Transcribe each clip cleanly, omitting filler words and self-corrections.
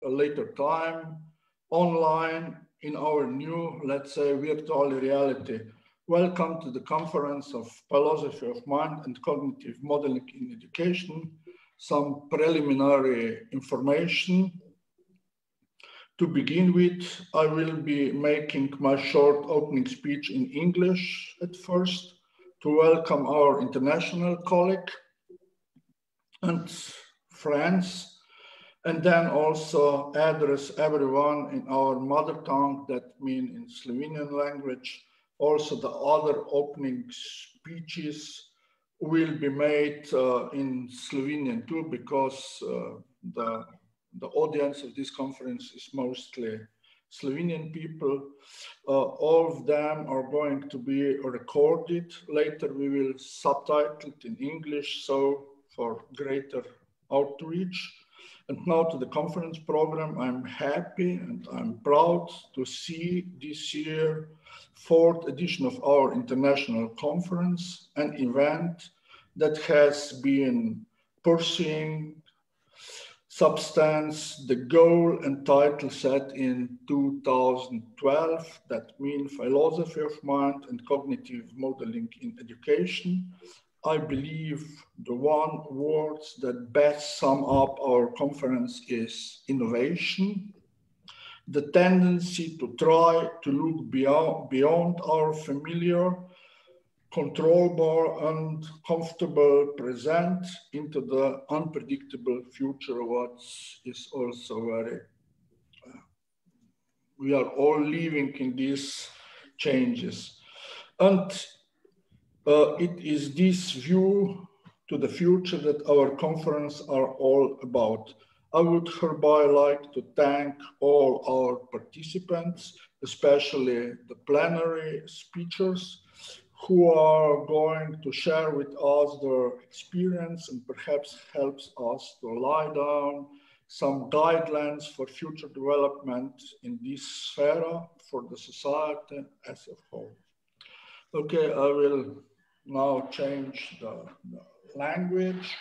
a later time, online, in our new, let's say, virtual reality. Welcome to the conference of philosophy of mind and cognitive modeling in education. Some preliminary information. To begin with, I will be making my short opening speech in English at first to welcome our international colleague and friends, and then also address everyone in our mother tongue, that means in Slovenian language. Also, the other opening speeches will be made in Slovenian too, because the audience of this conference is mostly Slovenian people. All of them are going to be recorded. Later we will subtitle it in English, so for greater outreach. And now to the conference program. I'm happy and I'm proud to see this year 4th edition of our international conference, an event that has been pursuing substance, the goal and title set in 2012, that means philosophy of mind and cognitive modeling in education. I believe the one word that best sum up our conference is innovation. The tendency to try to look beyond our familiar, controllable and comfortable present into the unpredictable future, what is also very, we are all living in these changes. And it is this view to the future that our conference are all about. I would hereby like to thank all our participants, especially the plenary speakers, who are going to share with us their experience and perhaps helps us to lie down some guidelines for future development in this sphere for the society as a whole. Okay, I will now change the language.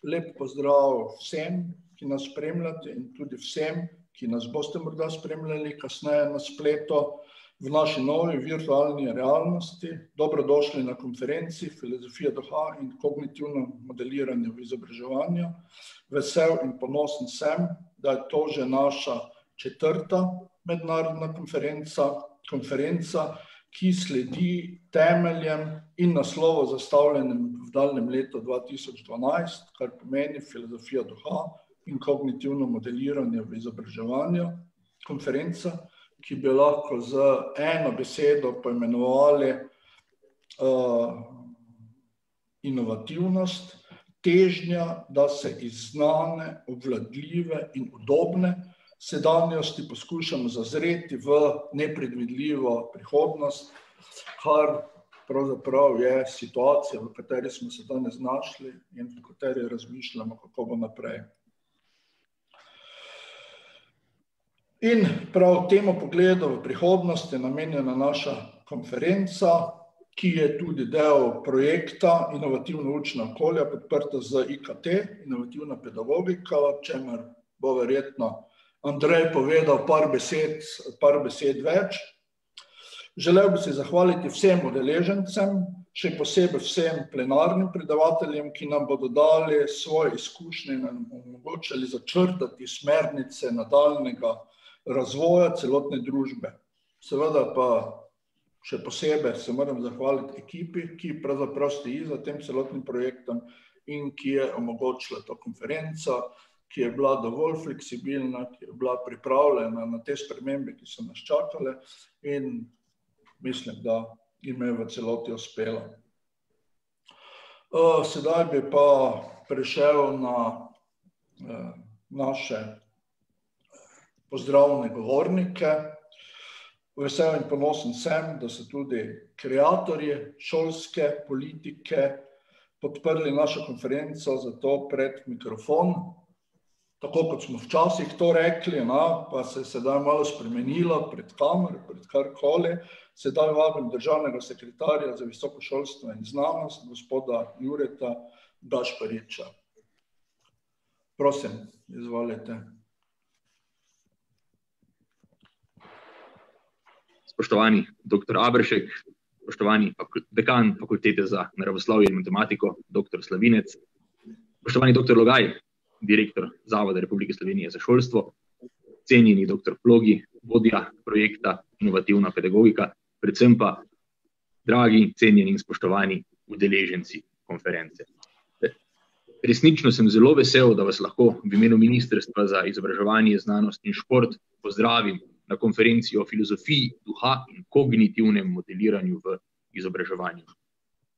Lep pozdrav vsem, ki nas spremljate, in tudi vsem, ki nas boste morda spremljali kasneje na spletu v naši novi virtualni realnosti. Dobrodošli na konferenci Filozofija duha in kognitivno modeliranje v izobraževanju. Vesel in ponosen sem, da je to že naša 4. mednarodna konferenca, ki sledi temeljem in naslovu zastavljenem v daljnem letu 2012, kar pomeni filozofija duha in kognitivno modeliranje v izobraževanju. Konferenca, ki bi lahko z eno besedo poimenovali inovativnost, težnja, da se iz znane, obvladljive in udobne sedanjosti poskušamo zazreti v nepredvidljivo prihodnost, kar pravzaprav je situacija, v kateri smo se danes znašli in v kateri razmišljamo, kako bo naprej. In prav temu pogledu v prihodnost je namenjena naša konferenca, ki je tudi del projekta Inovativno učno okolje, podprta z IKT, inovativna pedagogika, o čemer bo verjetno Andrej povedal par besed več. Želel bi se zahvaliti vsem udeležencem, še posebej vsem plenarnim predavateljem, ki nam bodo dali svoje izkušnje in nam omogočili začrtati smernice nadaljnjega razvoja celotne družbe. Seveda pa še posebej se moram zahvaliti ekipi, ki pravzaprav stoji za tem celotnim projektom in ki je omogočila to konferenco, ki je bila dovolj fleksibilna, ki je bila pripravljena na te spremembe, ki so nas čakale, in mislim, da jim je v celoti uspelo. Sedaj bi pa prešel na naše pozdravne govornike. Vesel in ponosen sem, da so tudi kreatorji šolske politike podprli našo konferenco, zato pred mikrofon. Tako kot smo včasih to rekli, pa se je sedaj malo spremenilo pred kamer, pred karkoli. Sedaj vabim državnega sekretarja za visoko šolstvo in znanost, gospoda Jureta Gašpariča. Prosim, izvolite. spoštovani dr. Aberšek, spoštovani dekan Fakultete za naravoslovje in matematiko, dr. Slavinec, spoštovani dr. Logaj, direktor Zavoda Republike Slovenije za šolstvo, cenjeni dr. Plogi, vodja projekta Inovativna pedagogika, predvsem pa dragi, cenjeni in spoštovani udeleženci konference. Resnično sem zelo vesel, da vas lahko v imenu Ministrstva za izobraževanje, znanost in šport pozdravim na konferenci o filozofiji duha in kognitivnem modeliranju v izobraževanju.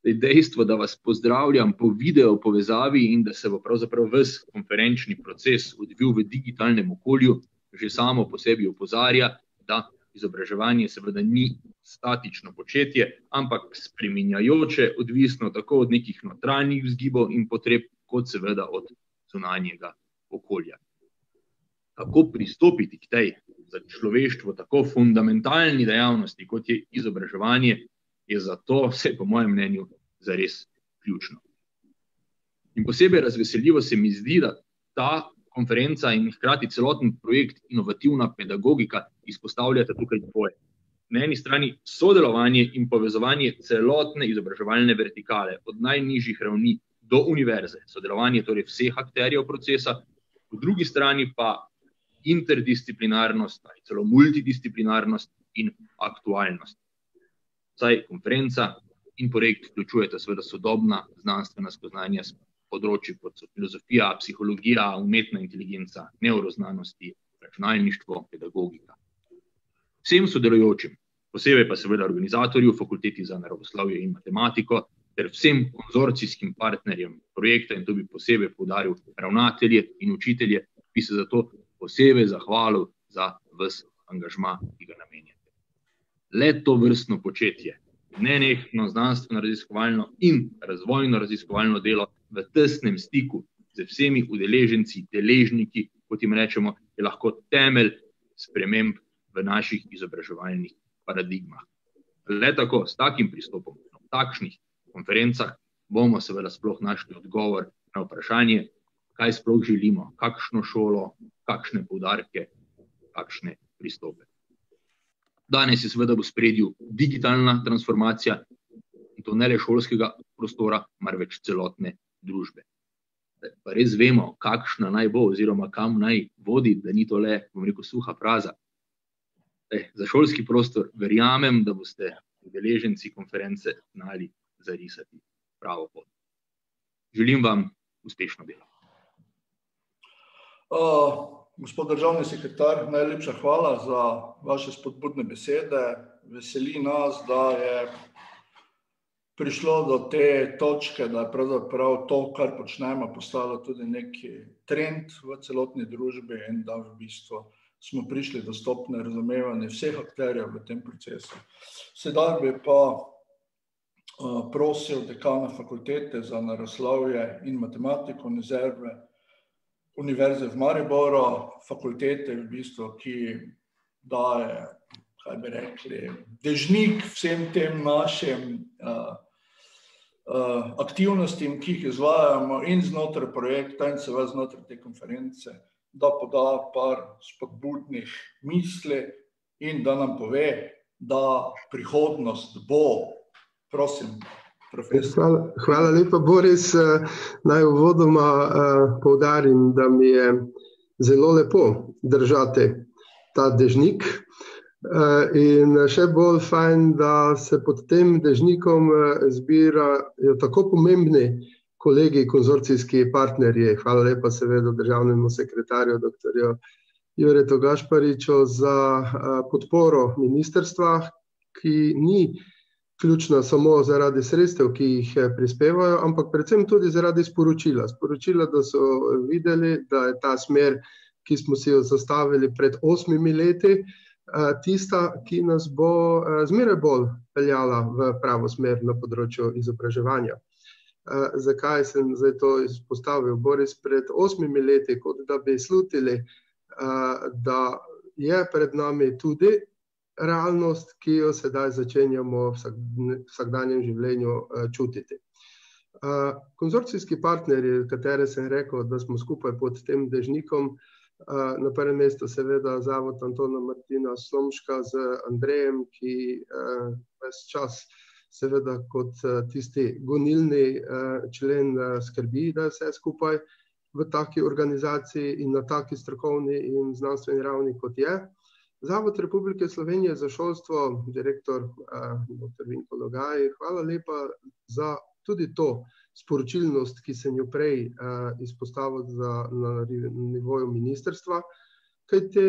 Dejstvo, da vas pozdravljam po video povezavi in da se bo pravzaprav ves konferenčni proces odvil v digitalnem okolju, že samo po sebi opozarja, da izobraževanje seveda ni statično početje, ampak spreminjajoče, odvisno tako od nekih notranjih vzgibov in potreb, kot seveda od zunanjega okolja. Kako pristopiti k tej za človeštvo tako fundamentalni dejavnosti, kot je izobraževanje, je zato, vsaj po mojem mnenju, zares ključno. In posebej razveseljivo se mi zdi, da ta konferenca in hkrati celoten projekt Inovativna pedagogika izpostavljata tukaj dvoje. Na eni strani sodelovanje in povezovanje celotne izobraževalne vertikale, od najnižjih ravni do univerze, sodelovanje torej vseh akterjev procesa, po drugi strani pa interdisciplinarnost, celo multidisciplinarnost in aktualnost. Saj konferenca in projekt vključujeta seveda sodobna znanstvena spoznanja s področji kot so filozofija, psihologija, umetna inteligenca, nevroznanosti, računalništvo, pedagogika. Vsem sodelujočim, posebej pa seveda organizatorju, Fakulteti za naravoslovje in matematiko, ter vsem konzorcijskim partnerjem projekta, in to bi posebej poudaril ravnatelje in učitelje, bi se zato posebej zahvalil za ves angažma, ki ga namenjate. Le to vrstno početje, nenehno znanstveno-raziskovalno in razvojno-raziskovalno delo v tesnem stiku z vsemi udeleženci, deležniki, kot jim rečemo, je lahko temelj sprememb v naših izobraževalnih paradigmah. Le tako, s takim pristopom, v takšnih konferencah, bomo seveda sploh našli odgovor na vprašanje, kaj sploh želimo, kakšno šolo, kakšne poudarke, kakšne pristope. Danes je seveda v ospredju digitalna transformacija, in to ne le šolskega prostora, marveč celotne družbe. Pa res vemo, kakšna naj bo oziroma kam naj vodi, da ni to le, bom rekel, suha fraza. Za šolski prostor verjamem, da boste udeleženci konference znali zarisati pravo pot. Želim vam uspešno delo. Gospod državni sekretar, najlepša hvala za vaše spodbudne besede. Veseli nas, da je prišlo do te točke, da je pravzaprav to, kar počnemo, postalo tudi neki trend v celotni družbi in da v bistvu smo prišli do stopnje razumevanja vseh akterjev v tem procesu. Sedaj bi pa prosil dekana Fakultete za naravoslovje in matematiko Univerze v Mariboru, fakultete v bistvu, ki daje, kaj bi rekli, dežnik vsem tem našim aktivnostim, ki jih izvajamo in znotraj projekta in seveda znotraj te konference, da poda par spodbudnih misli in da nam pove, da prihodnost bo. Prosim, profesor. Hvala lepa, Boris. Naj uvodoma poudarim, da mi je zelo lepo držati ta dežnik in še bolj fajn, da se pod tem dežnikom zbirajo tako pomembni kolegi, konzorcijski partnerji. Hvala lepa seveda državnemu sekretarju, dr. Juretu Gašpariču za podporo ministrstva, ki ni ključna samo zaradi sredstev, ki jih prispevajo, ampak predvsem tudi zaradi sporočila. Sporočila, da so videli, da je ta smer, ki smo si jo zastavili pred 8 leti, tista, ki nas bo zmeraj bolj peljala v pravo smer na področju izobraževanja. Zakaj sem zdaj to izpostavil? Boris, pred 8 leti, kot da bi slutili, da je pred nami tudi realnost, ki jo sedaj začenjamo v vsakdanjem življenju čutiti. Konzorcijski partnerji, katere sem rekel, da smo skupaj pod tem dežnikom, Na prvem mestu seveda Zavod Antona Martina Slomška z Andrejem, ki ves čas seveda kot tisti gonilni člen skrbi, da je vse skupaj v taki organizaciji in na taki strokovni in znanstveni ravni, kot je. Zavod Republike Slovenije za šolstvo, direktor dr. Vinko Logaj, hvala lepa za tudi to sporočilnost, ki sem jo prej izpostavil na nivoju ministrstva, kajti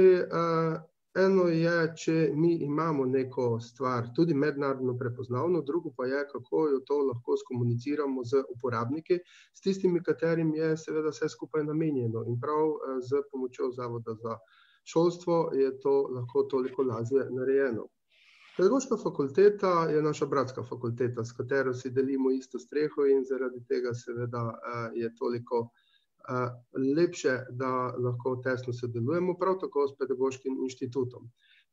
eno je, če mi imamo neko stvar tudi mednarodno prepoznavno, drugo pa je, kako jo to lahko skomuniciramo z uporabniki, s tistimi, katerim je seveda vse skupaj namenjeno. In prav z pomočjo Zavoda za šolstvo je to lahko toliko lažje narejeno. Pedagoška fakulteta je naša bratska fakulteta, s katero si delimo isto streho in zaradi tega seveda je toliko lepše, da lahko tesno sodelujemo, prav tako s pedagoškim inštitutom.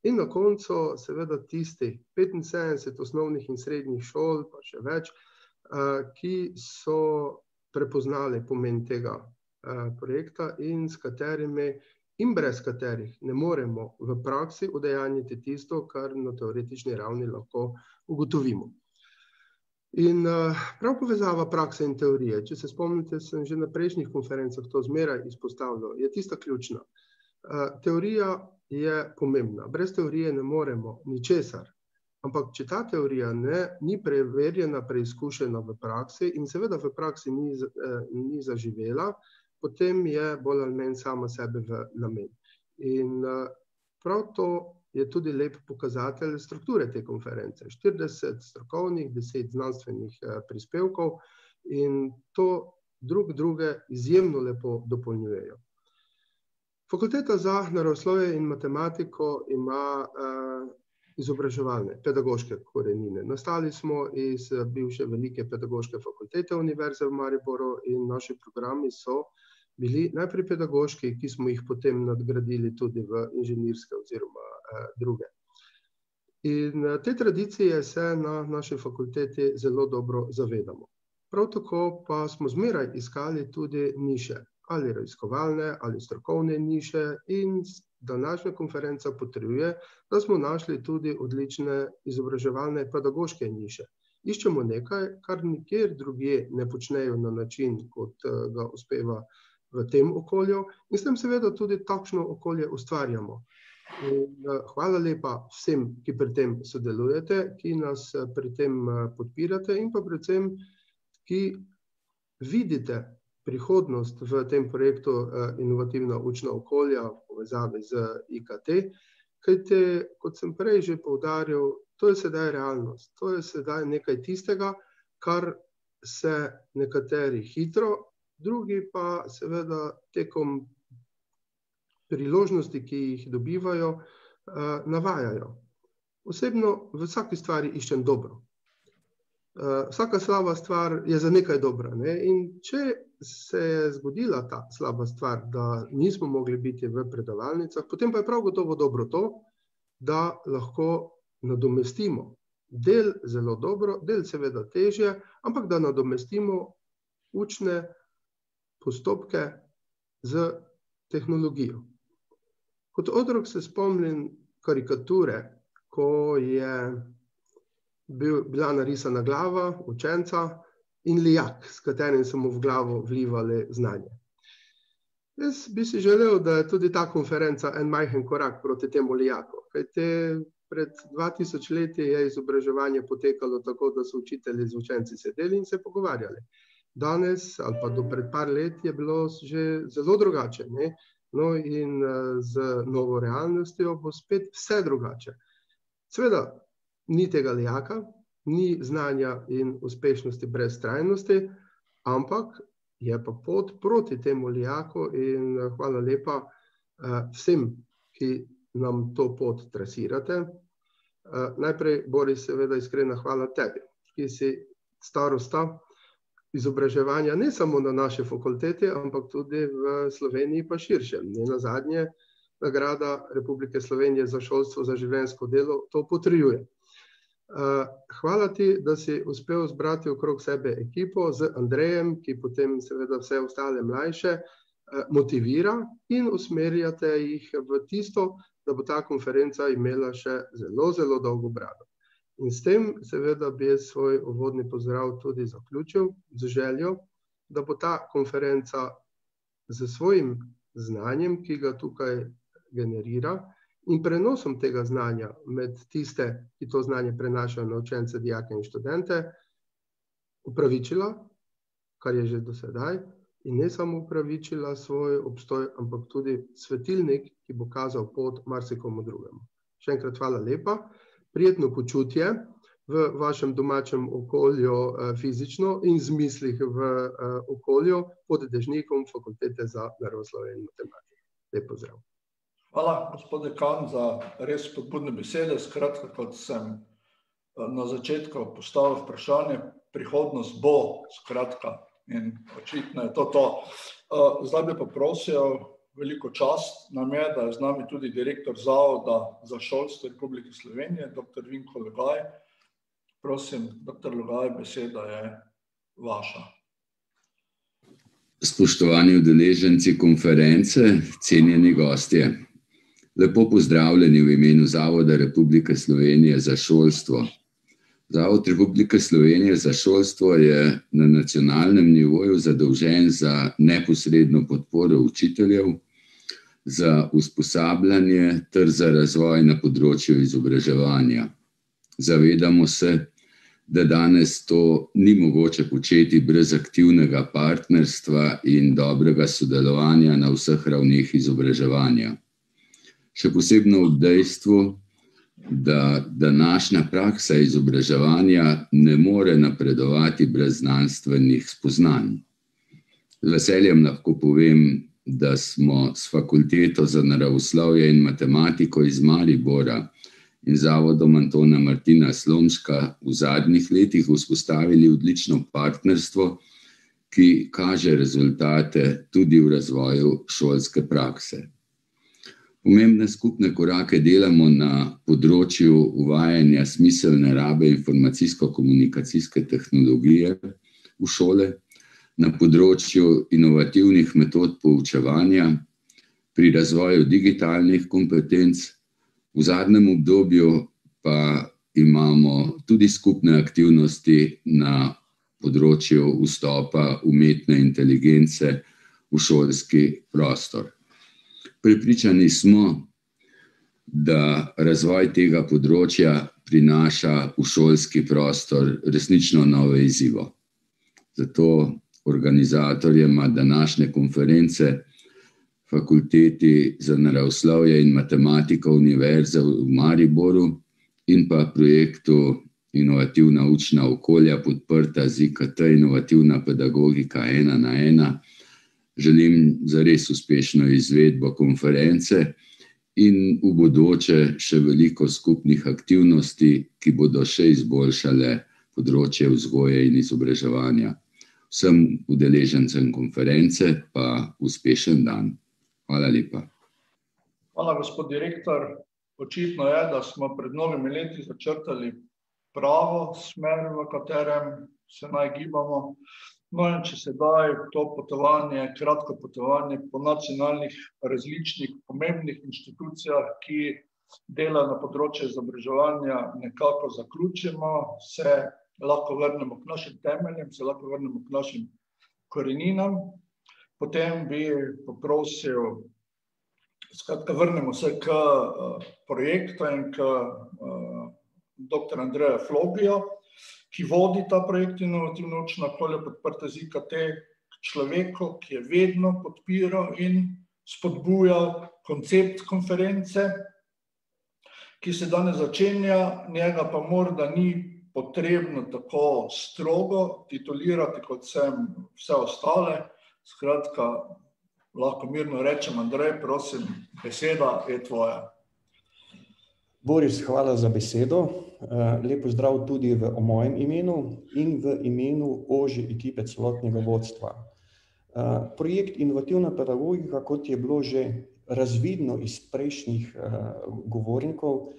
In na koncu seveda tisti 75 osnovnih in srednjih šol, pa še več, ki so prepoznali pomen tega projekta in s katerimi in brez katerih ne moremo v praksi udejanjiti tisto, kar na teoretični ravni lahko ugotovimo. In prav povezava prakse in teorije, če se spomnite, sem že na prejšnjih konferencah to zmeraj izpostavljal, je tista ključna. Teorija je pomembna, brez teorije ne moremo ničesar, ampak če ta teorija ni preverjena, preizkušena v praksi in seveda v praksi ni zaživela, potem je bolj ali manj sama sebe v namen. In prav to je tudi lep pokazatelj strukture te konference. 40 strokovnih, 10 znanstvenih prispevkov in to druge izjemno lepo dopolnjujejo. Fakulteta za naravoslovje in matematiko ima izobraževalne, pedagoške korenine. Nastali smo iz bivše velike pedagoške fakultete Univerze v Mariboru in naši programi so bili najprej pedagoški, ki smo jih potem nadgradili tudi v inženirske oziroma druge. In te tradicije se na naši fakulteti zelo dobro zavedamo. Prav tako pa smo zmeraj iskali tudi niše, ali raziskovalne, ali strokovne niše in današnja konferenca potrjuje, da smo našli tudi odlične izobraževalne pedagoške niše. Iščemo nekaj, kar nikjer drugje ne počnejo na način, kot ga uspeva v tem okolju in s tem seveda tudi takšno okolje ustvarjamo. In hvala lepa vsem, ki pri tem sodelujete, ki nas pri tem podpirate in pa predvsem, ki vidite prihodnost v tem projektu Inovativna učna okolja v povezavi z IKT, kajti, kot sem prej že poudaril, to je sedaj realnost, to je sedaj nekaj tistega, kar se nekateri hitro, drugi pa seveda tekom priložnosti, ki jih dobivajo, navajajo. Osebno v vsaki stvari iščem dobro. Vsaka slaba stvar je za nekaj dobra, ne? In če se je zgodila ta slaba stvar, da nismo mogli biti v predavalnicah, potem pa je prav gotovo dobro to, da lahko nadomestimo del zelo dobro, del seveda težje, ampak da nadomestimo učne postopke z tehnologijo. Kot otrok se spomnim karikature, ko je bila narisana glava učenca in lijak, s katerim so mu v glavo vlivali znanje. Jaz bi si želel, da je tudi ta konferenca en majhen korak proti temu lijaku, kajti pred 2000 leti je izobraževanje potekalo tako, da so učitelji z učenci sedeli in se pogovarjali. Danes ali pa do pred par let je bilo že zelo drugače, ne? No in z novo realnostjo bo spet vse drugače. Seveda ni tega lijaka, ni znanja in uspešnosti brez trajnosti, ampak je pa pot proti temu lijaku in hvala lepa vsem, ki nam to pot trasirate. Najprej, Boris, seveda iskrena hvala tebi, ki si starosta izobraževanja ne samo na naši fakulteti, ampak tudi v Sloveniji pa širše. Nenazadnje nagrada Republike Slovenije za šolstvo za življenjsko delo to potrjuje. Hvala ti, da si uspel zbrati okrog sebe ekipo z Andrejem, ki potem seveda vse ostale mlajše motivira in usmerjate jih v tisto, da bo ta konferenca imela še zelo, zelo dolgo brado. In s tem seveda bi svoj uvodni pozdrav tudi zaključil z željo, da bo ta konferenca z svojim znanjem, ki ga tukaj generira, in prenosom tega znanja med tiste, ki to znanje prenašajo na učence, dijake in študente, upravičila, kar je že do sedaj, in ne samo upravičila svoj obstoj, ampak tudi svetilnik, ki bo kazal pot marsikomu drugemu. Še enkrat hvala lepa, prijetno počutje v vašem domačem okolju fizično in z mislih v okolju pod dežnikom Fakultete za naravoslovje in matematiko. Lep pozdrav. Hvala, gospod dekan, za res spodbudne besede. Skratka, kot sem na začetku postavil vprašanje, prihodnost bo, skratka, in očitno je to. Zdaj bi pa prosil, veliko čast nam je, da je z nami tudi direktor Zavoda za šolstvo Republike Slovenije, dr. Vinko Logaj. Prosim, dr. Logaj, beseda je vaša. Spoštovani udeleženci konference, cenjeni gostje. Lepo pozdravljeni v imenu Zavoda Republike Slovenije za šolstvo. Zavod Republike Slovenije za šolstvo je na nacionalnem nivoju zadolžen za neposredno podporo učiteljev, za usposabljanje ter za razvoj na področju izobraževanja. Zavedamo se, da danes to ni mogoče početi brez aktivnega partnerstva in dobrega sodelovanja na vseh ravneh izobraževanja. Še posebno ob dejstvu, da današnja praksa izobraževanja ne more napredovati brez znanstvenih spoznanj. Z veseljem lahko povem, da smo s Fakulteto za naravoslovje in matematiko iz Maribora in Zavodom Antona Martina Slomška v zadnjih letih vzpostavili odlično partnerstvo, ki kaže rezultate tudi v razvoju šolske prakse. Pomembne skupne korake delamo na področju uvajanja smiselne rabe informacijsko-komunikacijske tehnologije v šole, na področju inovativnih metod poučevanja, pri razvoju digitalnih kompetenc. V zadnjem obdobju pa imamo tudi skupne aktivnosti na področju vstopa umetne inteligence v šolski prostor. Prepričani smo, da razvoj tega področja prinaša v šolski prostor resnično nove izzive. Zato organizatorjema današnje konference, Fakulteti za naravoslovje in matematiko Univerze v Mariboru in pa projektu Inovativna učna okolja podprta z IKT Inovativna pedagogika 1:1, želim zares uspešno izvedbo konference in v bodoče še veliko skupnih aktivnosti, ki bodo še izboljšale področje vzgoje in izobraževanja. Vsem udeležencem konference pa uspešen dan. Hvala lepa. Hvala, gospod direktor. Očitno je, da smo pred mnogimi leti začrtali pravo smer, v katerem se naj gibamo. No in če sedaj to potovanje, kratko potovanje po nacionalnih različnih pomembnih inštitucijah, ki delajo na področju izobraževanja, nekako zaključimo, se lahko vrnemo k našim temeljem, se lahko vrnemo k našim koreninam. Potem bi poprosil, skratka, vrnemo se k projektu in k dr. Andreju Flogiju, ki vodi ta projekt Inovativna učna okolja podprta z IKT, k človeku, ki je vedno podpiral in spodbujal koncept konference, ki se danes začenja, njega pa morda ni potrebno tako strogo titulirati, kot sem vse ostale. Skratka, lahko mirno rečem, Andrej, prosim, beseda je tvoja. Boris, hvala za besedo. Lep pozdrav tudi v mojem imenu in v imenu ožje ekipe celotnega vodstva. Projekt Inovativna pedagogika, kot je bilo že razvidno iz prejšnjih govornikov,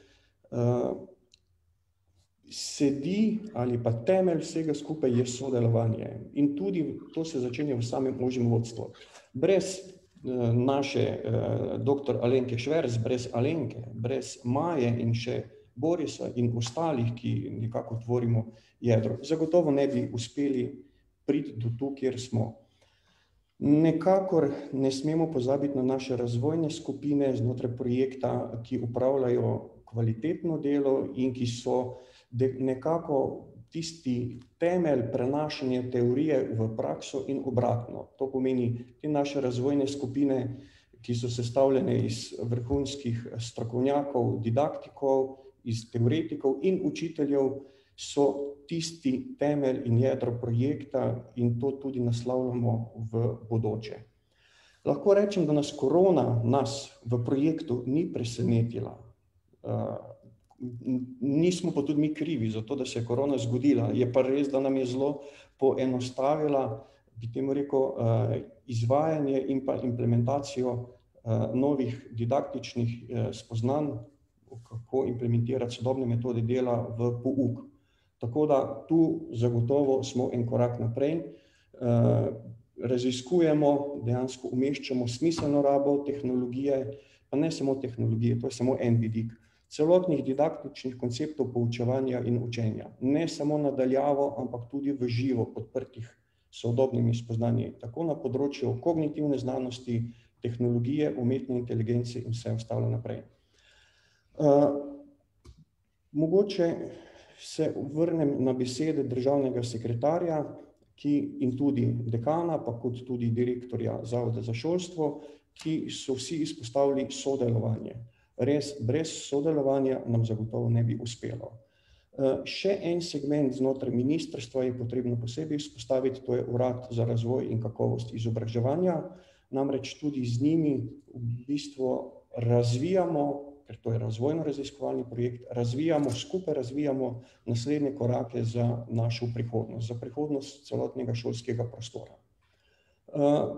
sedi ali pa temelj vsega skupaj je sodelovanje. In tudi to se začenja v samem ožjem vodstvu. Brez naše dr. Alenke Šverc, brez Alenke, brez Maje in še Borisa in ostalih, ki nekako tvorimo jedro, zagotovo ne bi uspeli priti do tu, kjer smo. Nekakor ne smemo pozabiti na naše razvojne skupine znotraj projekta, ki upravljajo kvalitetno delo in ki so nekako tisti temelj prenašanja teorije v prakso in obratno. To pomeni, te naše razvojne skupine, ki so sestavljene iz vrhunskih strokovnjakov, didaktikov, iz teoretikov in učiteljev, so tisti temelj in jedro projekta in to tudi naslavljamo v bodoče. Lahko rečem, da nas korona v projektu ni presenetila. Nismo pa tudi mi krivi za to, da se je korona zgodila. Je pa res, da nam je zelo poenostavila, bi temu rekel, izvajanje in pa implementacijo novih didaktičnih spoznanj, kako implementirati sodobne metode dela v pouk. Tako da tu zagotovo smo en korak naprej, raziskujemo, dejansko umeščamo smiselno rabo tehnologije, pa ne samo tehnologije, to je samo en vidik, celotnih didaktičnih konceptov poučevanja in učenja. Ne samo nadaljavo, ampak tudi v živo podprtih sodobnimi spoznanji, tako na področju kognitivne znanosti, tehnologije, umetne inteligence in vse ostalo naprej. Mogoče se vrnem na besede državnega sekretarja in tudi dekana, pa kot tudi direktorja Zavoda za šolstvo, ki so vsi izpostavili sodelovanje. Res, brez sodelovanja nam zagotovo ne bi uspelo. Še en segment znotraj ministrstva je potrebno posebej izpostaviti, to je Urad za razvoj in kakovost izobraževanja. Namreč tudi z njimi v bistvu razvijamo, ker to je razvojno-raziskovalni projekt, skupaj razvijamo naslednje korake za našo prihodnost, za prihodnost celotnega šolskega prostora.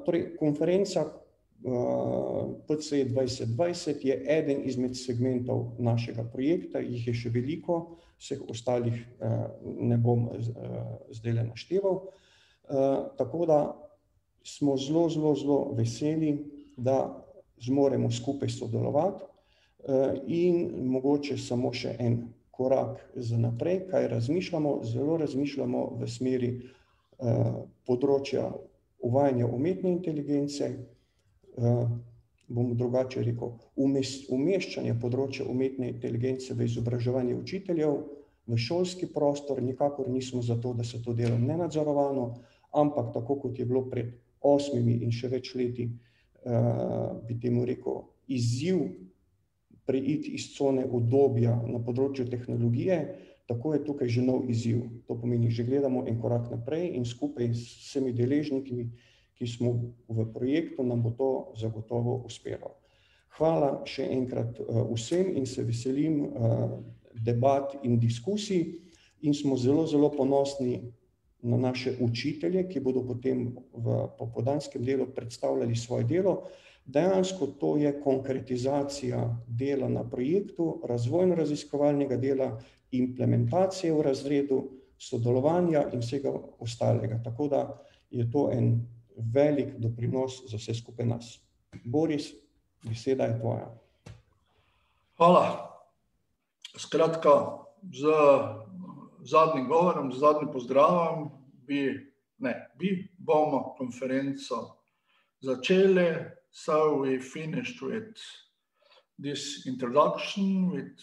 Torej, konferenca PC 2020 je eden izmed segmentov našega projekta, jih je še veliko, vseh ostalih ne bom zdaj našteval. Tako da smo zelo veseli, da zmoremo skupaj sodelovati in mogoče samo še en korak za naprej, kaj razmišljamo. Zelo razmišljamo v smeri področja uvajanja umetne inteligence, bom drugače rekel, umeščanje področja umetne inteligence v izobraževanje učiteljev, v šolski prostor. Nikakor nismo za to, da se to dela nenadzorovano, ampak tako kot je bilo pred 8 in še več leti, bi temu rekel, izziv preiti iz cone udobja na področju tehnologije, tako je tukaj že nov izziv. To pomeni, že gledamo en korak naprej in skupaj s vsemi deležniki, ki smo v projektu, nam bo to zagotovo uspelo. Hvala še enkrat vsem in se veselim debat in diskusij in smo zelo ponosni na naše učitelje, ki bodo potem v popoldanskem delu predstavljali svoje delo. Dejansko to je konkretizacija dela na projektu, razvojno-raziskovalnega dela, implementacije v razredu, sodelovanja in vsega ostalega. Tako da je to en velik doprinos za vse skupaj nas. Boris, beseda je tvoja. Hvala. Skratka, z zadnjim govorom, z zadnjim pozdravom bomo konferenco začeli. So we finished with this introduction, with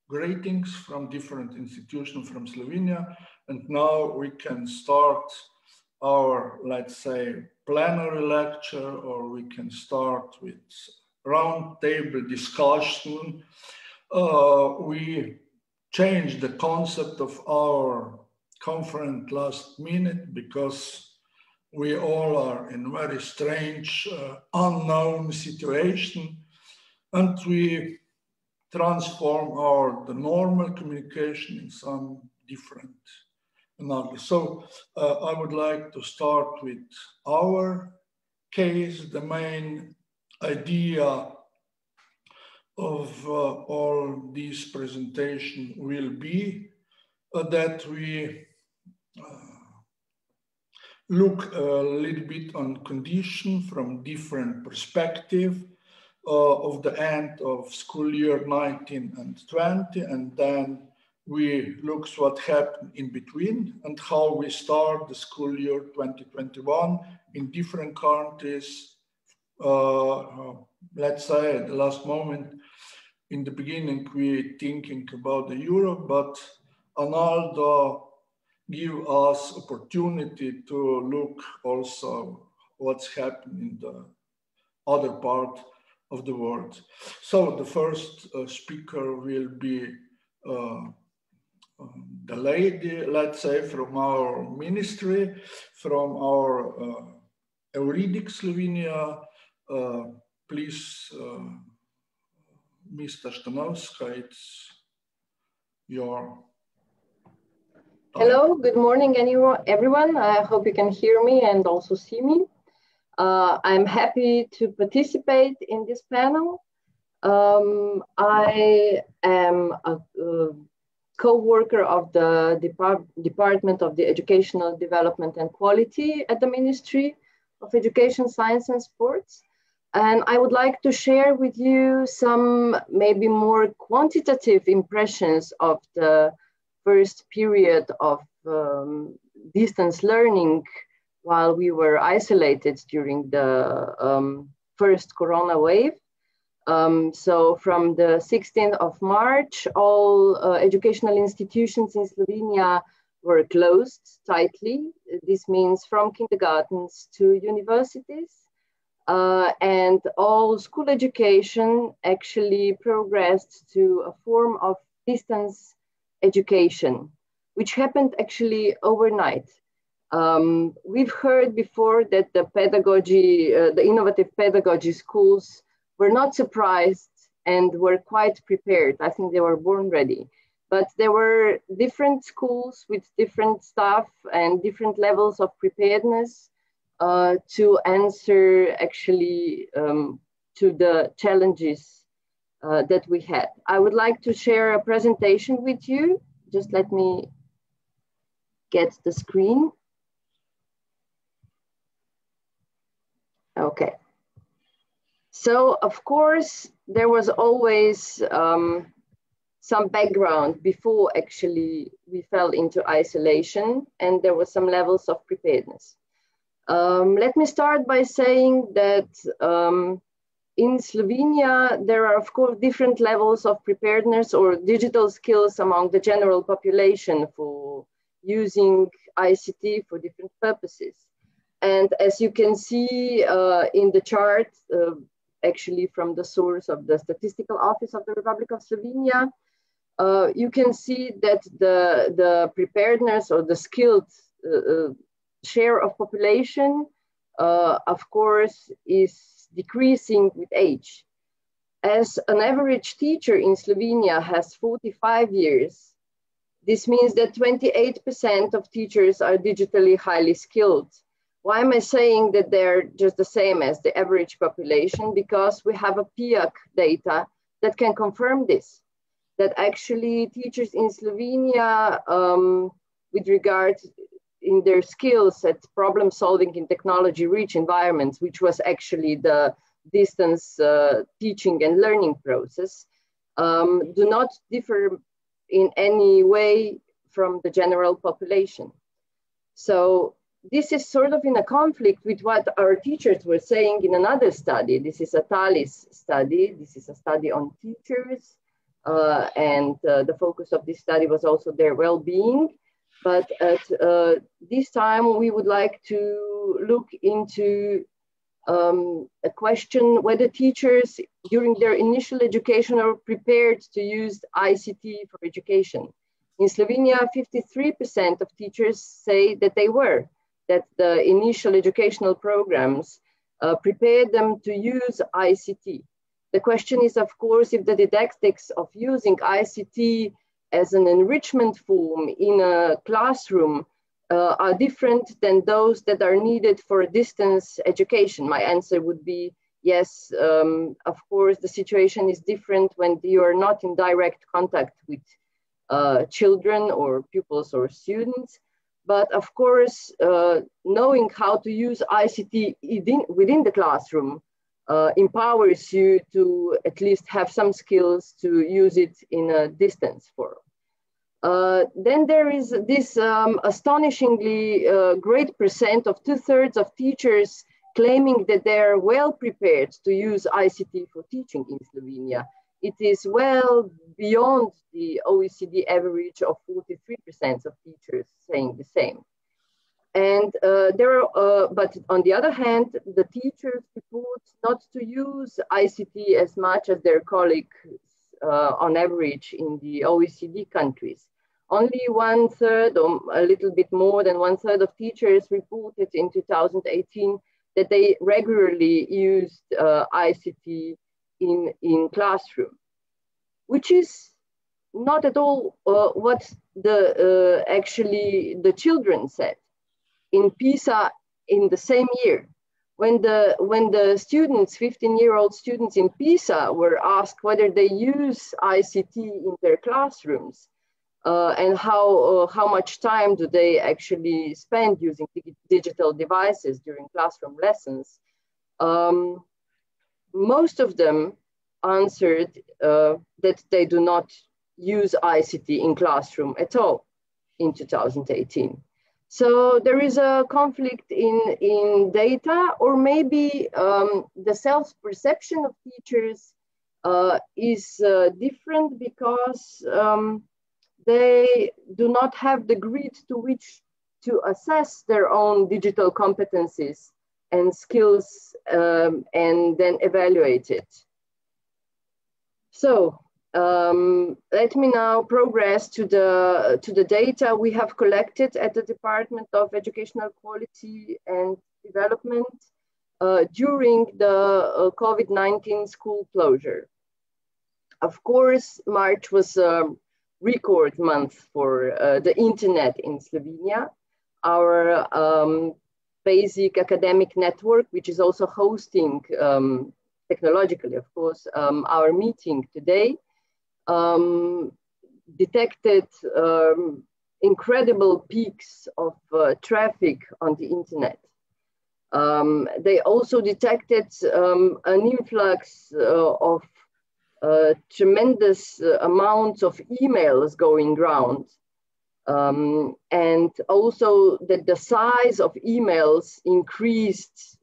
greetings from different institutions from Slovenia, and now we can start our, let's say, plenary lecture, or we can start with roundtable discussion. We changed the concept of our conference last minute because we all are in a very strange, unknown situation, and we transform the normal communication in some different angle. So I would like to start with our case. The main idea of all this presentation will be that we look a little bit on condition from different perspective of the end of school year 19 and 20, and then we look what happened in between and how we start the school year 2021 in different countries. Let's say at the last moment, in the beginning, we thinking about the Europe, but Arnaldo give us opportunity to look also what's happening in the other part of the world. So the first speaker will be the lady, let's say, from our ministry, from our Euridic Slovenia. Please, Mr. Stanovska, it's your time. Hello, good morning, everyone. I hope you can hear me and also see me. I'm happy to participate in this panel. I am a co-worker of the Department of the Educational Development and Quality at the Ministry of Education, Science and Sports. And I would like to share with you some maybe more quantitative impressions of the first period of distance learning while we were isolated during the first corona wave. So from the 16th of March, all educational institutions in Slovenia were closed tightly. This means from kindergartens to universities. And all school education actually progressed to a form of distance education, which happened actually overnight. We've heard before that the pedagogy, the innovative pedagogy schools were not surprised and were quite prepared. I think they were born ready. But there were different schools with different staff and different levels of preparedness to answer actually to the challenges that we had. I would like to share a presentation with you. Just let me get the screen. Okay. So, of course, there was always some background before actually we fell into isolation, and there was some levels of preparedness. Let me start by saying that in Slovenia, there are, of course, different levels of preparedness or digital skills among the general population for using ICT for different purposes. And as you can see in the chart, actually from the source of the Statistical Office of the Republic of Slovenia, you can see that the preparedness or the skilled share of population, of course, is decreasing with age. As an average teacher in Slovenia has 45 years, this means that 28% of teachers are digitally highly skilled. Why am I saying that they're just the same as the average population? Because we have a PIAC data that can confirm this, that actually teachers in Slovenia, with regard in their skills at problem solving in technology-rich environments, which was actually the distance teaching and learning process, do not differ in any way from the general population. So this is sort of in a conflict with what our teachers were saying in another study. This is a Thalys study. This is a study on teachers. And the focus of this study was also their well-being. But at this time, we would like to look into a question whether teachers during their initial education are prepared to use ICT for education. In Slovenia, 53% of teachers say that they were, that the initial educational programs prepared them to use ICT. The question is, of course, if the didactics of using ICT as an enrichment form in a classroom are different than those that are needed for distance education. My answer would be yes, of course, the situation is different when you are not in direct contact with children or pupils or students. But of course, knowing how to use ICT within the classroom empowers you to at least have some skills to use it in a distance forum. Then there is this astonishingly great percent of 2/3 of teachers claiming that they're well prepared to use ICT for teaching in Slovenia. It is well beyond the OECD average of 43% of teachers saying the same. And but on the other hand, the teachers report not to use ICT as much as their colleagues on average in the OECD countries. Only 1/3 or a little bit more than 1/3 of teachers reported in 2018 that they regularly used ICT in classroom, which is not at all what actually the children said. In PISA in the same year, when the students, 15-year-old students in PISA were asked whether they use ICT in their classrooms and how much time do they actually spend using digital devices during classroom lessons, most of them answered that they do not use ICT in classroom at all in 2018. So there is a conflict in data, or maybe the self-perception of teachers is different because they do not have the grid to which to assess their own digital competencies and skills and then evaluate it. So let me now progress to the data we have collected at the Department of Educational Quality and Development during the COVID-19 school closure. Of course, March was a record month for the internet in Slovenia. Our basic academic network, which is also hosting technologically, of course, our meeting today, detected incredible peaks of traffic on the internet. They also detected an influx of tremendous amounts of emails going round. And also that the size of emails increased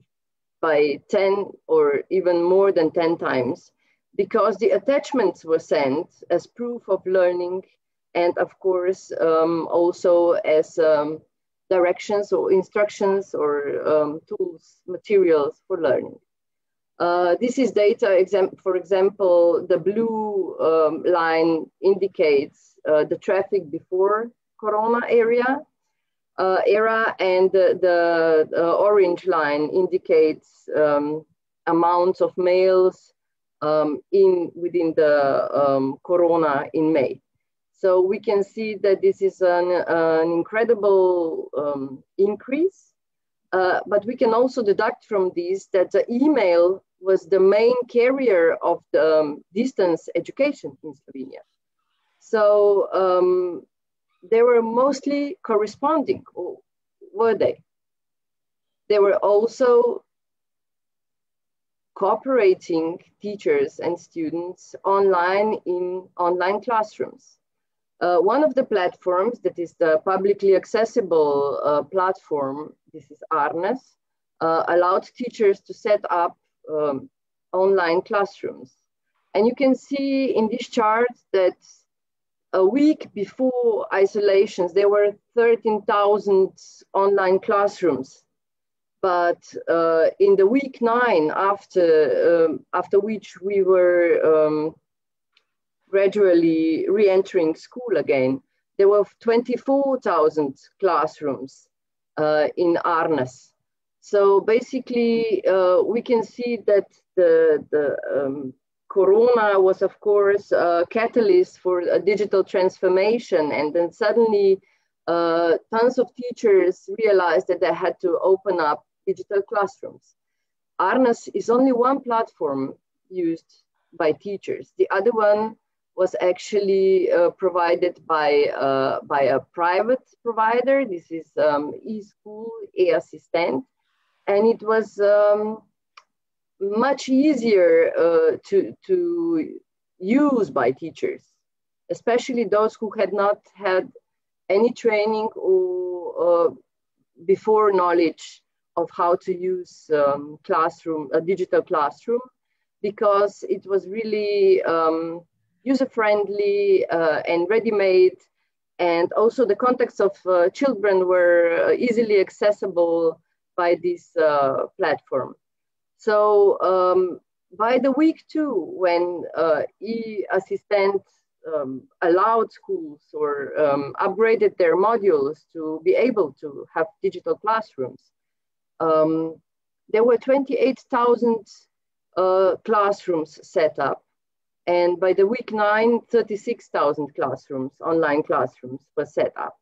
by 10 or even more than 10 times, because the attachments were sent as proof of learning and of course also as directions or instructions or tools, materials for learning. This is data, for example, the blue line indicates the traffic before Corona era, and the orange line indicates amounts of mails within the Corona in May. So we can see that this is an incredible increase, but we can also deduct from this that the email was the main carrier of the distance education in Slovenia. So they were mostly corresponding, or were they? They were also cooperating teachers and students online in online classrooms. One of the platforms that is the publicly accessible platform, this is Arnes, allowed teachers to set up online classrooms. And you can see in this chart that a week before isolations, there were 13,000 online classrooms. But in the week 9, after which we were gradually re-entering school again, there were 24,000 classrooms in Arnes. So basically, we can see that the Corona was, of course, a catalyst for a digital transformation. And then suddenly, tons of teachers realized that they had to open up digital classrooms. Arnes is only one platform used by teachers. The other one was actually provided by a private provider. This is eSchool, eAssistent, and it was much easier to use by teachers, especially those who had not had any training or before knowledge of how to use a digital classroom, because it was really user-friendly and ready-made, and also the contacts of children were easily accessible by this platform. So by the week 2, when eAssistant allowed schools or upgraded their modules to be able to have digital classrooms, there were 28,000 classrooms set up. And by the week 9, 36,000 classrooms, online classrooms, were set up.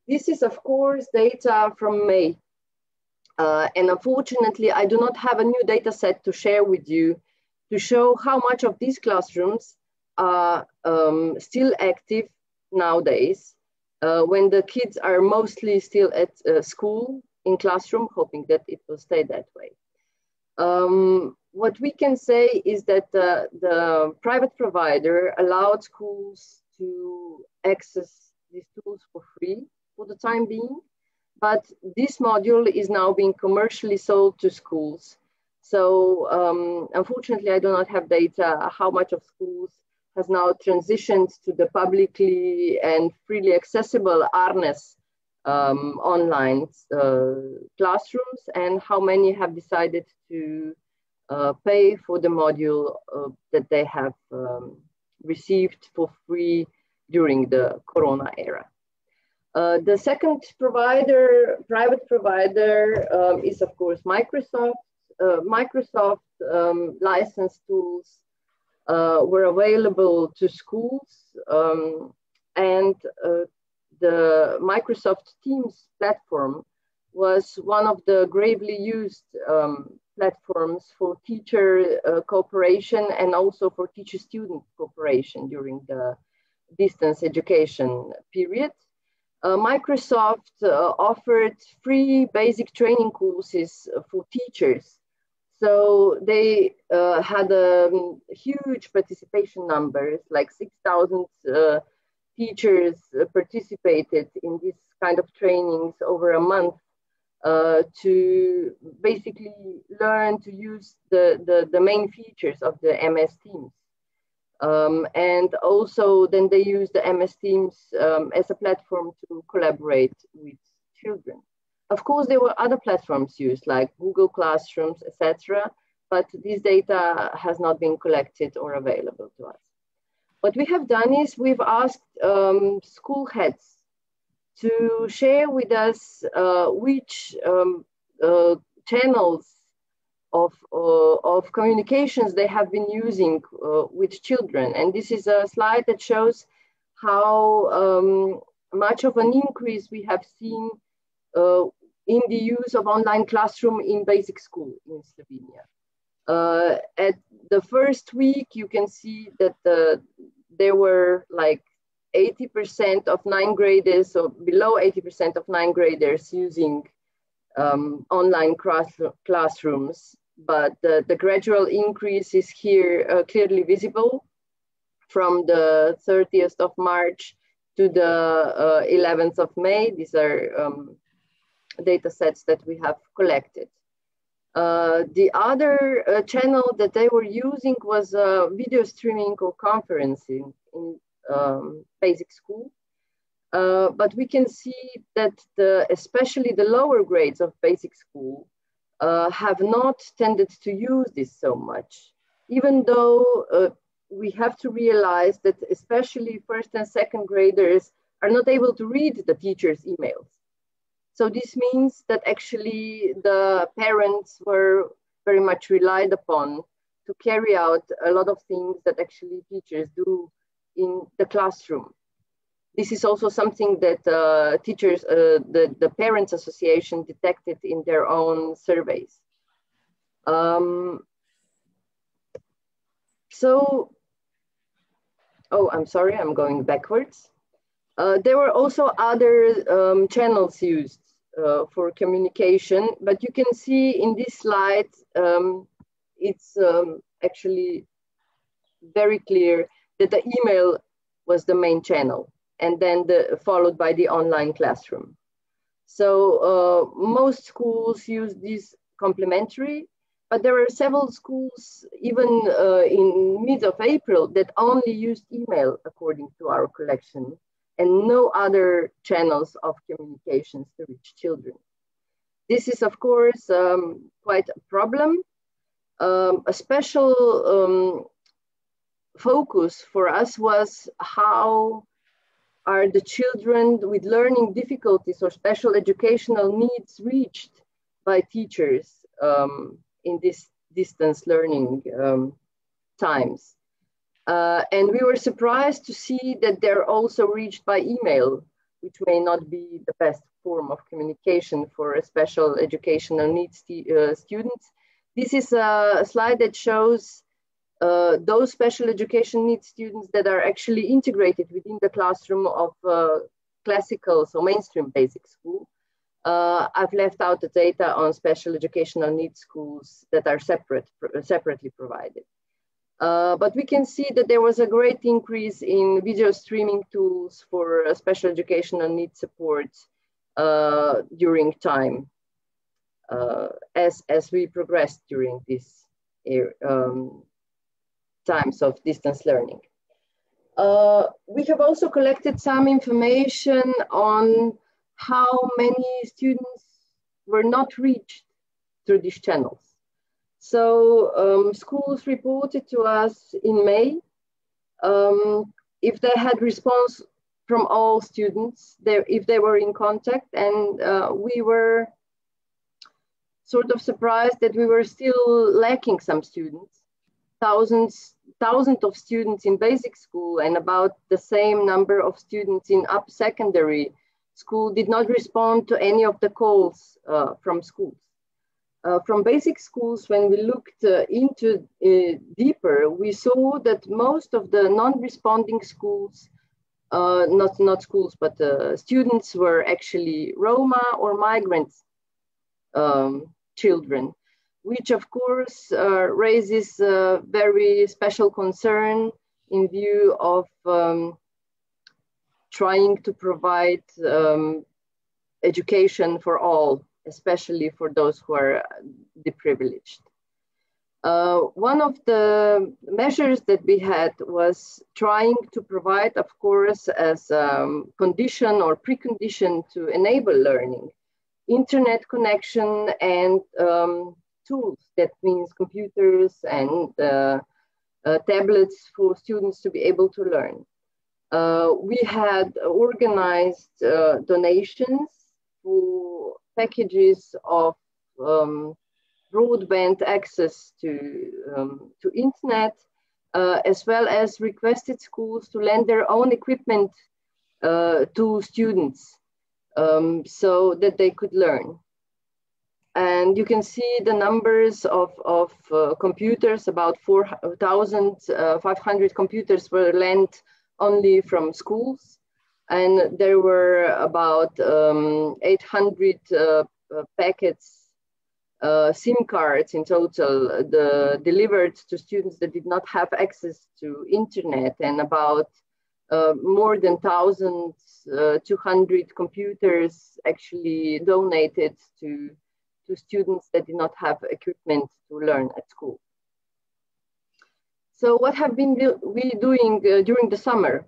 This is, of course, data from May. And unfortunately, I do not have a new data set to share with you to show how much of these classrooms are still active nowadays, when the kids are mostly still at school in classroom, hoping that it will stay that way. What we can say is that the private provider allowed schools to access these tools for free for the time being, but this module is now being commercially sold to schools. So unfortunately, I do not have data how much of schools has now transitioned to the publicly and freely accessible ARNES online classrooms, and how many have decided to pay for the module that they have received for free during the Corona era. The second provider, private provider, is of course Microsoft. Microsoft licensed tools were available to schools, and the Microsoft Teams platform was one of the gravely used platforms for teacher cooperation and also for teacher-student cooperation during the distance education period. Microsoft offered free basic training courses for teachers. So they had huge participation numbers, like 6,000 teachers participated in this kind of trainings over a month to basically learn to use the main features of the MS Teams. And also then they use the MS Teams as a platform to collaborate with children. Of course, there were other platforms used like Google Classrooms, etc., but this data has not been collected or available to us. What we have done is we've asked school heads to share with us which channels of communications they have been using with children. And this is a slide that shows how much of an increase we have seen in the use of online classroom in basic school in Slovenia. At the first week, you can see that there were like 80% of 9th graders, or below 80% of 9th graders using online classrooms. But the gradual increase is here clearly visible from the 30th of March to the 11th of May. These are data sets that we have collected. The other channel that they were using was video streaming or conferencing in basic school. But we can see that especially the lower grades of basic school have not tended to use this so much, even though we have to realize that especially 1st and 2nd graders are not able to read the teacher's emails. So this means that actually the parents were very much relied upon to carry out a lot of things that actually teachers do in the classroom. This is also something that the Parents Association detected in their own surveys. So Oh, I'm sorry, I'm going backwards. There were also other channels used for communication, but you can see in this slide, it's actually very clear that the email was the main channel, and then followed by the online classroom. So most schools use this complementary, but there are several schools, even in mid of April, that only used email according to our collection, and no other channels of communications to reach children. This is, of course, quite a problem. A special focus for us was how are the children with learning difficulties or special educational needs reached by teachers in this distance learning times. And we were surprised to see that they're also reached by email, which may not be the best form of communication for a special educational needs students. This is a slide that shows those special education needs students that are actually integrated within the classroom of classical, so mainstream basic school. I've left out the data on special educational needs schools that are separately provided. But we can see that there was a great increase in video streaming tools for special educational needs support during time as we progressed during this times of distance learning. We have also collected some information on how many students were not reached through these channels. So schools reported to us in May if they had response from all students, if they were in contact, and we were sort of surprised that we were still lacking some students. Thousands of students in basic school and about the same number of students in upper secondary school did not respond to any of the calls from schools. From basic schools, when we looked into deeper, we saw that most of the non-responding schools, not schools, but students were actually Roma or migrant children, which of course raises a very special concern in view of trying to provide education for all, especially for those who are deprivileged. One of the measures that we had was trying to provide, of course, as a condition or precondition to enable learning, internet connection and tools, that means computers and tablets for students to be able to learn. We had organized donations for packages of broadband access to internet, as well as requested schools to lend their own equipment to students so that they could learn. And you can see the numbers of computers. About 4,500 computers were lent only from schools. And there were about 800 packets, SIM cards in total, delivered to students that did not have access to internet, and about more than 1,200 computers actually donated to students that did not have equipment to learn at school. So what have we doing during the summer?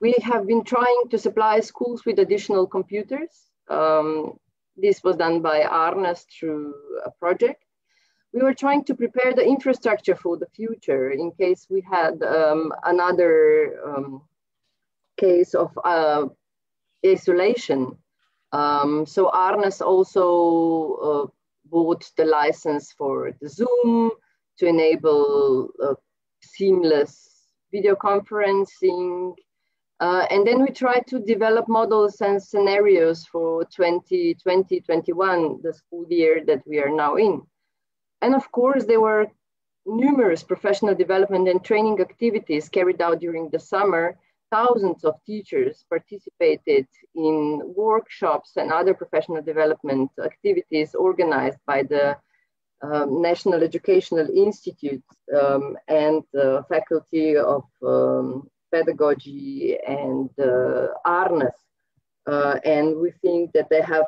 We have been trying to supply schools with additional computers. This was done by Arnes through a project. We were trying to prepare the infrastructure for the future in case we had another case of isolation. So Arnes also bought the license for the Zoom to enable seamless video conferencing. And then we tried to develop models and scenarios for 2020-21, the school year that we are now in. And of course, there were numerous professional development and training activities carried out during the summer, thousands of teachers participated in workshops and other professional development activities organized by the National Educational Institute and the Faculty of Pedagogy and Arnes. And we think that they have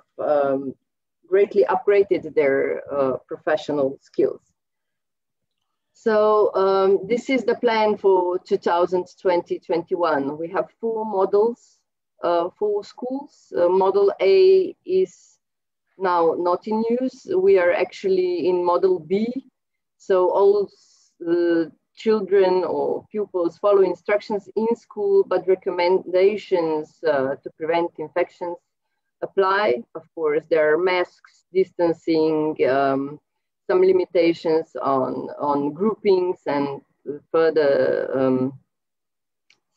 greatly upgraded their professional skills. So this is the plan for 2020-21. We have 4 models for schools. Model A is now not in use. We are actually in Model B. So all children or pupils follow instructions in school, but recommendations to prevent infections apply. Of course, there are masks, distancing, some limitations on groupings, and further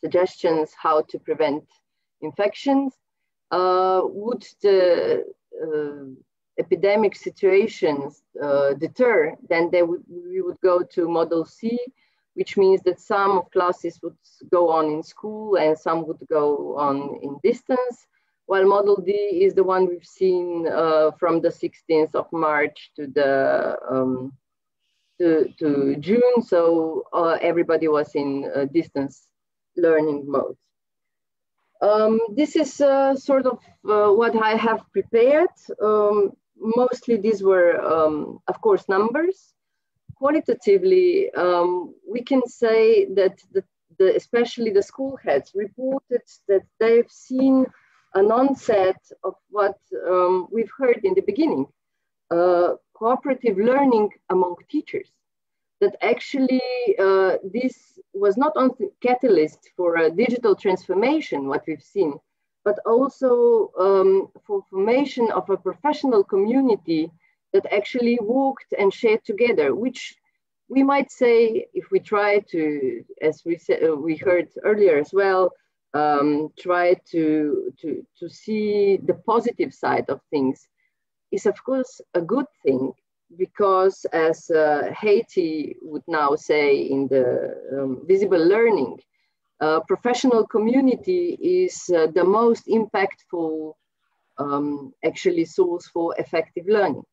suggestions how to prevent infections. Would the epidemic situations deter, then we would go to Model C, which means that some of classes would go on in school and some would go on in distance, while Model D is the one we've seen from the 16th of March to June. So everybody was in distance learning mode. This is sort of what I have prepared. Mostly these were, of course, numbers. Qualitatively, we can say that especially the school heads reported that they've seen an onset of what we've heard in the beginning, cooperative learning among teachers. That actually this was not only catalyst for a digital transformation, what we've seen, but also for formation of a professional community that actually worked and shared together, which we might say, if we try to, as we said, we heard earlier as well, try to see the positive side of things, is of course a good thing, because as Haiti would now say in the visible learning, professional community is the most impactful actually source for effective learning.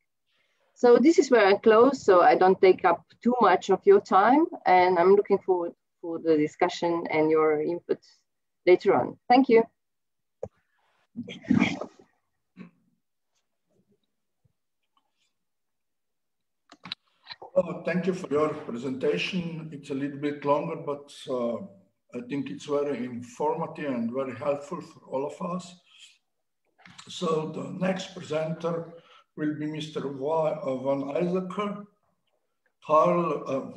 So this is where I close, so I don't take up too much of your time, and I'm looking forward for the discussion and your input later on. Thank you. Thank you for your presentation. It's a little bit longer, but I think it's very informative and very helpful for all of us. So the next presenter will be Mr. Van Eiseker. Carl,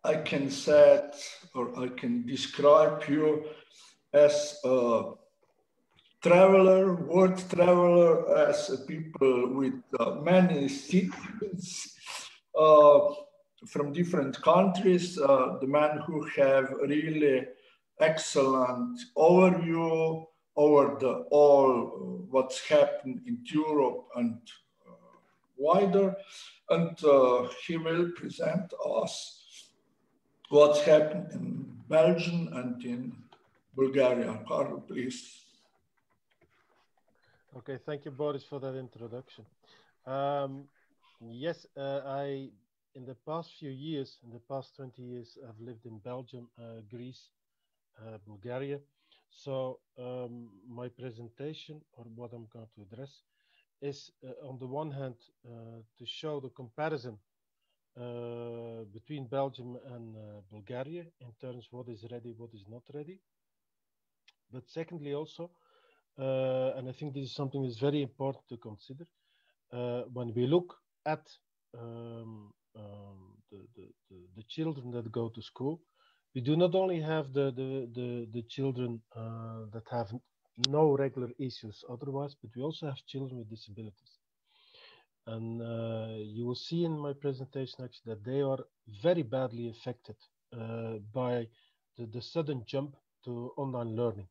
I can say, or I can describe you as a traveler, world traveler, as a people with many citizens from different countries, the man who have really excellent overview over all what's happened in Europe and wider, and he will present us what's happened in Belgium and in Bulgaria. Carl, please. Okay, thank you, Boris, for that introduction. Yes, in the past few years, in the past 20 years, I've lived in Belgium, Greece, Bulgaria. So my presentation, or what I'm going to address, is on the one hand to show the comparison between Belgium and Bulgaria in terms of what is ready, what is not ready. But secondly also, and I think this is something that's very important to consider, when we look at the children that go to school, we do not only have the children that have no regular issues otherwise, but we also have children with disabilities. And you will see in my presentation actually that they are very badly affected by the sudden jump to online learning.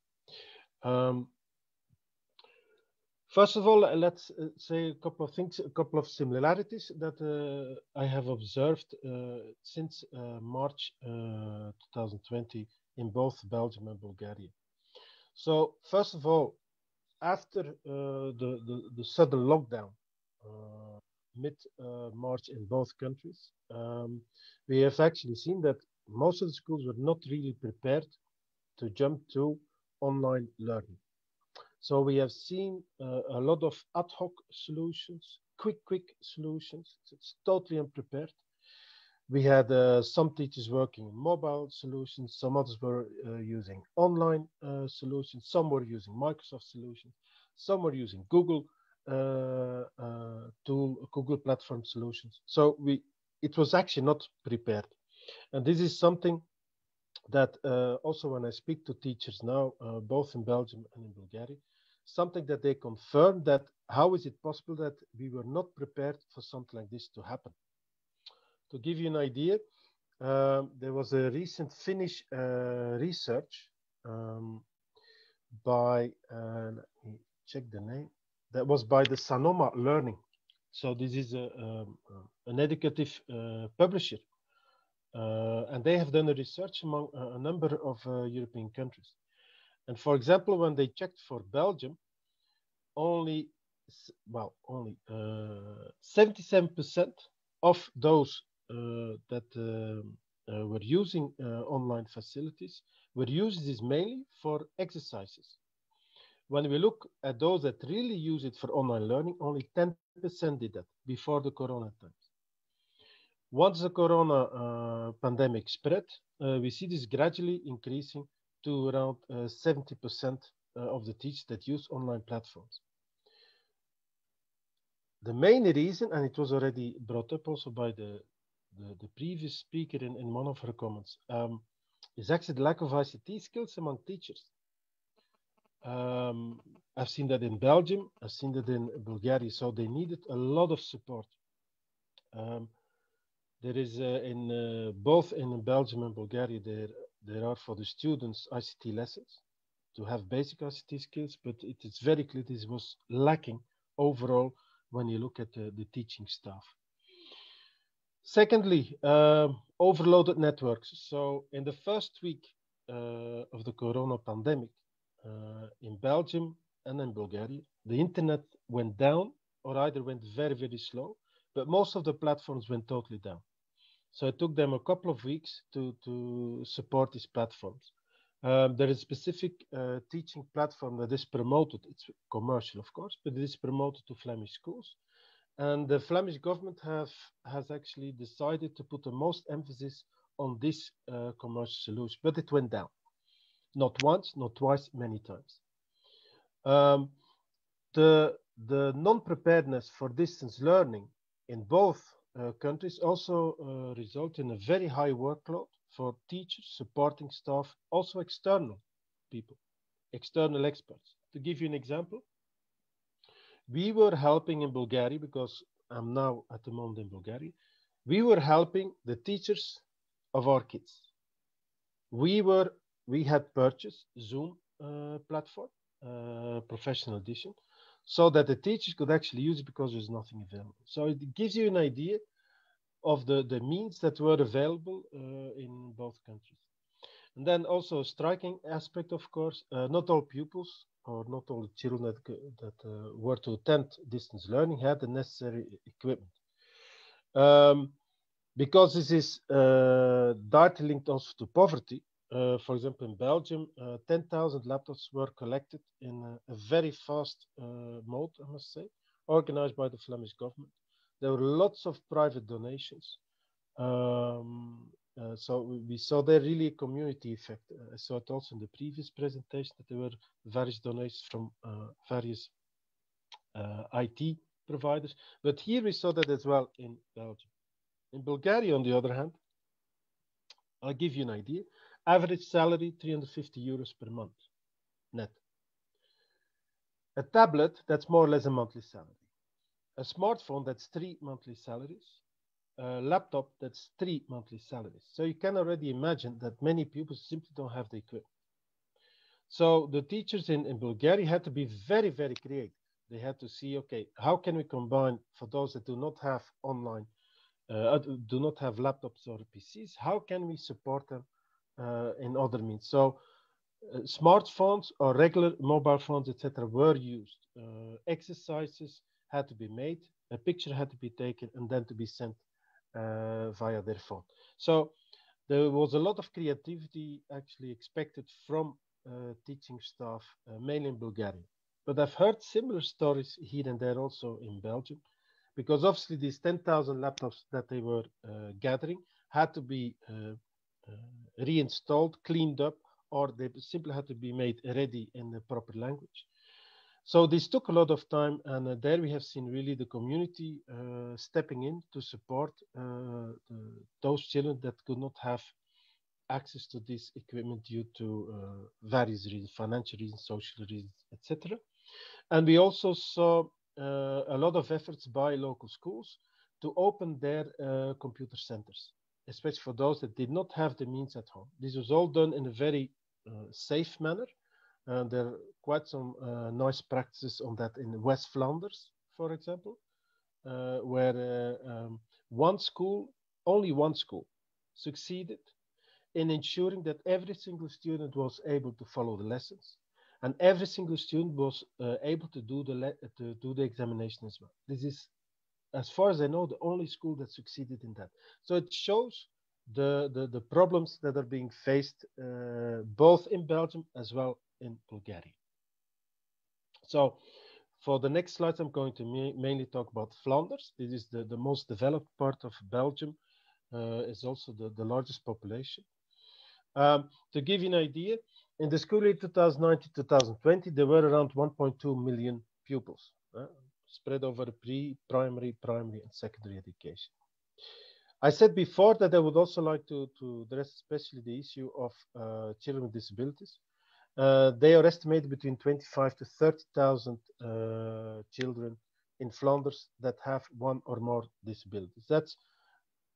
First of all, let's say a couple of things, a couple of similarities that I have observed since March 2020 in both Belgium and Bulgaria. So first of all, after the sudden lockdown mid-March in both countries, we have actually seen that most of the schools were not really prepared to jump to online learning. So we have seen a lot of ad hoc solutions, quick solutions. It's totally unprepared. We had some teachers working in mobile solutions, some others were using online solutions, some were using Microsoft solutions, some were using Google Google platform solutions. So it was actually not prepared. And this is something that also when I speak to teachers now, both in Belgium and in Bulgaria, something that they confirm that how is it possible that we were not prepared for something like this to happen. To give you an idea, there was a recent Finnish research by, let me check the name, that was by the Sanoma Learning. So this is an educative publisher. And they have done a research among a number of European countries. And for example, when they checked for Belgium, only 77% of those that were using online facilities were using this mainly for exercises. When we look at those that really use it for online learning, only 10% did that before the Corona times. Once the Corona pandemic spread, we see this gradually increasing to around 70% of the teachers that use online platforms. The main reason, and it was already brought up also by the previous speaker in one of her comments, is actually the lack of ICT skills among teachers. I've seen that in Belgium, I've seen that in Bulgaria, so they needed a lot of support. There is both in Belgium and Bulgaria, there are for the students ICT lessons to have basic ICT skills, but it is very clear this was lacking overall when you look at the teaching staff. Secondly, overloaded networks. So in the first week of the Corona pandemic, in Belgium and in Bulgaria, the internet went down or either went very, very slow, but most of the platforms went totally down. So it took them a couple of weeks to support these platforms. There is a specific teaching platform that is promoted. It's commercial, of course, but it is promoted to Flemish schools. And the Flemish government has actually decided to put the most emphasis on this commercial solution, but it went down. Not once, not twice, many times. The non-preparedness for distance learning in both countries also result in a very high workload for teachers, supporting staff, also external people, external experts. To give you an example, we were helping in Bulgaria, because I'm now at the moment in Bulgaria, we were helping the teachers of our kids. We had purchased Zoom platform, professional edition, so that the teachers could actually use it because there's nothing available. So it gives you an idea of the means that were available in both countries. And then also a striking aspect, of course, not all pupils or not all children that were to attend distance learning had the necessary equipment. Because this is directly linked also to poverty. For example, in Belgium, 10,000 laptops were collected in a very fast mode, I must say, organized by the Flemish government. There were lots of private donations. So we saw there really a community effect. I saw it also in the previous presentation that there were various donations from various IT providers. But here we saw that as well in Belgium. In Bulgaria, on the other hand, I'll give you an idea. Average salary, 350 euros per month, net. A tablet, that's more or less a monthly salary. A smartphone, that's 3 monthly salaries. A laptop, that's 3 monthly salaries. So you can already imagine that many pupils simply don't have the equipment. So the teachers in Bulgaria had to be very, very creative. They had to see, okay, how can we combine for those that do not have online, do not have laptops or PCs, how can we support them in other means? So smartphones or regular mobile phones, etc., were used. Exercises had to be made, a picture had to be taken, and then to be sent via their phone. So there was a lot of creativity actually expected from teaching staff, mainly in Bulgaria. But I've heard similar stories here and there also in Belgium, because obviously these 10,000 laptops that they were gathering had to be reinstalled, cleaned up, or they simply had to be made ready in the proper language. So this took a lot of time, and there we have seen really the community stepping in to support those children that could not have access to this equipment due to various reasons, financial reasons, social reasons, etc. And we also saw a lot of efforts by local schools to open their computer centers, especially for those that did not have the means at home. This was all done in a very safe manner. There are quite some nice practices on that in West Flanders, for example, where only one school succeeded in ensuring that every single student was able to follow the lessons, and every single student was able to do the examination as well. This is, as far as I know, the only school that succeeded in that. So it shows the problems that are being faced both in Belgium as well in Bulgaria. So for the next slides, I'm going to mainly talk about Flanders. This is the most developed part of Belgium. It's also the largest population. To give you an idea, in the school year 2019-2020, there were around 1.2 million pupils, spread over pre-primary, primary, and secondary education. I said before that I would also like to address especially the issue of children with disabilities. They are estimated between 25 to 30,000 children in Flanders that have one or more disabilities. That's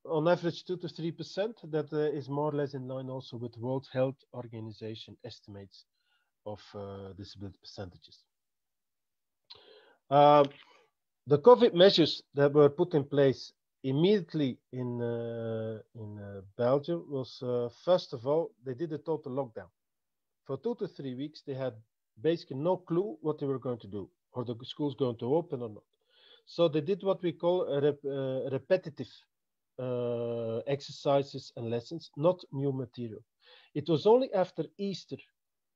on average 2 to 3%. That is more or less in line also with World Health Organization estimates of disability percentages. The COVID measures that were put in place immediately in Belgium was, first of all, they did a total lockdown. For 2 to 3 weeks, they had basically no clue what they were going to do, or the school's going to open or not. So they did what we call repetitive exercises and lessons, not new material. It was only after Easter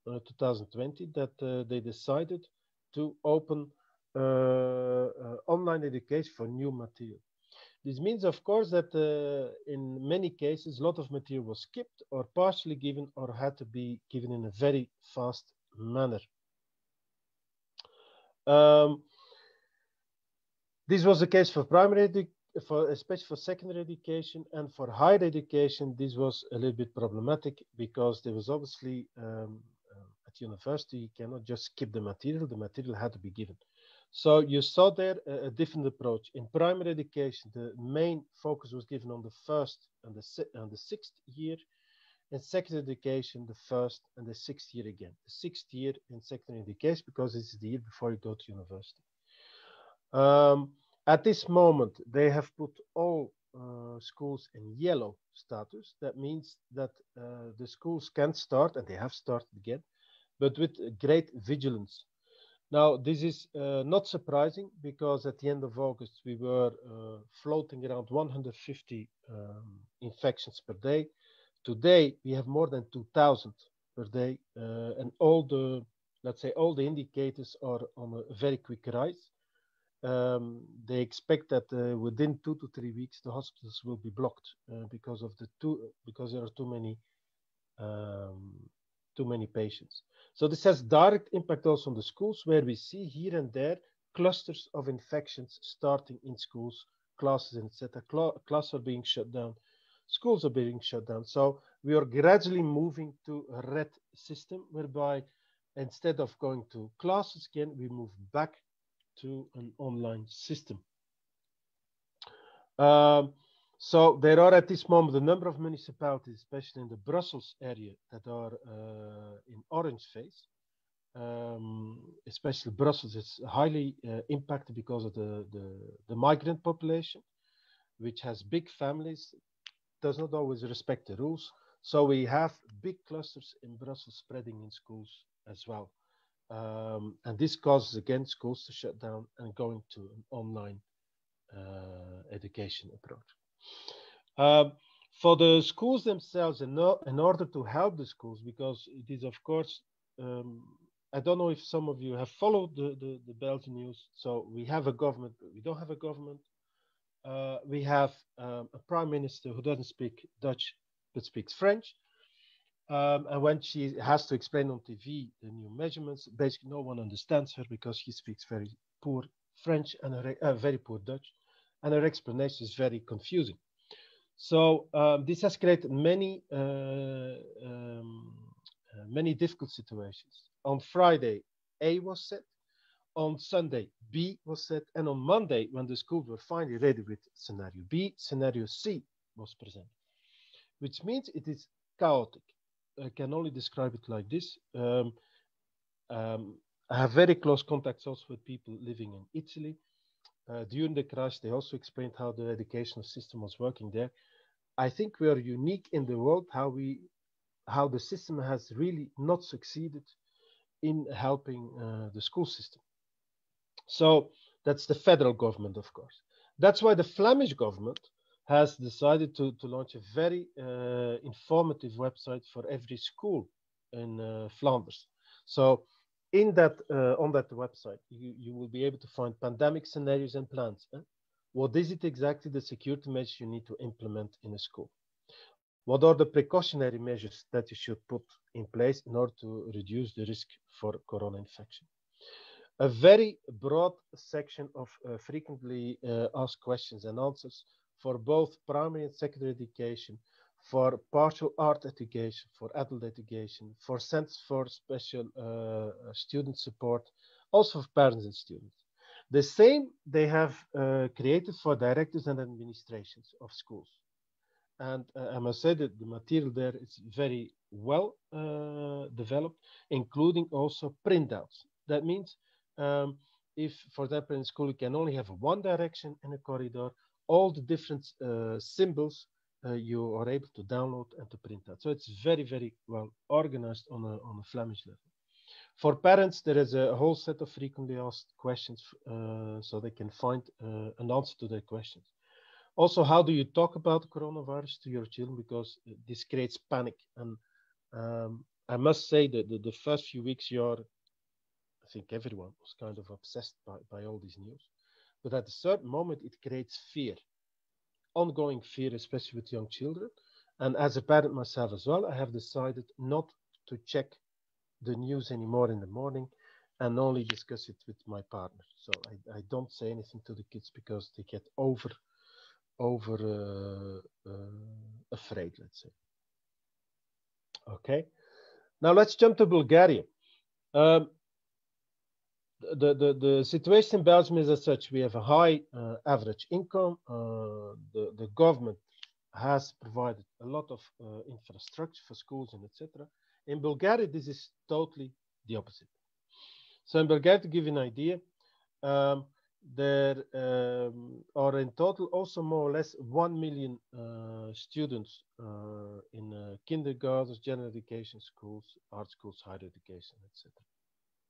2020 that they decided to open online education for new material. This means, of course, that in many cases, a lot of material was skipped or partially given or had to be given in a very fast manner. This was the case for primary education, especially for secondary education, and for higher education, this was a little bit problematic because there was obviously, at university, you cannot just skip the material had to be given. So you saw there a different approach. In primary education, the main focus was given on the first and the sixth year. In secondary education, the first and the sixth year again. The sixth year in secondary education, because this is the year before you go to university. At this moment, they have put all schools in yellow status. That means that the schools can start, and they have started again, but with great vigilance. Now, this is not surprising because at the end of August, we were floating around 150 infections per day. Today, we have more than 2,000 per day, and all the, let's say, all the indicators are on a very quick rise. They expect that within 2 to 3 weeks, the hospitals will be blocked because there are too many patients. So this has direct impact also on the schools, where we see here and there clusters of infections starting in schools, classes, etc. Classes are being shut down, schools are being shut down. So we are gradually moving to a red system, whereby instead of going to classes again, we move back to an online system. So there are at this moment a number of municipalities, especially in the Brussels area, that are in orange phase. especially Brussels, is highly impacted because of the migrant population, which has big families, does not always respect the rules. So we have big clusters in Brussels spreading in schools as well. And this causes, again, schools to shut down and going to an online education approach. For the schools themselves, in order to help the schools, because it is, of course, I don't know if some of you have followed the Belgian news. So we have a government, but we don't have a government. We have a prime minister who doesn't speak Dutch, but speaks French. And when she has to explain on TV the new measurements, basically no one understands her because she speaks very poor French and very poor Dutch. And her explanation is very confusing. So this has created many difficult situations. On Friday, A was set. On Sunday, B was set. And on Monday, when the schools were finally ready with scenario B, scenario C was presented, which means it is chaotic. I can only describe it like this. I have very close contacts also with people living in Italy. During the crash, they also explained how the educational system was working there. I think we are unique in the world how the system has really not succeeded in helping the school system. So that's the federal government, of course. That's why the Flemish government has decided to launch a very informative website for every school in Flanders. So in that, on that website, you will be able to find pandemic scenarios and plans. What is it exactly the security measures you need to implement in a school? What are the precautionary measures that you should put in place in order to reduce the risk for corona infection? A very broad section of frequently asked questions and answers for both primary and secondary education, for partial art education, for adult education, for centers for special student support, also for parents and students. The same they have created for directors and administrations of schools. And I must say that the material there is very well developed, including also printouts. That means if, for example, in school, you can only have one direction in a corridor, all the different symbols you are able to download and to print out. So it's very, very well organized on a Flemish level. For parents, there is a whole set of frequently asked questions so they can find an answer to their questions. Also, how do you talk about coronavirus to your children? Because this creates panic. And I must say that the first few weeks, I think everyone was kind of obsessed by all this news. But at a certain moment, it creates fear, ongoing fear, especially with young children. And as a parent myself as well, I have decided not to check the news anymore in the morning and only discuss it with my partner. So I don't say anything to the kids because they get afraid, let's say. Okay. Now let's jump to Bulgaria. The situation in Belgium is as such. We have a high average income. The government has provided a lot of infrastructure for schools and etc. In Bulgaria, this is totally the opposite. So in Bulgaria, to give you an idea, there are in total also more or less 1 million students in kindergartens, general education schools, art schools, higher education, etc.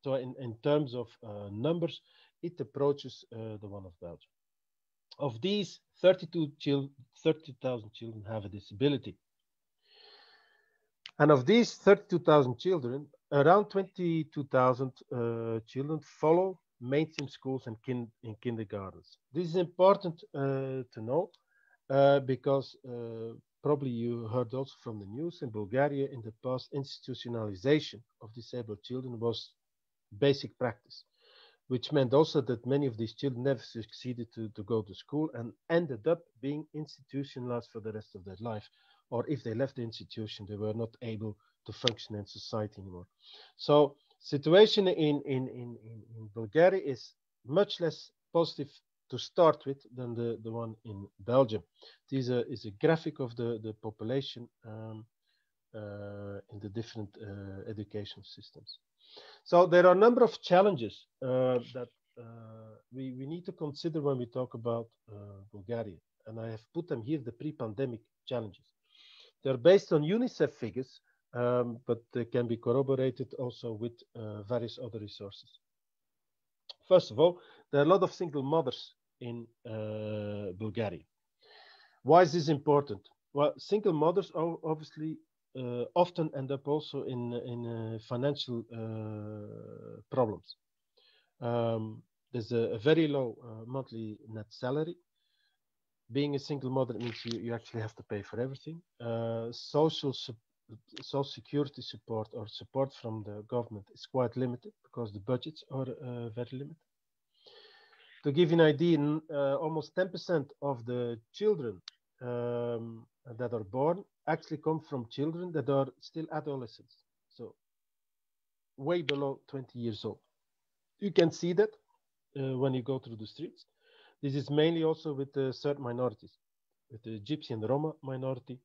So in terms of numbers, it approaches the one of Belgium. Of these, 30,000 children have a disability. And of these 32,000 children, around 22,000 children follow mainstream schools and in kindergartens. This is important to know because probably you heard also from the news in Bulgaria in the past, institutionalization of disabled children was basic practice, which meant also that many of these children never succeeded to go to school and ended up being institutionalized for the rest of their life. Or if they left the institution, they were not able to function in society anymore. So situation in Bulgaria is much less positive to start with than the one in Belgium. This is a graphic of the population in the different education systems. So there are a number of challenges that we need to consider when we talk about Bulgaria. And I have put them here, the pre-pandemic challenges. They're based on UNICEF figures, but they can be corroborated also with various other resources. First of all, there are a lot of single mothers in Bulgaria. Why is this important? Well, single mothers obviously often end up also in financial problems. There's a very low monthly net salary. Being a single mother means you actually have to pay for everything. Social security support or support from the government is quite limited because the budgets are very limited. To give you an idea, almost 10% of the children that are born actually come from children that are still adolescents, so way below 20 years old. You can see that when you go through the streets. This is mainly also with certain minorities, with the Gypsy and the Roma minority,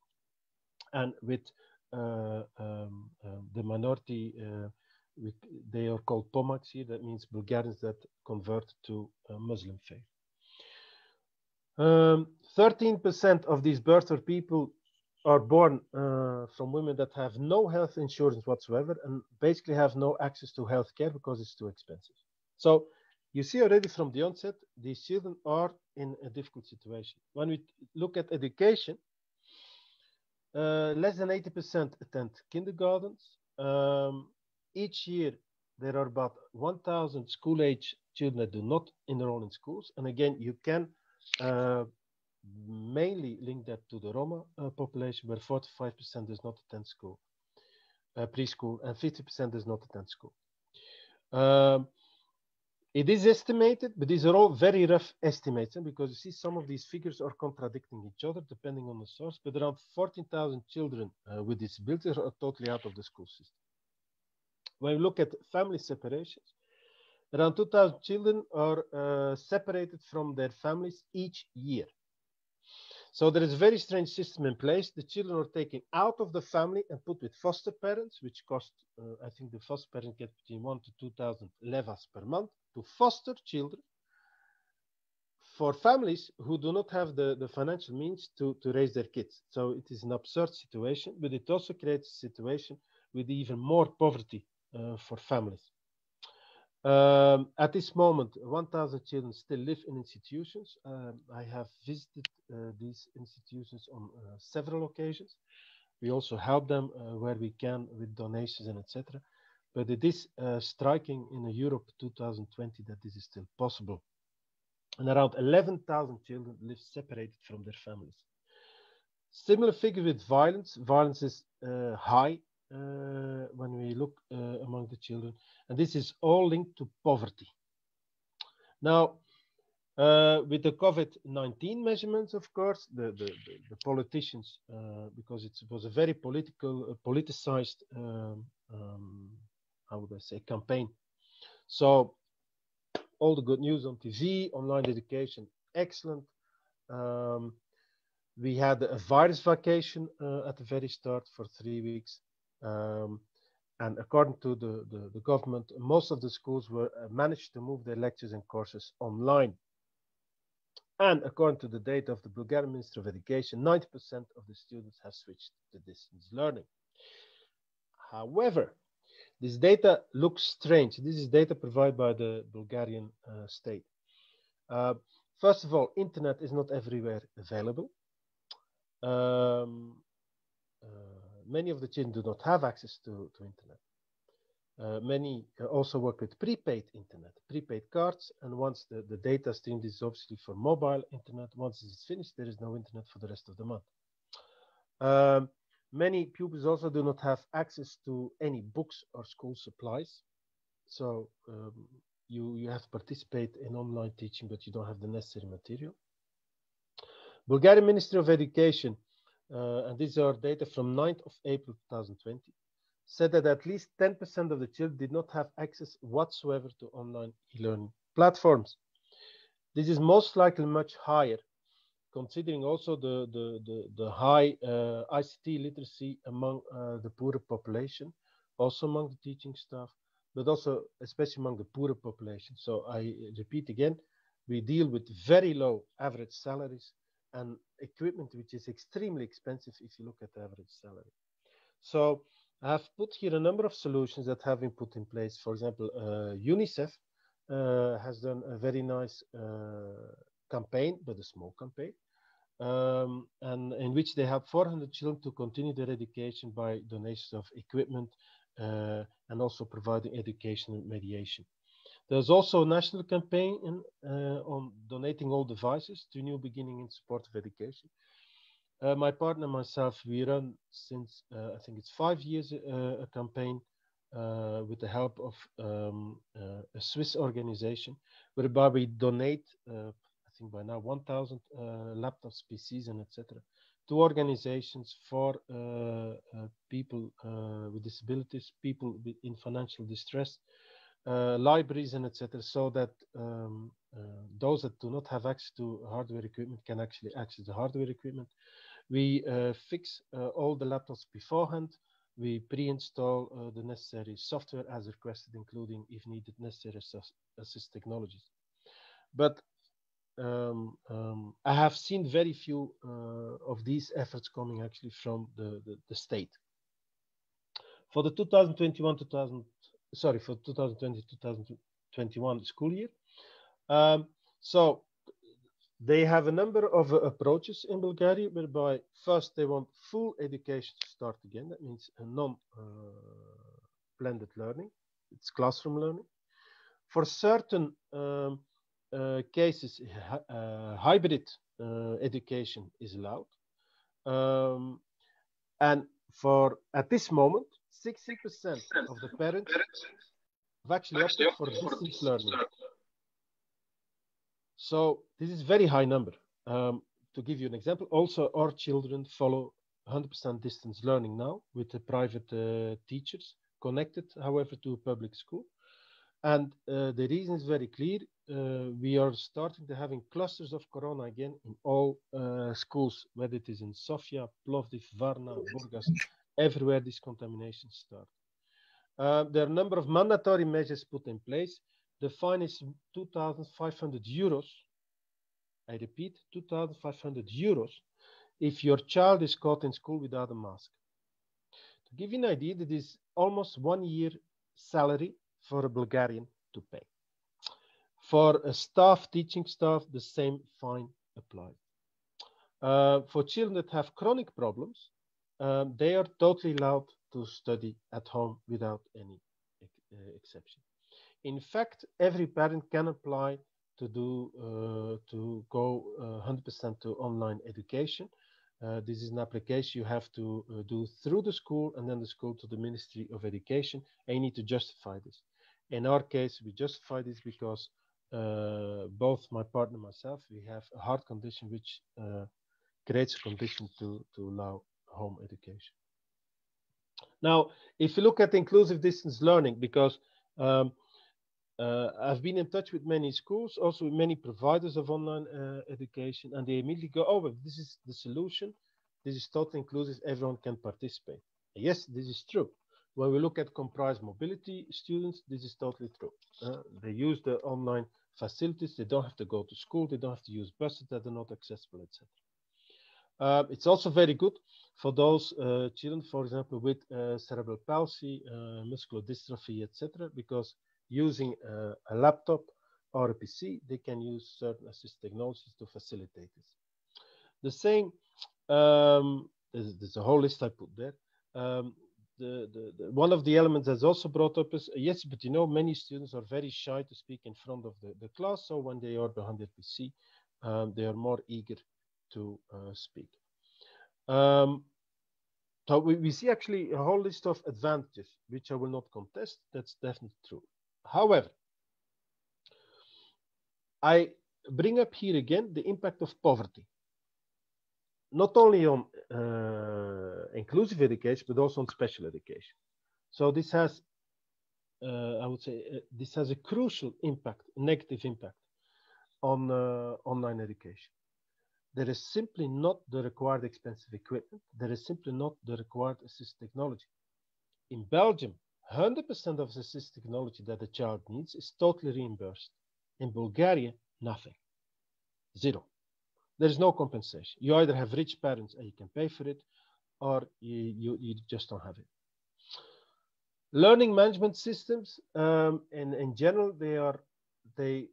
and with the minority, they are called Pomaks here, that means Bulgarians that convert to Muslim faith. 13% of these births of people are born from women that have no health insurance whatsoever and basically have no access to health care because it's too expensive. So you see already from the onset, these children are in a difficult situation. When we look at education, less than 80% attend kindergartens. Each year, there are about 1,000 school-age children that do not enroll in schools. And again, you can mainly link that to the Roma population, where 45% does not attend school, preschool, and 50% does not attend school. It is estimated, but these are all very rough estimates, because you see some of these figures are contradicting each other depending on the source, but around 14,000 children with disabilities are totally out of the school system. When we look at family separations, around 2,000 children are separated from their families each year. So there is a very strange system in place. The children are taken out of the family and put with foster parents, which cost, I think the foster parents get between 1,000 to 2,000 levas per month to foster children for families who do not have the financial means to raise their kids. So it is an absurd situation, but it also creates a situation with even more poverty for families. At this moment, 1,000 children still live in institutions. I have visited these institutions on several occasions. We also help them where we can with donations and etc. But it is striking in Europe 2020 that this is still possible. And around 11,000 children live separated from their families. Similar figure with violence. Violence is high when we look among the children, and this is all linked to poverty. Now, with the COVID-19 measurements, of course, the politicians, because it was a very politicized, how would I say, campaign. So all the good news on TV, online education, excellent. We had a virus vacation at the very start for 3 weeks. And according to the government, most of the schools were managed to move their lectures and courses online. And according to the data of the Bulgarian Ministry of Education, 90% of the students have switched to distance learning. However, this data looks strange. This is data provided by the Bulgarian state. First of all, internet is not everywhere available. Many of the children do not have access to internet. Many also work with prepaid internet, prepaid cards, and once the data stream is obviously for mobile internet, once it's finished, there is no internet for the rest of the month. Many pupils also do not have access to any books or school supplies. So you have to participate in online teaching, but you don't have the necessary material. Bulgarian Ministry of Education, and these are data from 9th of April 2020, said that at least 10% of the children did not have access whatsoever to online e-learning platforms. This is most likely much higher considering also the high ICT literacy among the poorer population, also among the teaching staff, but also especially among the poorer population. So I repeat again, we deal with very low average salaries and equipment which is extremely expensive if you look at the average salary. So I have put here a number of solutions that have been put in place. For example, UNICEF has done a very nice campaign, but a small campaign, and in which they help 400 children to continue their education by donations of equipment and also providing education and mediation. There's also a national campaign on donating all devices to New Beginning in support of education. My partner and myself, we run since I think it's 5 years a campaign with the help of a Swiss organization, whereby we donate, I think by now 1,000 laptops, PCs, and etc. to organizations for people with disabilities, people in financial distress, libraries, and etc. So that those that do not have access to hardware equipment can actually access the hardware equipment. We fix all the laptops beforehand. We pre-install the necessary software as requested, including, if needed, necessary assist technologies. But I have seen very few of these efforts coming actually from the state. For the 2020-2021 school year, so they have a number of approaches in Bulgaria, whereby first they want full education to start again. That means a non-blended learning. It's classroom learning. For certain cases, hybrid education is allowed. And for, at this moment, 60% of the parents have actually opted for distance learning. So this is a very high number. To give you an example, also our children follow 100% distance learning now with the private teachers connected, however, to a public school. And the reason is very clear. We are starting to having clusters of corona again in all schools, whether it is in Sofia, Plovdiv, Varna, Burgas, everywhere these contaminations start. There are a number of mandatory measures put in place. The fine is 2,500 euros. I repeat, 2,500 euros if your child is caught in school without a mask. To give you an idea, that is almost 1 year salary for a Bulgarian to pay. For a staff, teaching staff, the same fine applies. For children that have chronic problems, they are totally allowed to study at home without any exception. In fact, every parent can apply to go 100% to online education. This is an application you have to do through the school, and then the school to the Ministry of Education, and you need to justify this. In our case, we justify this because both my partner and myself, we have a heart condition which creates a condition to allow home education. Now, if you look at inclusive distance learning, because I've been in touch with many schools, also with many providers of online education, and they immediately go, oh, well, this is the solution. This is totally inclusive. Everyone can participate. Yes, this is true. When we look at comprised mobility students, this is totally true. They use the online facilities. They don't have to go to school. They don't have to use buses that are not accessible, etc. It's also very good for those children, for example, with cerebral palsy, muscular dystrophy, etc., because using a laptop or a PC, they can use certain assist technologies to facilitate this. The same, there's a whole list I put there. One of the elements that's also brought up is, yes, but you know, many students are very shy to speak in front of the class, so when they are behind their PC, they are more eager to speak. So we see actually a whole list of advantages, which I will not contest. That's definitely true. However, I bring up here again the impact of poverty, not only on inclusive education, but also on special education. So this has, I would say, this has a crucial impact, negative impact on online education. there is simply not the required expensive equipment. There is simply not the required assistive technology. In Belgium, 100% of the assistive technology that the child needs is totally reimbursed. In Bulgaria, nothing. Zero. There is no compensation. You either have rich parents and you can pay for it, or you just don't have it. Learning management systems, in general, they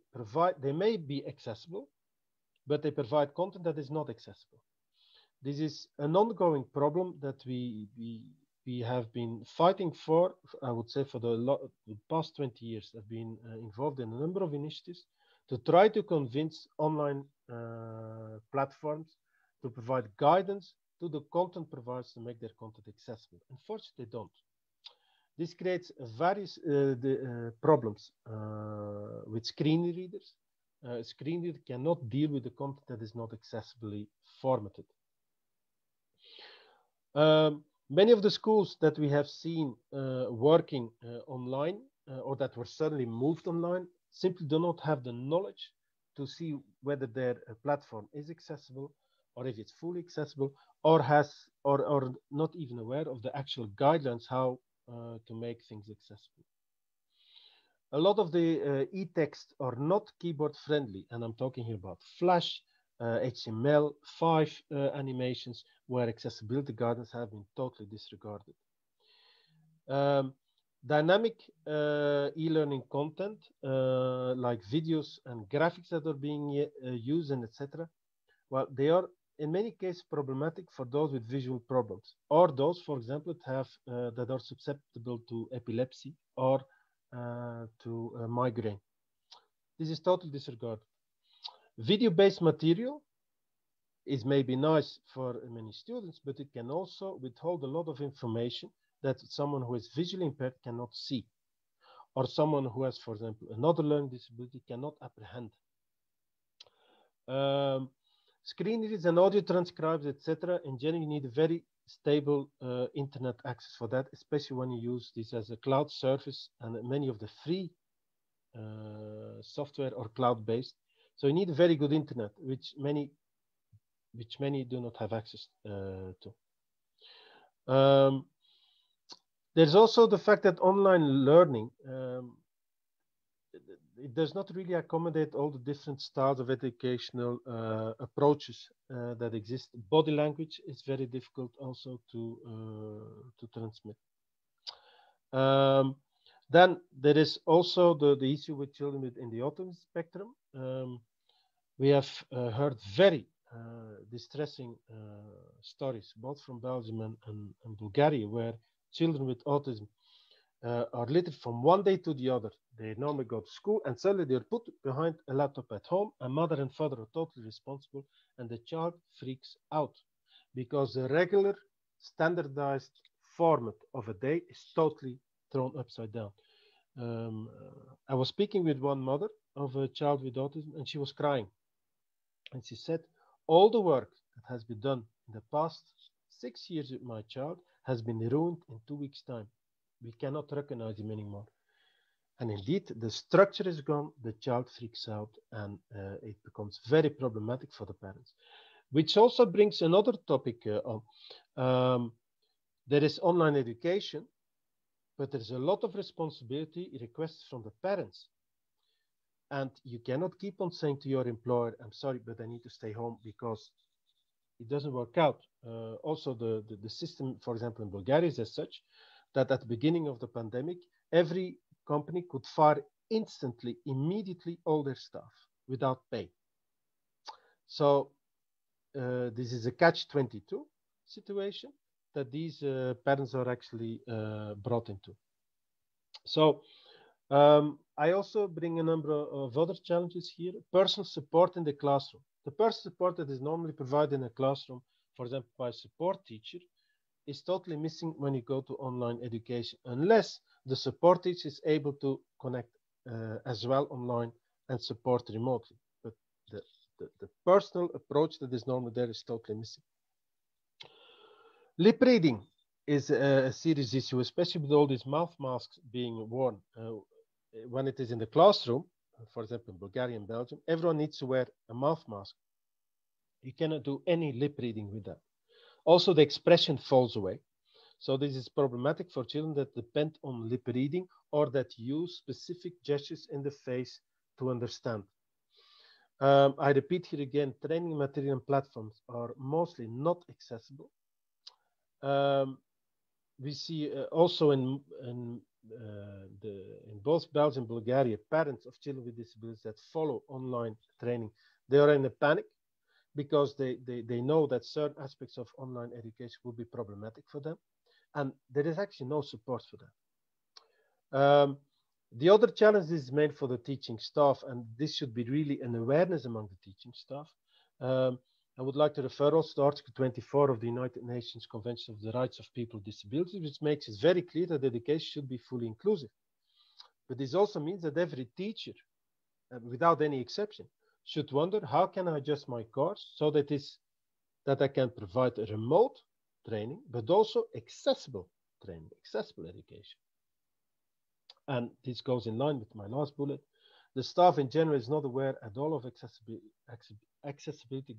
may be accessible, but they provide content that is not accessible. This is an ongoing problem that we have been fighting for, I would say, for the past 20 years. I've been involved in a number of initiatives to try to convince online platforms to provide guidance to the content providers to make their content accessible. Unfortunately, they don't. This creates various problems with screen readers. A screen reader cannot deal with the content that is not accessibly formatted. Many of the schools that we have seen working online or that were suddenly moved online simply do not have the knowledge to see whether their platform is accessible, or if it's fully accessible, or not even aware of the actual guidelines how to make things accessible. A lot of the e-text are not keyboard friendly, and I'm talking here about Flash, HTML5 animations, where accessibility guidance have been totally disregarded. Dynamic e-learning content, like videos and graphics that are being used, and etc. Well, they are in many cases problematic for those with visual problems, or those, for example, that are susceptible to epilepsy or to migraine. This is totally disregarded. Video-based material is maybe nice for many students, but it can also withhold a lot of information that someone who is visually impaired cannot see, or someone who has, for example, another learning disability cannot apprehend. Screen readers and audio transcribers, etc. In general, you need a very stable internet access for that, especially when you use this as a cloud service, and many of the free software are cloud-based. So you need a very good internet, which many do not have access to. There's also the fact that online learning, it does not really accommodate all the different styles of educational approaches that exist. Body language is very difficult also to transmit. Then there is also the issue with children in the autism spectrum. We have heard very distressing stories, both from Belgium and Bulgaria, where children with autism are literally from one day to the other. They normally go to school and suddenly they're put behind a laptop at home, and mother and father are totally responsible, and the child freaks out because the regular standardized format of a day is totally thrown upside down. I was speaking with one mother of a child with autism, and she was crying. And she said, all the work that has been done in the past 6 years with my child has been ruined in 2 weeks' time. We cannot recognize him anymore. And indeed, the structure is gone, the child freaks out, and it becomes very problematic for the parents. Which also brings another topic on. There is online education, but there's a lot of responsibility requests from the parents. And you cannot keep on saying to your employer, I'm sorry, but I need to stay home because it doesn't work out. Also, the system, for example, in Bulgaria is as such that at the beginning of the pandemic, every company could fire instantly, immediately all their staff without pay. So this is a catch-22 situation that these parents are actually brought into. So I also bring a number of other challenges here. Personal support in the classroom. The personal support that is normally provided in a classroom, for example, by a support teacher, is totally missing when you go to online education, unless the support teacher is able to connect as well online and support remotely. But the personal approach that is normally there is totally missing. Lip reading is a serious issue, especially with all these mouth masks being worn. When it is in the classroom, for example, in Bulgaria and Belgium, everyone needs to wear a mouth mask. You cannot do any lip reading with that. Also, the expression falls away. So this is problematic for children that depend on lip reading or that use specific gestures in the face to understand. I repeat here again, training material and platforms are mostly not accessible. We see also in both Belgium and Bulgaria, parents of children with disabilities that follow online training, they are in a panic because they know that certain aspects of online education will be problematic for them. And there is actually no support for that. The other challenge is made for the teaching staff, and this should be really an awareness among the teaching staff. I would like to refer also to Article 24 of the United Nations Convention of the Rights of People with Disabilities, which makes it very clear that education should be fully inclusive. But this also means that every teacher, without any exception, should wonder, how can I adjust my course so that I can provide a remote training, but also accessible training, accessible education. And this goes in line with my last bullet. The staff in general is not aware at all of accessibility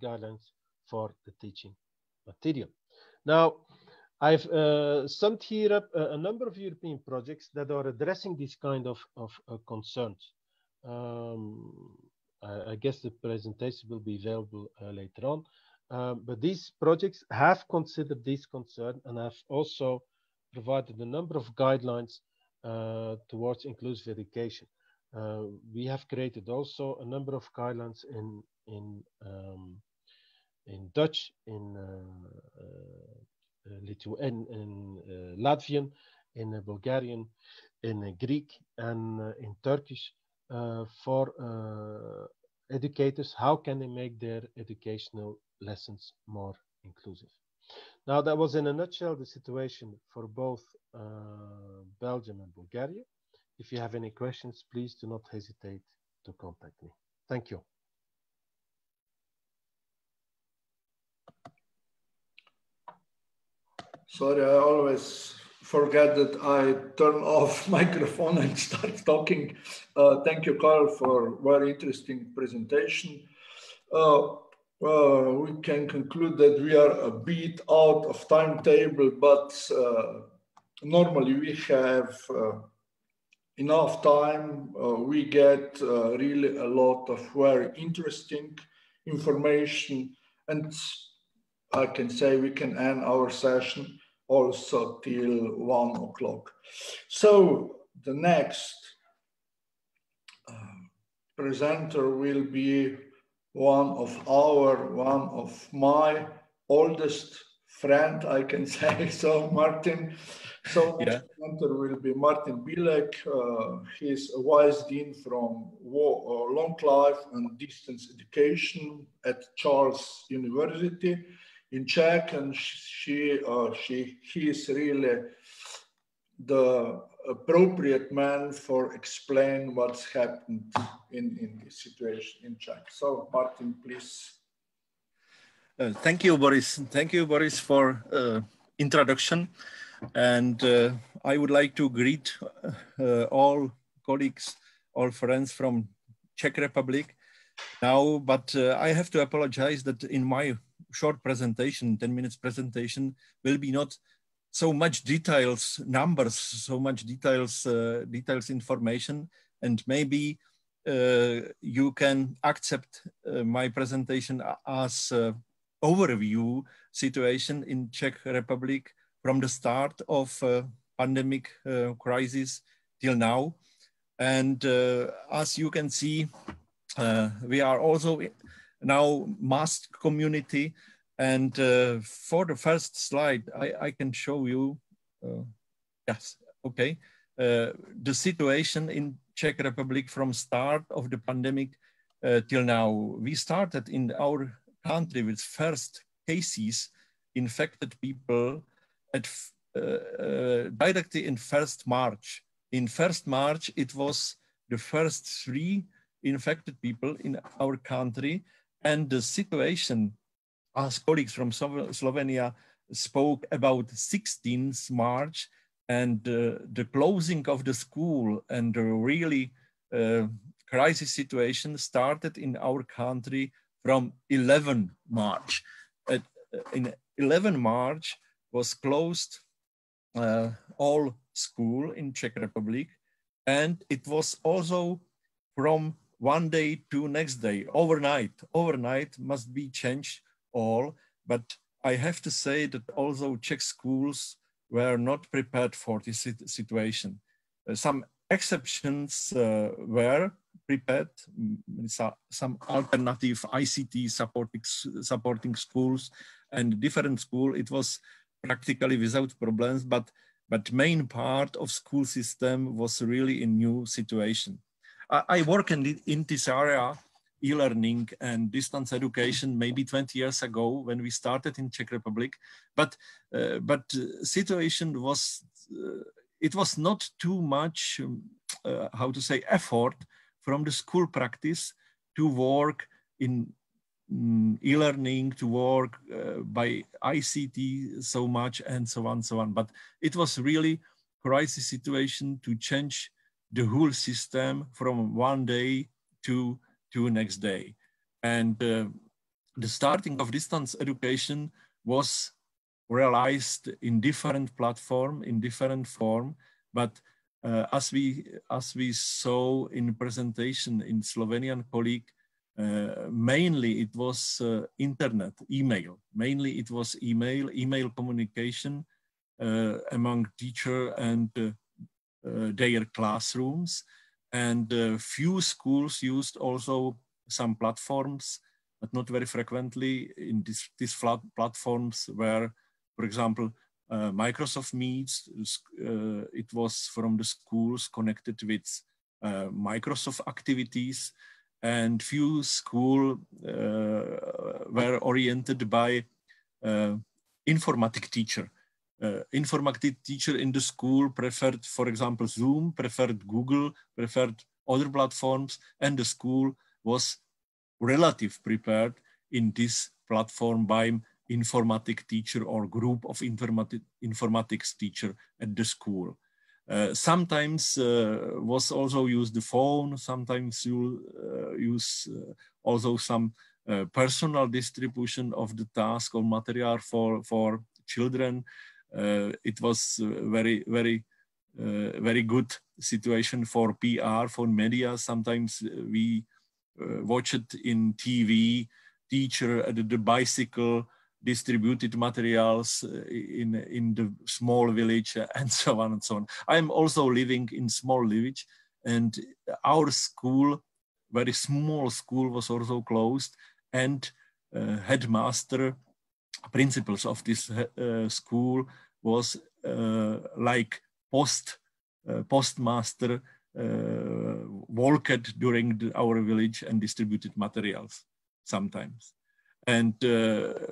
guidelines for the teaching material. Now, I've summed here up a number of European projects that are addressing these kind of concerns. I guess the presentation will be available later on. But these projects have considered this concern and have also provided a number of guidelines towards inclusive education. We have created also a number of guidelines in Dutch, in Latvian, in Bulgarian, in Greek, and in Turkish for educators. How can they make their educational lessons more inclusive? Now, that was in a nutshell the situation for both Belgium and Bulgaria. If you have any questions, please do not hesitate to contact me. Thank you. Sorry, I always forget that I turn off microphone and start talking. Thank you, Carl, for very interesting presentation. We can conclude that we are a bit out of timetable, but normally we have enough time. We get really a lot of very interesting information, and I can say we can end our session also till 1 o'clock. So the next presenter will be one of my oldest friend, I can say. So Martin, so next presenter will be Martin Bilek. He's a vice dean from long life and distance education at Charles University in Czech, and he is really the appropriate man for explain what's happened in this situation in Czech. So Martin, please. Thank you, Boris. Thank you, Boris, for introduction. And I would like to greet all colleagues, all friends from Czech Republic now, but I have to apologize that in my short presentation, 10 minutes presentation, will be not so much details, numbers, so much details information, and maybe you can accept my presentation as overview situation in Czech Republic from the start of pandemic crisis till now. And as you can see, we are also now masked community. And for the first slide, I can show you, yes, okay, the situation in Czech Republic from start of the pandemic till now. We started in our country with first cases, infected people at directly in 1st March. In 1st March, it was the first 3 infected people in our country, and the situation, as colleagues from Slovenia spoke about 16th March and the closing of the school and the really crisis situation started in our country from 11 March. In 11 March was closed all school in Czech Republic, and it was also from one day to next day, overnight must be changed all. But I have to say that also Czech schools were not prepared for this situation. Some exceptions were prepared, some alternative ICT supporting schools and different school. It was practically without problems, but main part of school system was really a new situation. I work in this area, e-learning and distance education, maybe 20 years ago when we started in Czech Republic, but situation was, it was not too much, how to say, effort from the school practice to work in e-learning, to work by ICT so much and so on. But it was really crisis situation to change the whole system from one day to next day. And the starting of distance education was realized in different platform, in different form, but as we saw in presentation in Slovenian colleague, mainly it was internet, email. Mainly it was email communication among teacher and their classrooms. And few schools used also some platforms, but not very frequently. In these platforms were, for example, Microsoft Meets. It was from the schools connected with Microsoft activities, and few schools were oriented by informatic teacher. Informatic teacher in the school preferred, for example, Zoom, preferred Google, preferred other platforms, and the school was relatively prepared in this platform by informatic teacher or group of informatics teacher at the school. Sometimes was also used the phone, sometimes you use also some personal distribution of the task or material for children. It was very good situation for PR, for media. Sometimes we watch it in TV, teacher at the bicycle, distributed materials in the small village, and so on and so on. I'm also living in small village, and our school, very small school, was also closed, and headmaster, principals of this school was like postmaster, walked during our village and distributed materials sometimes. And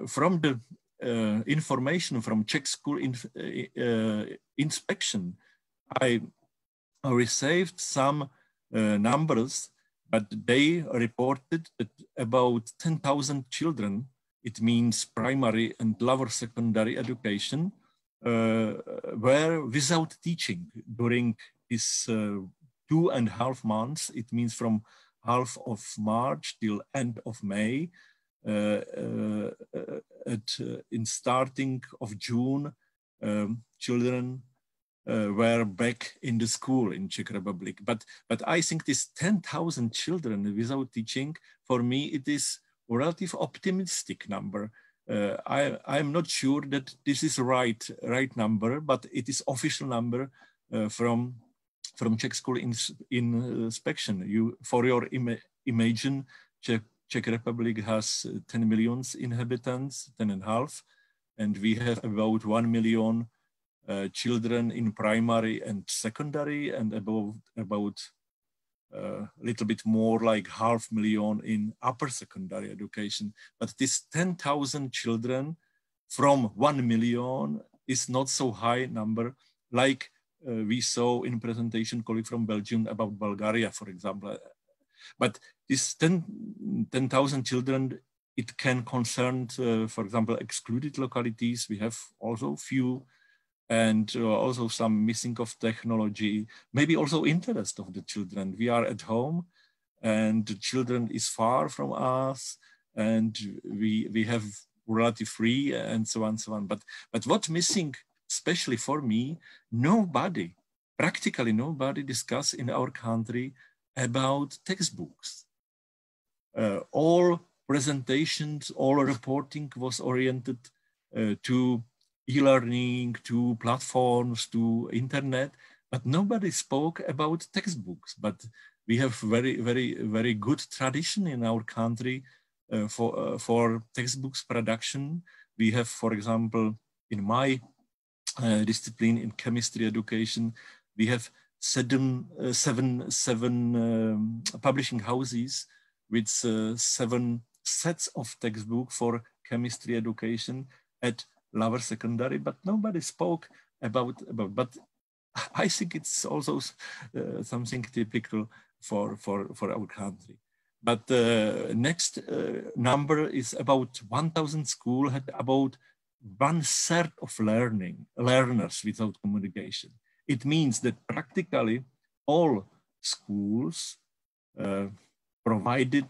from the information from Czech school inspection, I received some numbers, but they reported that about 10,000 children, it means primary and lower secondary education, were without teaching during this 2.5 months. It means from half of March till end of May. In starting of June, children were back in the school in Czech Republic. But I think this 10,000 children without teaching, for me, it is a relatively optimistic number. I'm not sure that this is right number, but it is official number from Czech school inspection. For your imagine, Czech Republic has 10 million inhabitants, 10.5, and we have about 1 million children in primary and secondary, and about little bit more like 500,000 in upper secondary education. But this 10,000 children from 1 million is not so high number like we saw in presentation colleague from Belgium about Bulgaria, for example. But this 10,000 children, it can concern, for example, excluded localities. We have also few, and also some missing of technology, maybe also interest of the children. We are at home and the children is far from us, and we have relative free and so on, so on. But what's missing, especially for me, practically nobody discuss in our country about textbooks. All presentations, all reporting was oriented to e-learning, to platforms, to internet, but nobody spoke about textbooks. But we have very good tradition in our country for textbooks production. We have, for example, in my discipline in chemistry education, we have seven publishing houses with 7 sets of textbook for chemistry education at lower secondary, but nobody spoke about. But I think it's also something typical for our country. But the next number is about 1,000 schools had about 1/3 of learners without communication. It means that practically all schools provided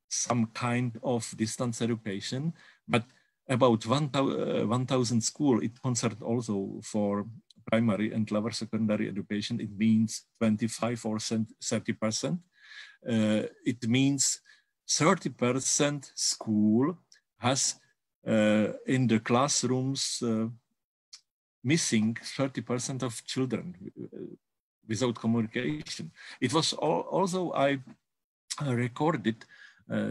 some kind of distance education, but about 1,000 schools, it concerned also for primary and lower secondary education. It means 25 or 30%. It means 30% school has in the classrooms missing 30% of children without communication. It was also, I recorded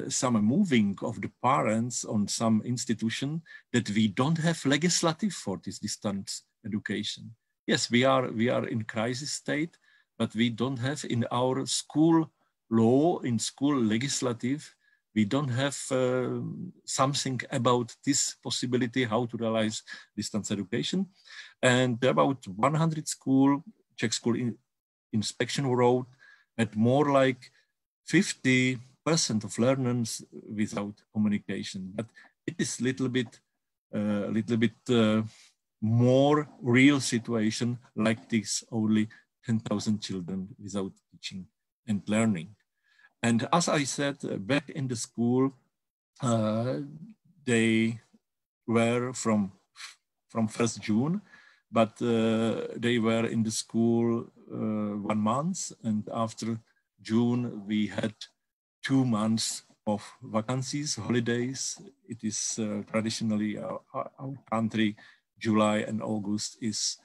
some moving of the parents on some institution that we don't have legislative for this distance education. Yes, we are in crisis state, but we don't have in our school law, in school legislative, we don't have something about this possibility, how to realize distance education. And about 100 school, Czech school inspection wrote at more like 50% of learners without communication. But it is little bit more real situation like this, only 10,000 children without teaching and learning. And as I said, back in the school, they were from 1st June, but they were in the school 1 month, and after June we had 2 months of vacancies, holidays. It is traditionally our country, July and August is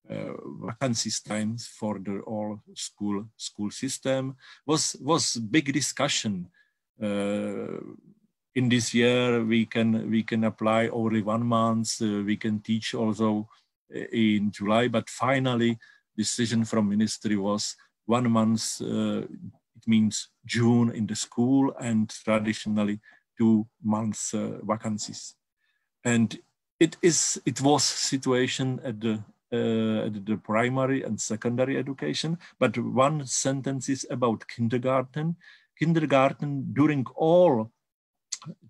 vacancies times for the all school system. Was big discussion. In this year we can apply only 1 month. We can teach also in July, but finally decision from ministry was 1 month. It means June in the school, and traditionally 2 months vacancies. And it was situation at the primary and secondary education. But one sentence is about kindergarten. Kindergarten during all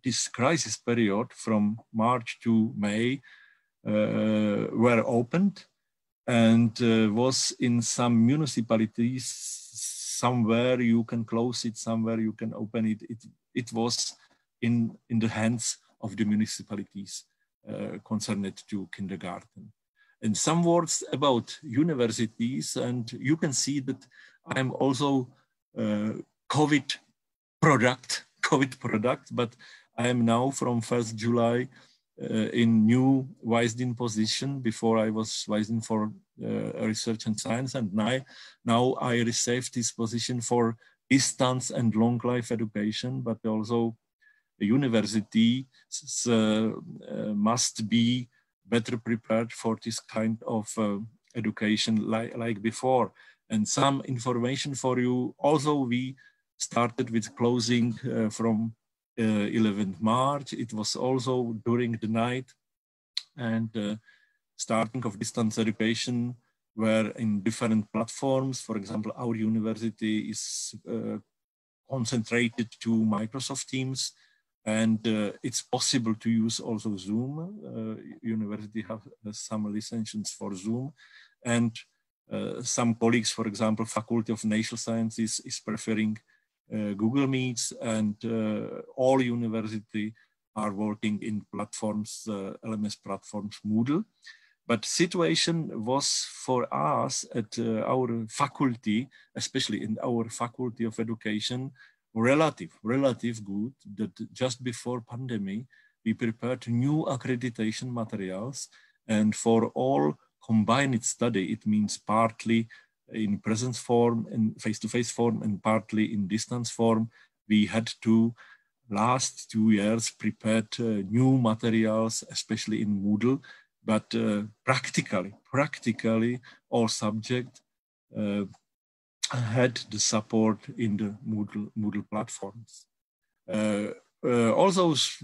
this crisis period from March to May were opened, and was in some municipalities, somewhere you can close it, somewhere you can open it. It was in the hands of the municipalities concerned to kindergarten. And some words about universities, and you can see that I'm also COVID product, but I am now from 1st July in new Vice-Dean position. Before I was Vice-Dean for research and science, and now I received this position for distance and long life education, but also the university must be better prepared for this kind of education like before. And some information for you. Also, we started with closing from 11th March. It was also during the night, and starting of distance education were in different platforms. For example, our university is concentrated to Microsoft Teams, and it's possible to use also Zoom. University has some licenses for Zoom, and some colleagues, for example, Faculty of Natural Sciences is preferring Google Meets, and all university are working in platforms, LMS platforms, Moodle. But situation was for us at our faculty, especially in our Faculty of Education, relative good, that just before pandemic, we prepared new accreditation materials, and for all combined study, it means partly in presence form and face-to-face form and partly in distance form, we had to last 2 years prepared new materials, especially in Moodle, but practically all subjects had the support in the Moodle platforms. All those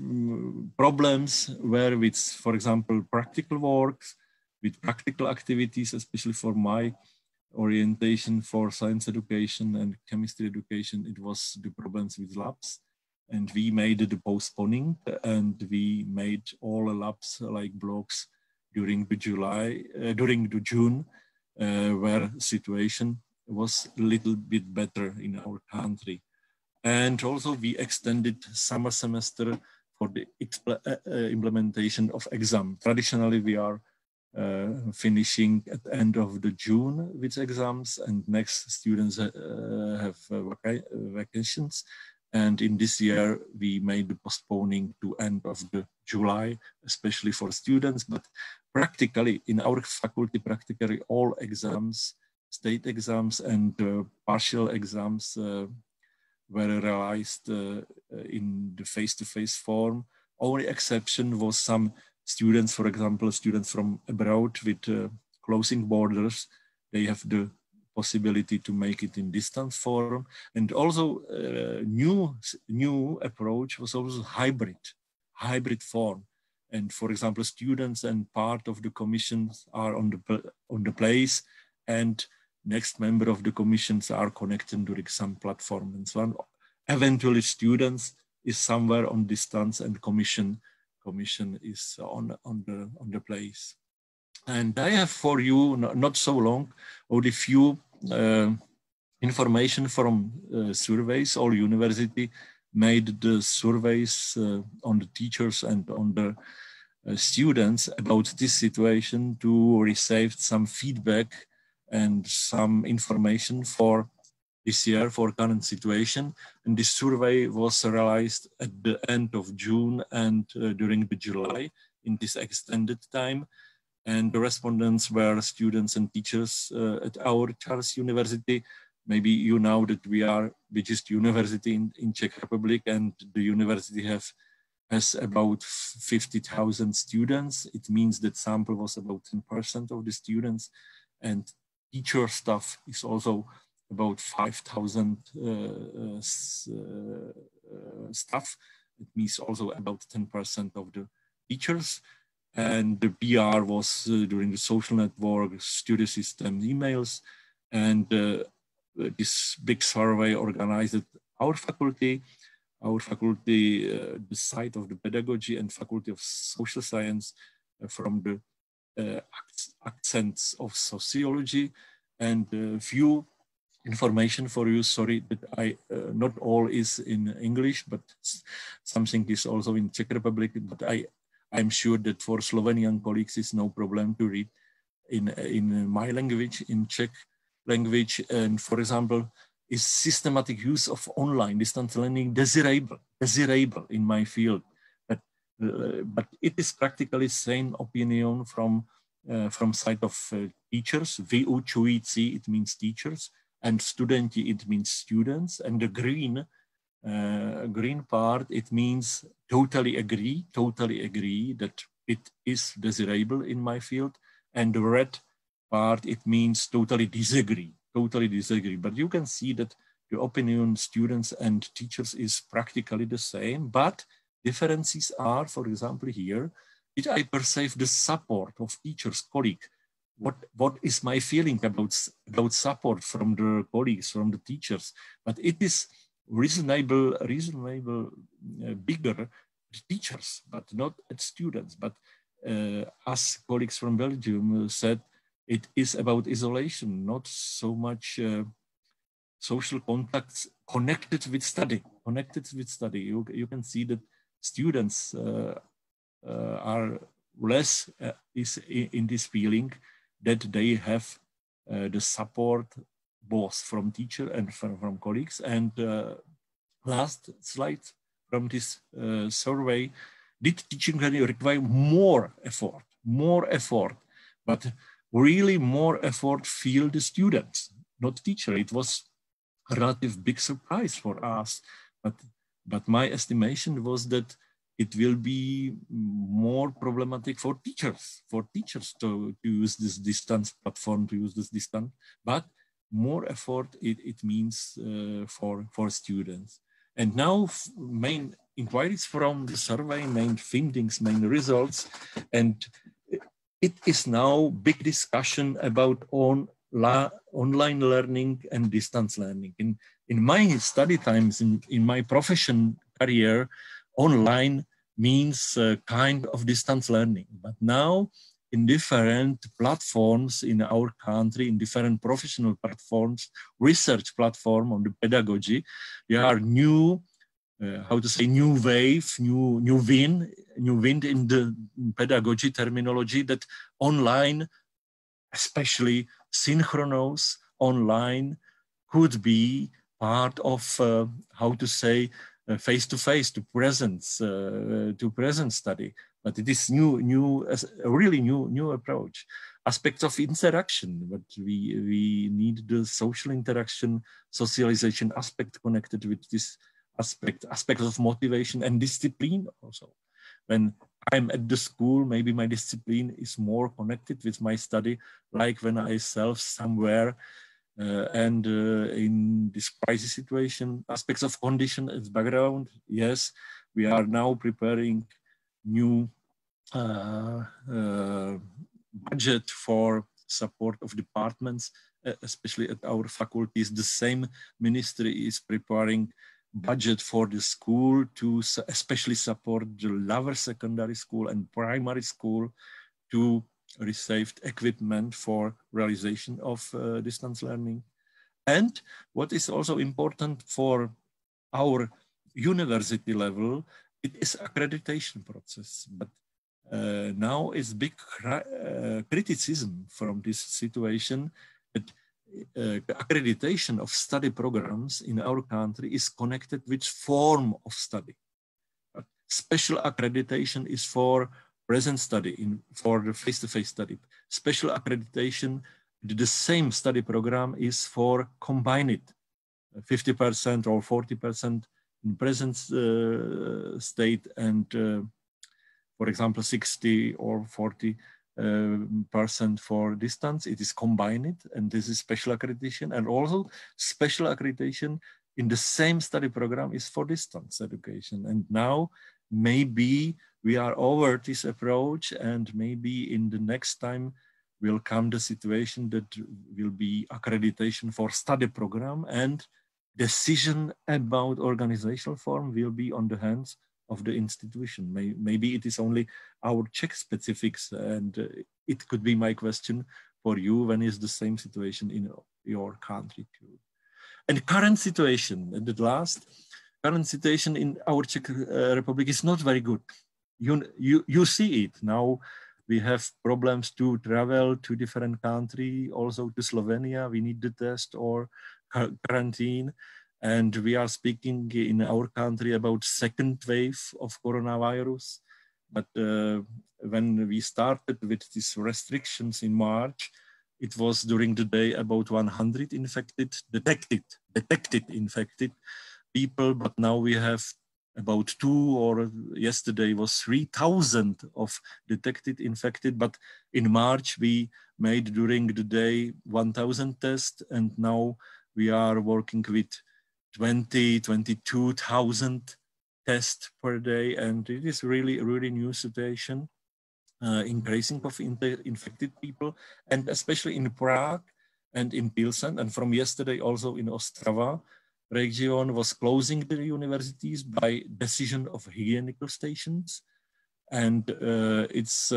problems were with, for example, practical works, with practical activities, especially for my orientation for science education and chemistry education, it was the problems with labs. And we made the postponing, and we made all the labs like blocks during the June, where situation was a little bit better in our country. And also we extended summer semester for the implementation of exam. Traditionally, we are finishing at the end of the June with exams, and next students have vacations. And in this year, we made the postponing to end of the July, especially for students. But practically, in our faculty, practically all exams, state exams and partial exams were realized in the face-to-face form. Only exception was some students, for example, students from abroad with closing borders. They have the possibility to make it in distance form. And also new approach was also hybrid form. And for example, students and part of the commissions are on the place, and next member of the commissions are connected during some platform and so on. Eventually students is somewhere on distance, and commission is on the place. And I have for you, not so long, only few information from surveys. All university made the surveys on the teachers and on the students about this situation to receive some feedback and some information for this year, for current situation. And this survey was realized at the end of June and during the July in this extended time. And the respondents were students and teachers at our Charles University. Maybe you know that we are the biggest university in Czech Republic, and the university has about 50,000 students. It means that sample was about 10% of the students, and teacher staff is also about 5,000 staff. It means also about 10% of the teachers. And the PR was during the social network, studio system, emails, and this big survey organized at our faculty, the site of the pedagogy and faculty of social science from the accents of sociology, and a few information for you. Sorry that I not all is in English, but something is also in Czech Republic, but I'm sure that for Slovenian colleagues, it's no problem to read in my language, in Czech language. And for example, is systematic use of online distance learning desirable in my field? But it is practically same opinion from side of teachers. Vyučující, it means teachers, and studenti, it means students. And the green part, it means totally agree that it is desirable in my field. And the red part, it means totally disagree. But you can see that the opinion students and teachers is practically the same, but differences are, for example, here, did I perceive the support of teachers, colleagues? What is my feeling about support from the colleagues, from the teachers? But it is reasonable bigger teachers, but not at students. But as colleagues from Belgium said, it is about isolation, not so much social contacts connected with study. You can see that students are less in this feeling that they have the support both from teacher and from colleagues. And last slide from this survey, did teaching require more effort, but really more effort feel the students, not teacher. It was a relative big surprise for us, but my estimation was that it will be more problematic for teachers to use this distance platform, but more effort it means for students. And now main inquiries from the survey, main findings, main results, and it is now big discussion about online learning and distance learning. In my study times, in my profession career, online means a kind of distance learning. But now in different platforms in our country, in different professional platforms, research platform on the pedagogy, there are new, new wave, new wind in the pedagogy terminology, that online, especially synchronous online, could be part of face-to-face, to present study. But it is a really new approach. Aspects of interaction, but we need the social interaction, socialization aspect connected with this aspect of motivation and discipline also. When I'm at the school, maybe my discipline is more connected with my study, like when I self somewhere and in this crisis situation. Aspects of condition as background, yes, we are now preparing new budget for support of departments, especially at our faculties. The same ministry is preparing budget for the school to especially support the lower secondary school and primary school to receive equipment for realization of distance learning. And what is also important for our university level, it is accreditation process. But now is big criticism from this situation that accreditation of study programs in our country is connected with form of study. Special accreditation is for present study, for the face-to-face study. Special accreditation, the same study program is for combined 50% or 40% in present state and for example 60 or 40% for distance. It is combined, and this is special accreditation. And also special accreditation in the same study program is for distance education. And now maybe we are over this approach, and maybe in the next time will come the situation that will be accreditation for study program, and decision about organizational form will be on the hands of the institution. Maybe it is only our Czech specifics, and it could be my question for you, when is the same situation in your country too? And current situation, at the last, current situation in our Czech Republic is not very good. You see it now. We have problems to travel to different country, also to Slovenia. We need the test or quarantine. And we are speaking in our country about second wave of coronavirus. But when we started with these restrictions in March, it was during the day about 100 detected infected people. But now we have about 2, or yesterday was 3,000 of detected infected. But in March, we made during the day 1,000 tests. And now we are working with 22,000 tests per day, and it is really new situation, increasing of infected people, and especially in Prague and in Pilsen, and from yesterday also in Ostrava region was closing the universities by decision of hygienical stations, and it's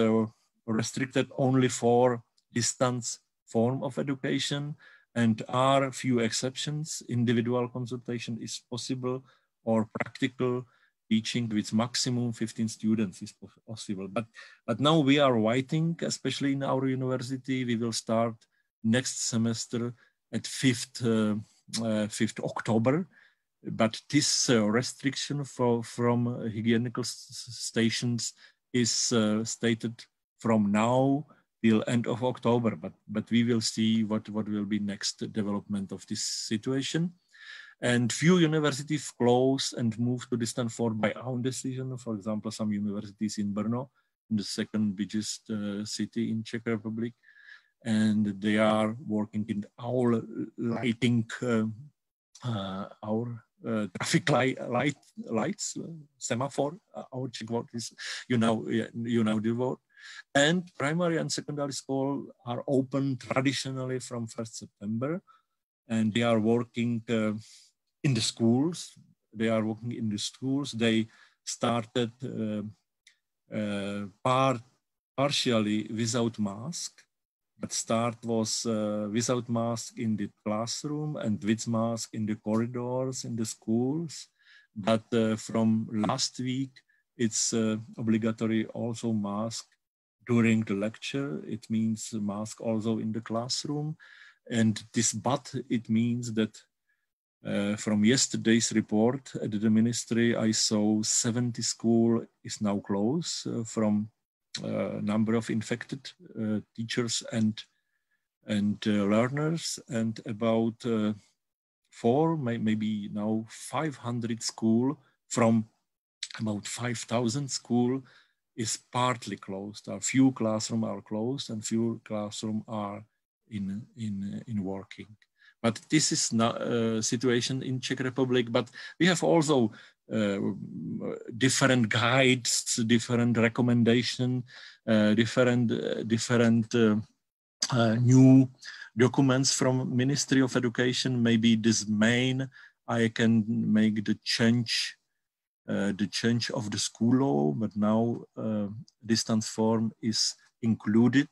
restricted only for distance form of education. and are few exceptions. Individual consultation is possible, or practical teaching with maximum 15 students is possible. But now we are waiting, especially in our university. We will start next semester at 5th October. But this restriction from hygienical stations is stated from now till end of October. But we will see what will be next development of this situation. And few universities close and move to distance form by own decision. For example, some universities in Brno, the second biggest city in Czech Republic, and they are working in our lighting, our traffic lights, semaphore. Our Czech word is, you know the word. And primary and secondary school are open traditionally from 1st September, and they are working in the schools. They started partially without mask, but start was without mask in the classroom and with mask in the corridors in the schools. But from last week, it's obligatory also mask during the lecture. It means mask also in the classroom. And this it means that from yesterday's report at the ministry, I saw 70 schools is now closed from number of infected teachers and learners, and about 4, maybe now 500 schools from about 5,000 schools is partly closed. A few classrooms are closed and few classrooms are in working. But this is not a situation in Czech Republic, but we have also different guides, different recommendations, different new documents from Ministry of Education. Maybe this main, I can make the change of the school law, but now distance form is included.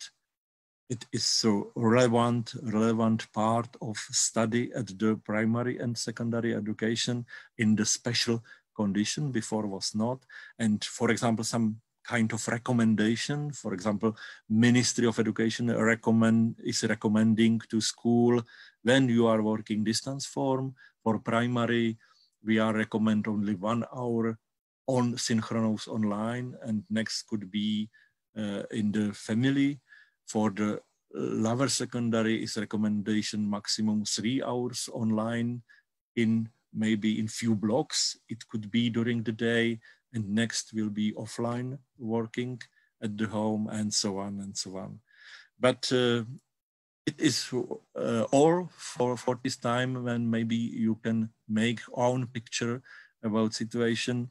It is a relevant part of study at the primary and secondary education in the special condition. Before was not. And for example, some kind of recommendation, for example, Ministry of Education is recommending to school when you are working distance form. For primary, we are recommend only 1 hour on synchronous online, and next could be in the family. For the lower secondary is recommendation maximum 3 hours online, in maybe in few blocks. It could be during the day, and next will be offline working at the home, and so on and so on. But it is all for this time when maybe you can make own picture about situation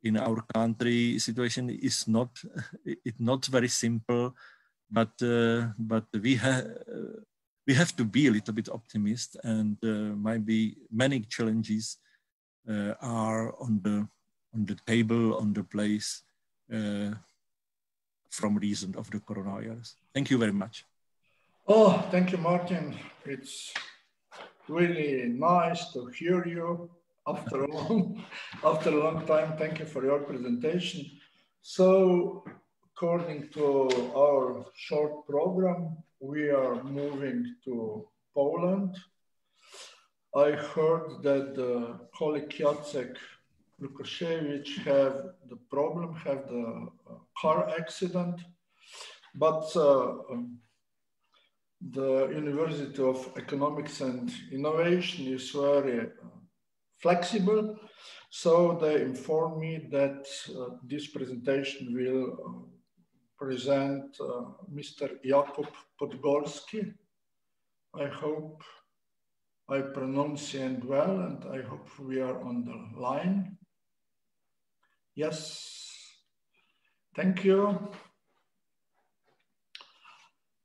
in our country. Situation is not very simple. But we have to be a little bit optimist, and maybe many challenges are on the table, on the place from reason of the coronavirus. Thank you very much. Oh, thank you, Martin. It's really nice to hear you after a long time. Thank you for your presentation. So, according to our short program, we are moving to Poland. I heard that the colleague Jacek Lukasiewicz have the car accident, but the University of Economics and Innovation is very flexible. So they informed me that this presentation will present Mr. Jakub Podgorski. I hope I pronounce it well, and I hope we are on the line. Yes, thank you.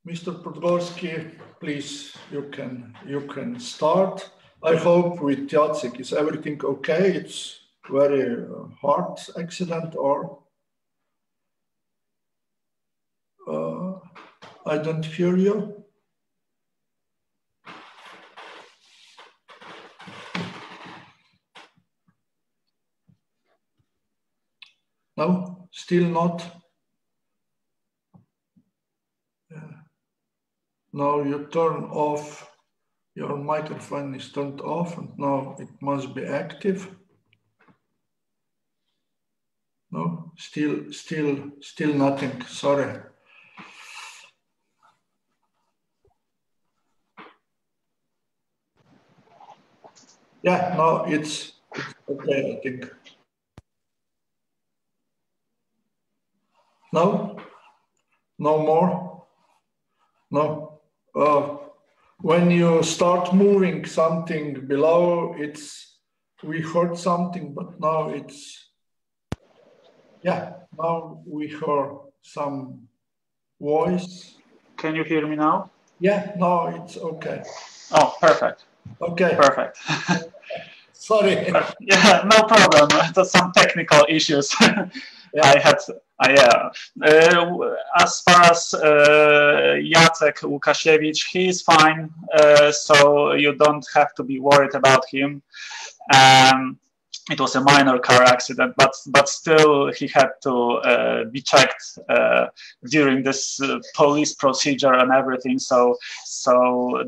Mr. Podgorski, please, you can start. I hope with Jacek, is everything okay? It's very hard accident, or? I don't hear you. No, still not. Now you turn off, your microphone is turned off, and now it must be active. No, still nothing, sorry. Yeah, no, it's okay, I think. No? No more? No. When you start moving something below, we heard something, but now yeah, now we heard some voice. Can you hear me now? Yeah, now it's okay. Oh, perfect. Okay. Perfect. Sorry. Yeah, no problem. There's some technical issues. Yeah. As far as Jacek Łukasiewicz, he's fine, so you don't have to be worried about him. It was a minor car accident, but still he had to be checked during this police procedure and everything. So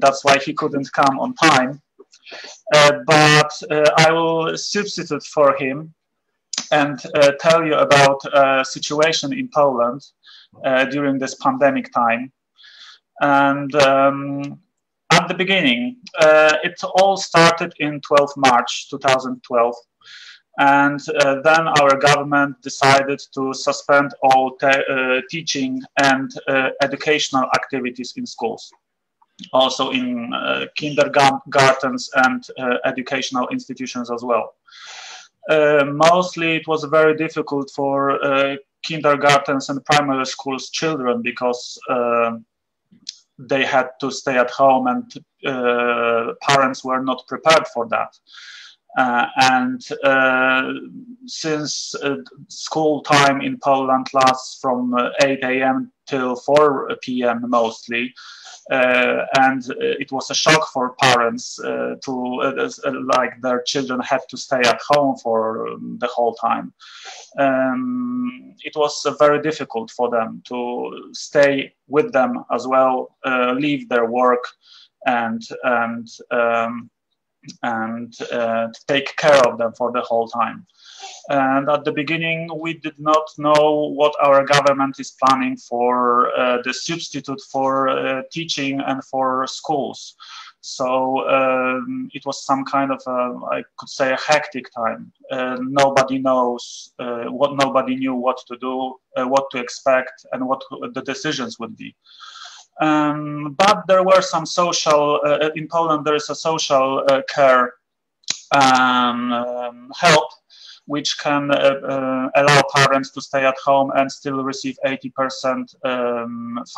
that's why he couldn't come on time. But I will substitute for him and tell you about a situation in Poland during this pandemic time. And at the beginning, it all started in 12 March 2012. And then our government decided to suspend all teaching and educational activities in schools, also in kindergartens and educational institutions as well. Mostly it was very difficult for kindergartens and primary schools children because they had to stay at home and parents were not prepared for that. And since school time in Poland lasts from 8 a.m. till 4 p.m. mostly, and it was a shock for parents like their children had to stay at home for the whole time. It was very difficult for them to stay with them as well, leave their work and take care of them for the whole time. And at the beginning, we did not know what our government is planning for the substitute for teaching and for schools. So it was some kind of, I could say, a hectic time. Nobody knows nobody knew what to do, what to expect, and what the decisions would be. But there were some social, in Poland there is a social care help, which can allow parents to stay at home and still receive 80%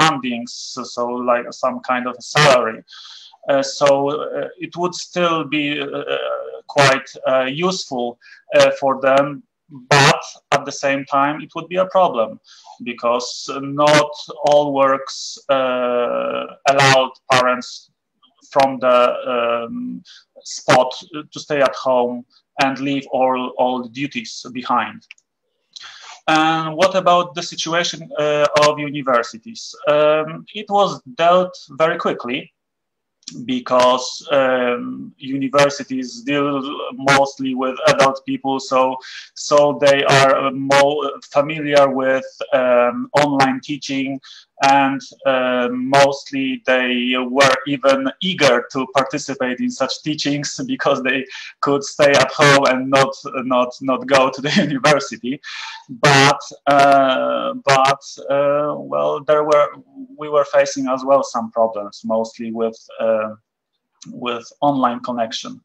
fundings, so like some kind of salary. So it would still be quite useful for them, but at the same time it would be a problem because not all works allowed parents from the spot to stay at home and leave all the duties behind. And what about the situation of universities? It was dealt very quickly because universities deal mostly with adult people, so they are more familiar with online teaching, and mostly they were even eager to participate in such teachings because they could stay at home and not go to the university. But well, we were facing as well some problems, mostly with online connection,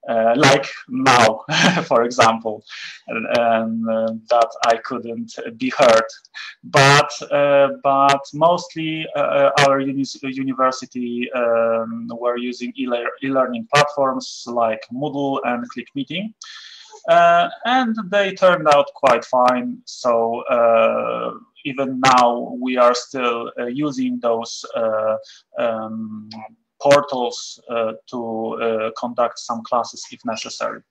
like now, for example, that I couldn't be heard. But mostly our university were using e-learning platforms like Moodle and ClickMeeting. And they turned out quite fine. So even now we are still using those portals to conduct some classes if necessary.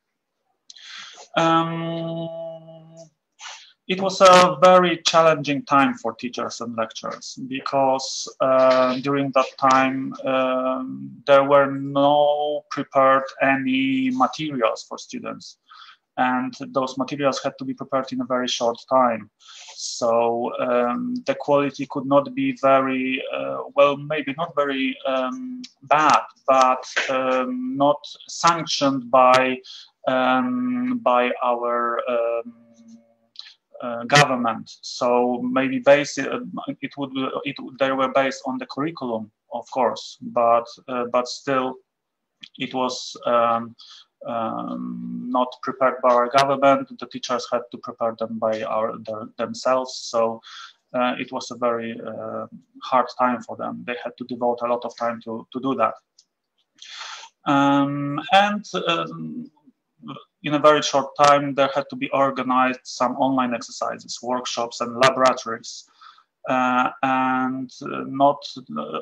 it was a very challenging time for teachers and lecturers, because during that time there were no prepared any materials for students, and those materials had to be prepared in a very short time. So the quality could not be very well, maybe not very bad, but not sanctioned by our government. So maybe they were based on the curriculum, of course, but still it was not prepared by our government. The teachers had to prepare them by themselves. So it was a very hard time for them. They had to devote a lot of time to do that. In a very short time, there had to be organized some online exercises, workshops, and laboratories. And not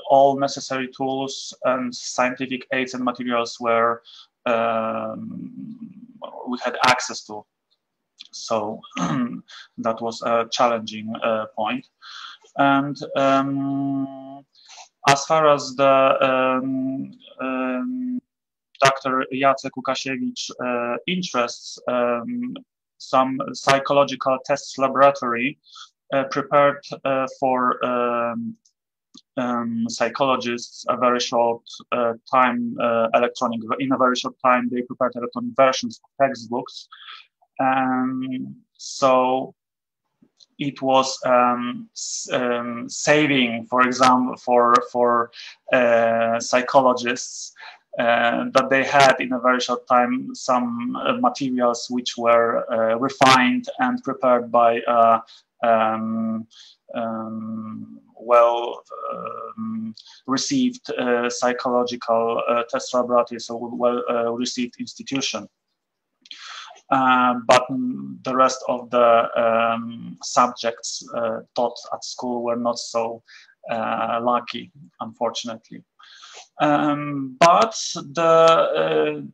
all necessary tools and scientific aids and materials were we had access to. So that was a challenging point. And as far as the Dr. Jacek Łukasiewicz interests, some psychological tests laboratory prepared for psychologists a very short time in a very short time they prepared electronic versions of textbooks. So it was saving, for example, for psychologists, that they had in a very short time some materials which were refined and prepared by received psychological test laboratory, so received institution. But the rest of the subjects taught at school were not so lucky, unfortunately. But the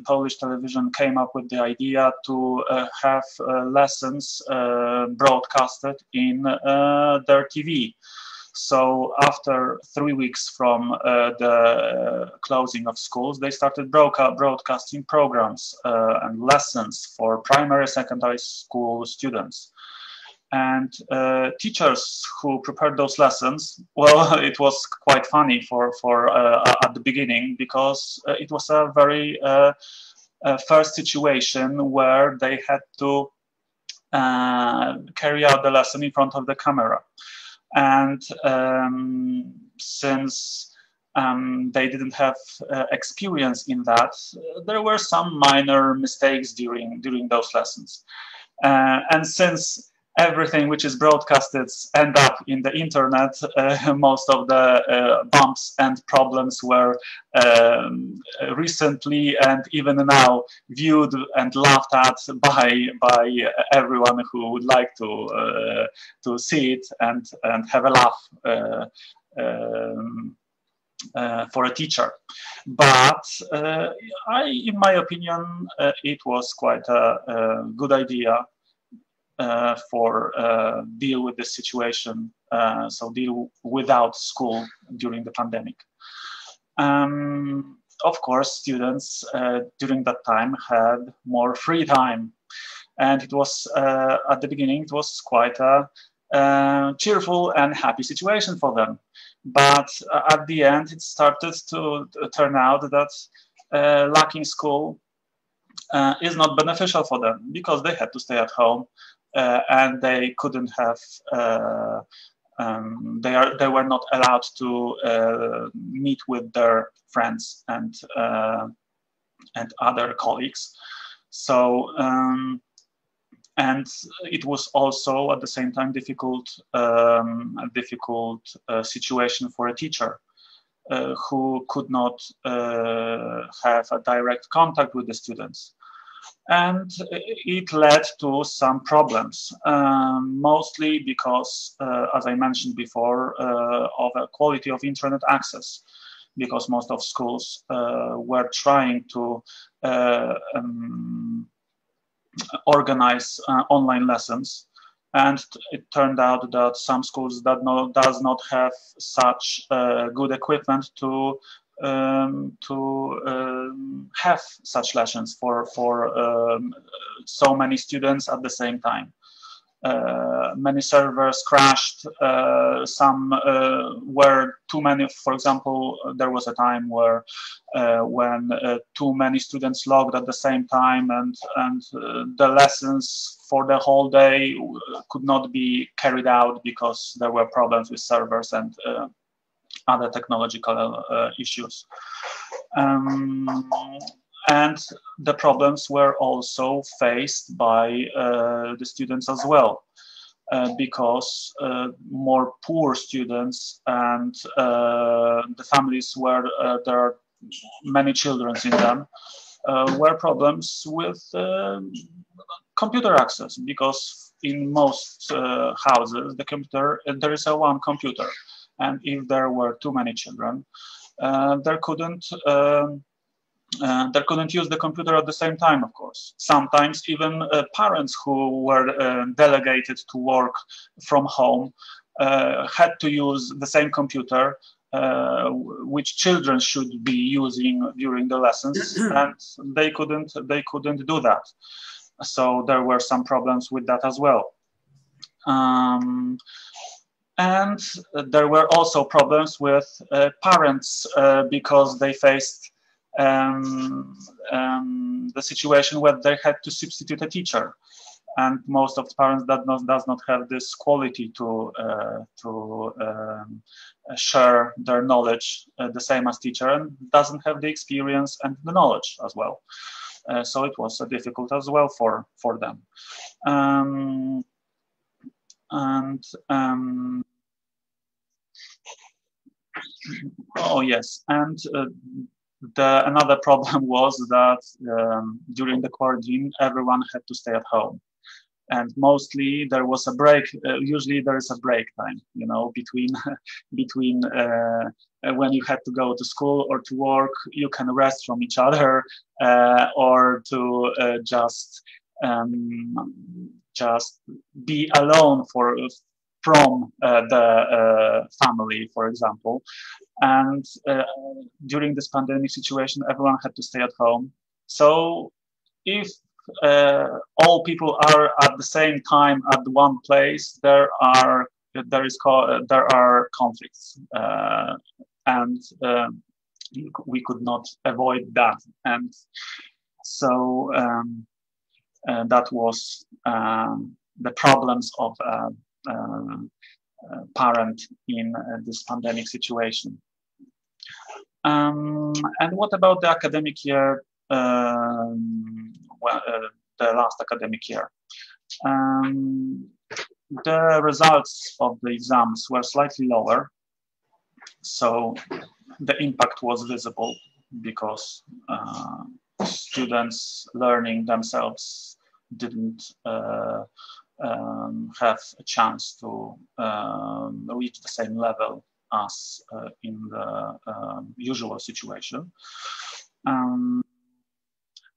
Polish television came up with the idea to have lessons broadcasted in their TV. So after 3 weeks from the closing of schools, they started broadcasting programs and lessons for primary, secondary school students. And teachers who prepared those lessons, well, it was quite funny for at the beginning, because it was a very first situation where they had to carry out the lesson in front of the camera. And since they didn't have experience in that, there were some minor mistakes during those lessons. And since everything which is broadcasted end up in the internet, most of the bumps and problems were recently and even now viewed and laughed at by everyone who would like to see it and have a laugh for a teacher. But in my opinion, it was quite a good idea for deal with this situation, so deal without school during the pandemic. Of course, students during that time had more free time, and it was at the beginning it was quite a cheerful and happy situation for them. But at the end, it started to turn out that lacking school is not beneficial for them, because they had to stay at home. And they couldn't have, they were not allowed to meet with their friends and other colleagues. So, and it was also at the same time a difficult situation for a teacher who could not have a direct contact with the students. And it led to some problems, mostly because, as I mentioned before, of a quality of internet access, because most of schools were trying to organize online lessons, And it turned out that some schools does not have such good equipment to have such lessons for so many students at the same time. Many servers crashed. Some were too many. For example, there was a time where when too many students logged at the same time, and the lessons for the whole day could not be carried out because there were problems with servers and other technological issues. And the problems were also faced by the students as well, because more poor students and the families where there are many children in them were problems with computer access, because in most houses there is one computer, and if there were too many children, they couldn't use the computer at the same time, of course. Sometimes even parents who were delegated to work from home had to use the same computer which children should be using during the lessons, and they couldn't do that. So there were some problems with that as well. And there were also problems with parents because they faced the situation where they had to substitute a teacher, and most of the parents does not have this quality to share their knowledge the same as teacher, and doesn't have the experience and the knowledge as well. So it was difficult as well for them. Oh yes, and another problem was that during the quarantine, everyone had to stay at home, and mostly there was a break. Usually there is a break time, you know, between when you had to go to school or to work. You can rest from each other, or to just be alone from the family, for example. And during this pandemic situation, everyone had to stay at home. So if all people are at the same time at one place, there are conflicts, and we could not avoid that. And so that was the problems of parent in this pandemic situation. And what about the academic year? The last academic year. The results of the exams were slightly lower, so the impact was visible because students learning themselves didn't have a chance to reach the same level as in the usual situation.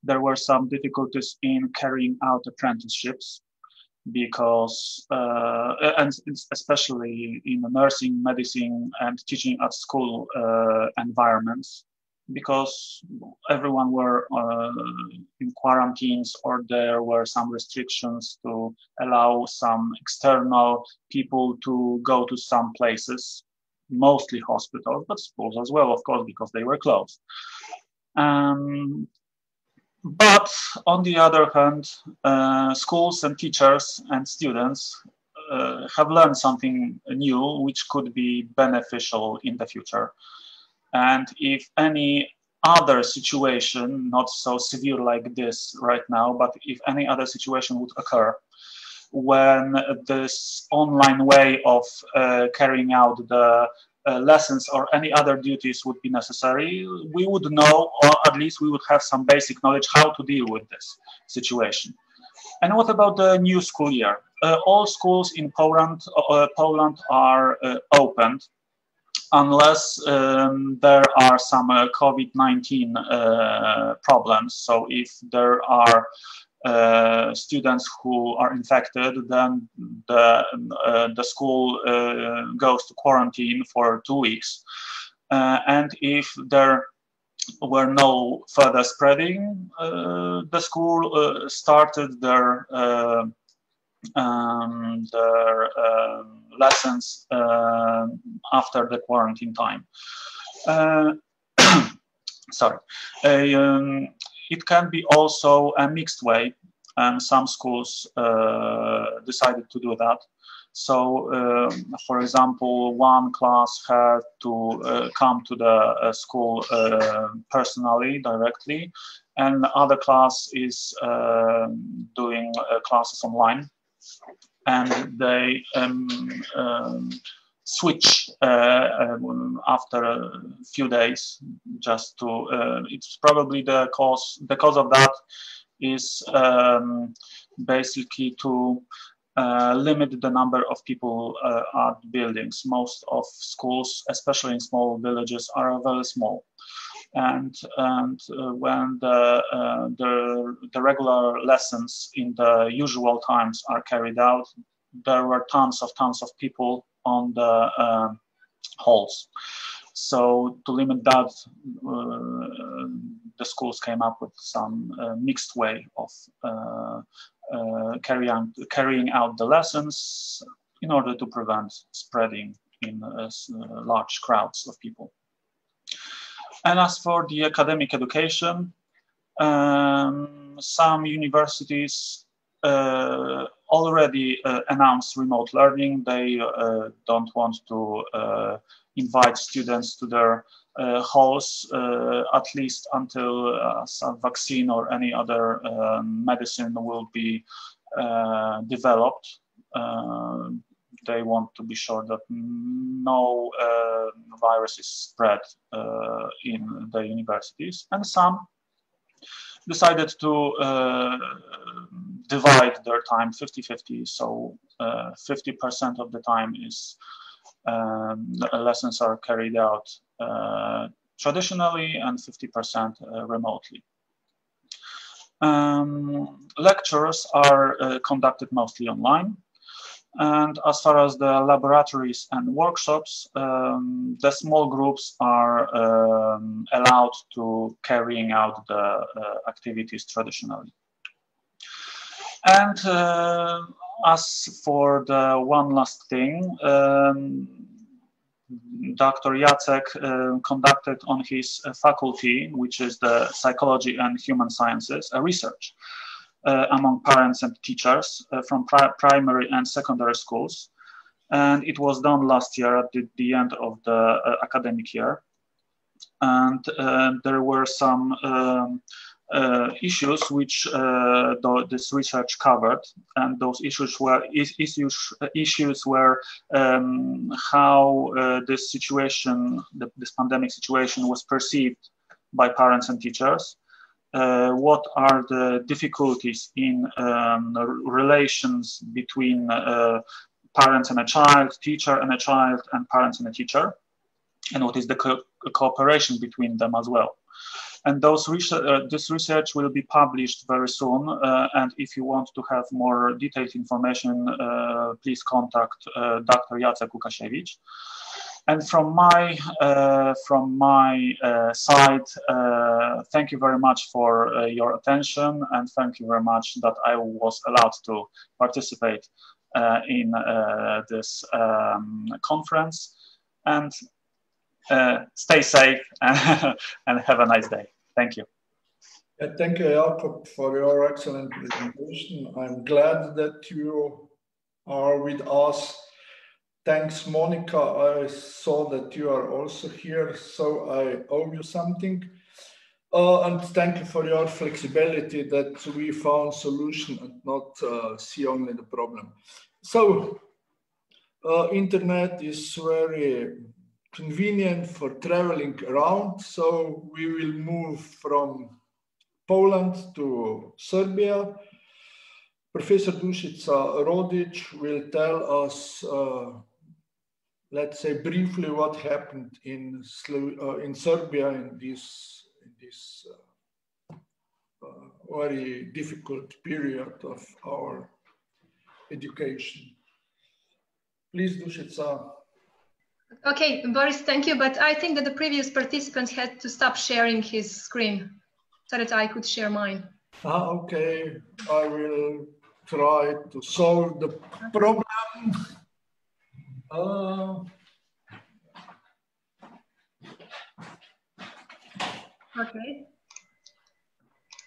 There were some difficulties in carrying out apprenticeships because, and especially in the nursing, medicine, and teaching at school environments, because everyone were in quarantines, or there were some restrictions to allow some external people to go to some places, mostly hospitals, but schools as well, of course, because they were closed. But on the other hand, schools and teachers and students have learned something new which could be beneficial in the future. And if any other situation, not so severe like this right now, but if any other situation would occur when this online way of carrying out the lessons or any other duties would be necessary, we would know, or at least we would have some basic knowledge how to deal with this situation. And what about the new school year? All schools in Poland are opened, unless there are some COVID-19 problems. So if there are students who are infected, then the school goes to quarantine for 2 weeks. And if there were no further spreading, the school started their lessons after the quarantine time. Sorry. It can be also a mixed way, and some schools decided to do that. So, for example, one class had to come to the school personally, directly, and the other class is doing classes online. And they switch after a few days, just to, it's probably the cause of that is basically to limit the number of people at buildings. Most of schools, especially in small villages, are very small. And when the regular lessons in the usual times are carried out, there were tons of people on the halls. So to limit that, the schools came up with some mixed way of carrying out the lessons in order to prevent spreading in large crowds of people. And as for the academic education, some universities already announced remote learning. They don't want to invite students to their halls, at least until some vaccine or any other medicine will be developed. They want to be sure that no virus is spread in the universities. And some decided to divide their time 50-50. So 50% of the time is the lessons are carried out traditionally and 50% remotely. Lectures are conducted mostly online. And as far as the laboratories and workshops, the small groups are allowed to carrying out the activities traditionally. And as for the one last thing, Dr. Jacek conducted on his faculty, which is the Psychology and Human Sciences, a research among parents and teachers from primary and secondary schools. And it was done last year at the end of the academic year. And there were some issues which this research covered, and those issues were how this situation, this pandemic situation, was perceived by parents and teachers. What are the difficulties in relations between parents and a child, teacher and a child, and parents and a teacher, and what is the cooperation between them as well. And this research will be published very soon. And if you want to have more detailed information, please contact Dr. Jacek Łukasiewicz. And from my side, thank you very much for your attention, and thank you very much that I was allowed to participate in this conference. And stay safe and have a nice day. Thank you. Thank you, Jakob, for your excellent presentation. I'm glad that you are with us. Thanks, Monica. I saw that you are also here, so I owe you something. And thank you for your flexibility that we found solution and not see only the problem. So, internet is very convenient for traveling around. So we will move from Poland to Serbia. Professor Dušica Rodić will tell us, let's say briefly, what happened in Serbia in this very difficult period of our education. Please, Dušica. Okay, Boris, thank you. But I think that the previous participant had to stop sharing his screen so that I could share mine. Okay, I will try to solve the problem. Okay,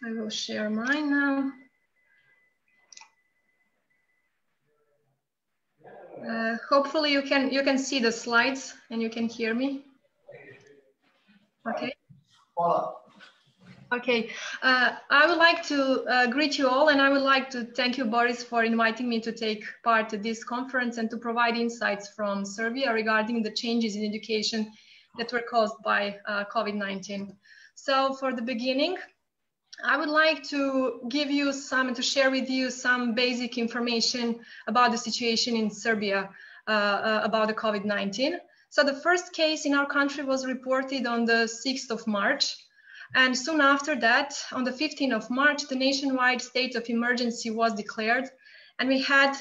I will share mine now. Hopefully you can see the slides and you can hear me. Okay. Okay, I would like to greet you all, and I would like to thank you, Boris, for inviting me to take part in this conference and to provide insights from Serbia regarding the changes in education that were caused by COVID-19. So for the beginning, I would like to give you to share with you some basic information about the situation in Serbia about the COVID-19. So the first case in our country was reported on the 6th of March. And soon after that, on the 15th of March, the nationwide state of emergency was declared. And we had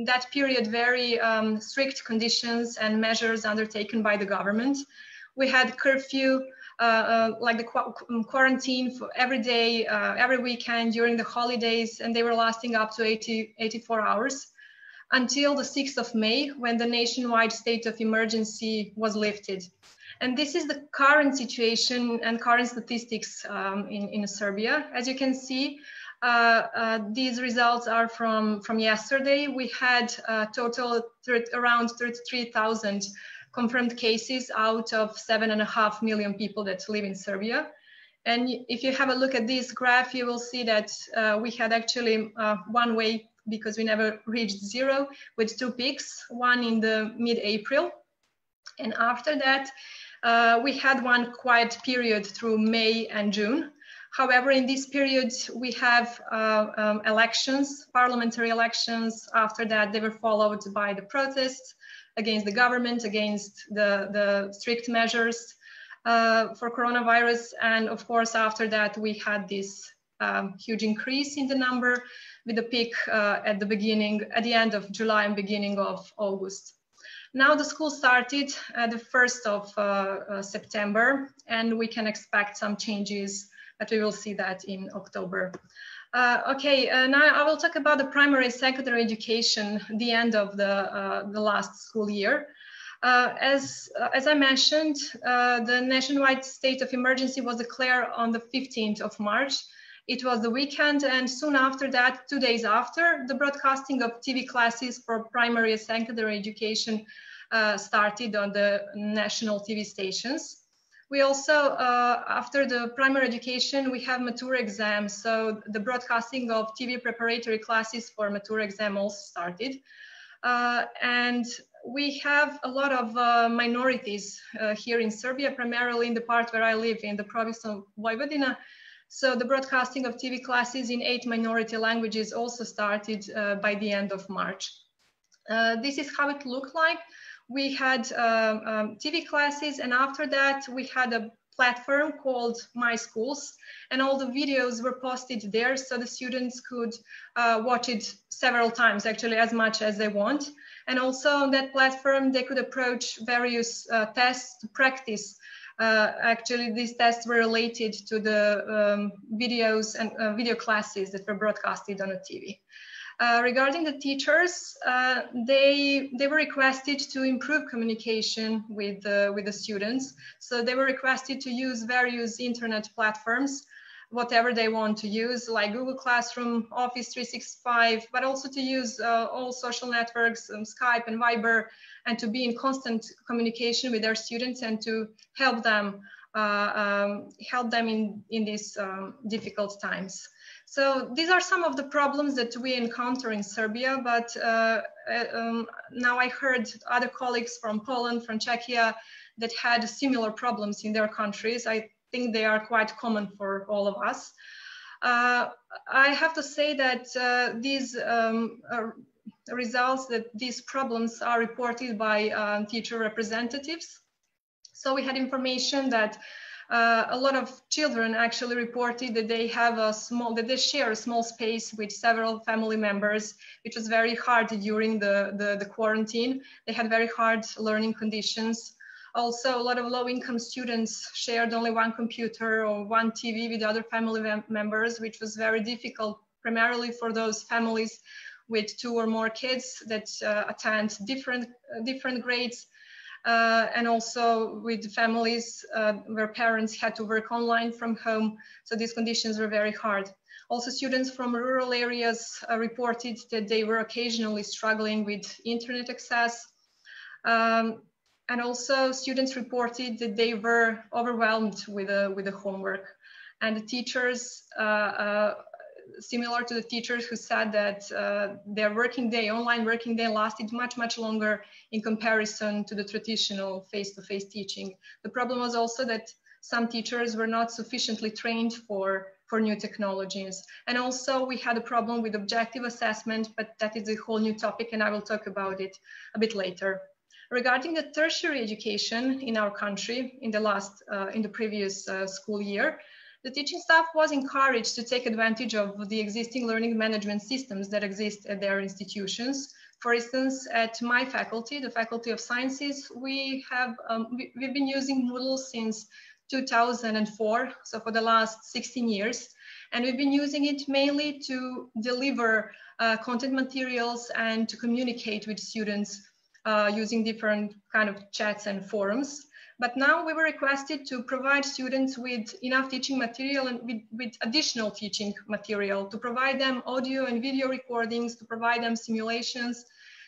that period very strict conditions and measures undertaken by the government. We had curfew, like the quarantine for every day, every weekend during the holidays, and they were lasting up to 84 hours until the 6th of May, when the nationwide state of emergency was lifted. And this is the current situation and current statistics in Serbia. As you can see, these results are from yesterday. We had total around 33,000 confirmed cases out of 7.5 million people that live in Serbia. And if you have a look at this graph, you will see that we had actually one way, because we never reached zero, with two peaks, one in the mid-April. And after that, we had one quiet period through May and June. However, in this period, we have elections, parliamentary elections. After that, they were followed by the protests against the government, against the strict measures for coronavirus. And of course, after that, we had this huge increase in the number, with a peak at the end of July and beginning of August. Now the school started at the 1st of September, and we can expect some changes, but we will see that in October. Now I will talk about the primary and secondary education, the end of the last school year. As I mentioned, the nationwide state of emergency was declared on the 15th of March. It was the weekend, and soon after that, 2 days after, the broadcasting of TV classes for primary and secondary education started on the national TV stations. We also, after the primary education, we have matura exams. So the broadcasting of TV preparatory classes for matura exam also started. And we have a lot of minorities here in Serbia, primarily in the part where I live, in the province of Vojvodina. So the broadcasting of TV classes in 8 minority languages also started by the end of March. This is how it looked like. We had TV classes, and after that we had a platform called My Schools, and all the videos were posted there, so the students could watch it several times, actually as much as they want. And also on that platform they could approach various tests to practice. Actually, these tests were related to the videos and video classes that were broadcasted on the TV. Regarding the teachers, they were requested to improve communication with the students. So they were requested to use various internet platforms, whatever they want to use, like Google Classroom, Office 365, but also to use all social networks, Skype and Viber, and to be in constant communication with their students and to help them in these difficult times. So these are some of the problems that we encounter in Serbia, but now I heard other colleagues from Poland, from Czechia, that had similar problems in their countries. I think they are quite common for all of us. I have to say that these results, that these problems are reported by teacher representatives. So we had information that A lot of children actually reported that they share a small space with several family members, which was very hard during the quarantine. They had very hard learning conditions. Also, a lot of low-income students shared only one computer or one TV with other family members, which was very difficult, primarily for those families with 2 or more kids that attend different grades. And also with families where parents had to work online from home. So these conditions were very hard. Also, students from rural areas reported that they were occasionally struggling with internet access. And also students reported that they were overwhelmed with the homework. And the teachers, similar to the teachers who said that their online working day lasted much longer in comparison to the traditional face-to-face teaching. The problem was also that some teachers were not sufficiently trained for new technologies. And also we had a problem with objective assessment, but that is a whole new topic and I will talk about it a bit later. Regarding the tertiary education in our country in the previous school year, the teaching staff was encouraged to take advantage of the existing learning management systems that exist at their institutions. For instance, at my faculty, the Faculty of Sciences, we've been using Moodle since 2004, so for the last 16 years. And we've been using it mainly to deliver content materials and to communicate with students using different kind of chats and forums. But now we were requested to provide students with enough teaching material and with additional teaching material, to provide them audio and video recordings, to provide them simulations,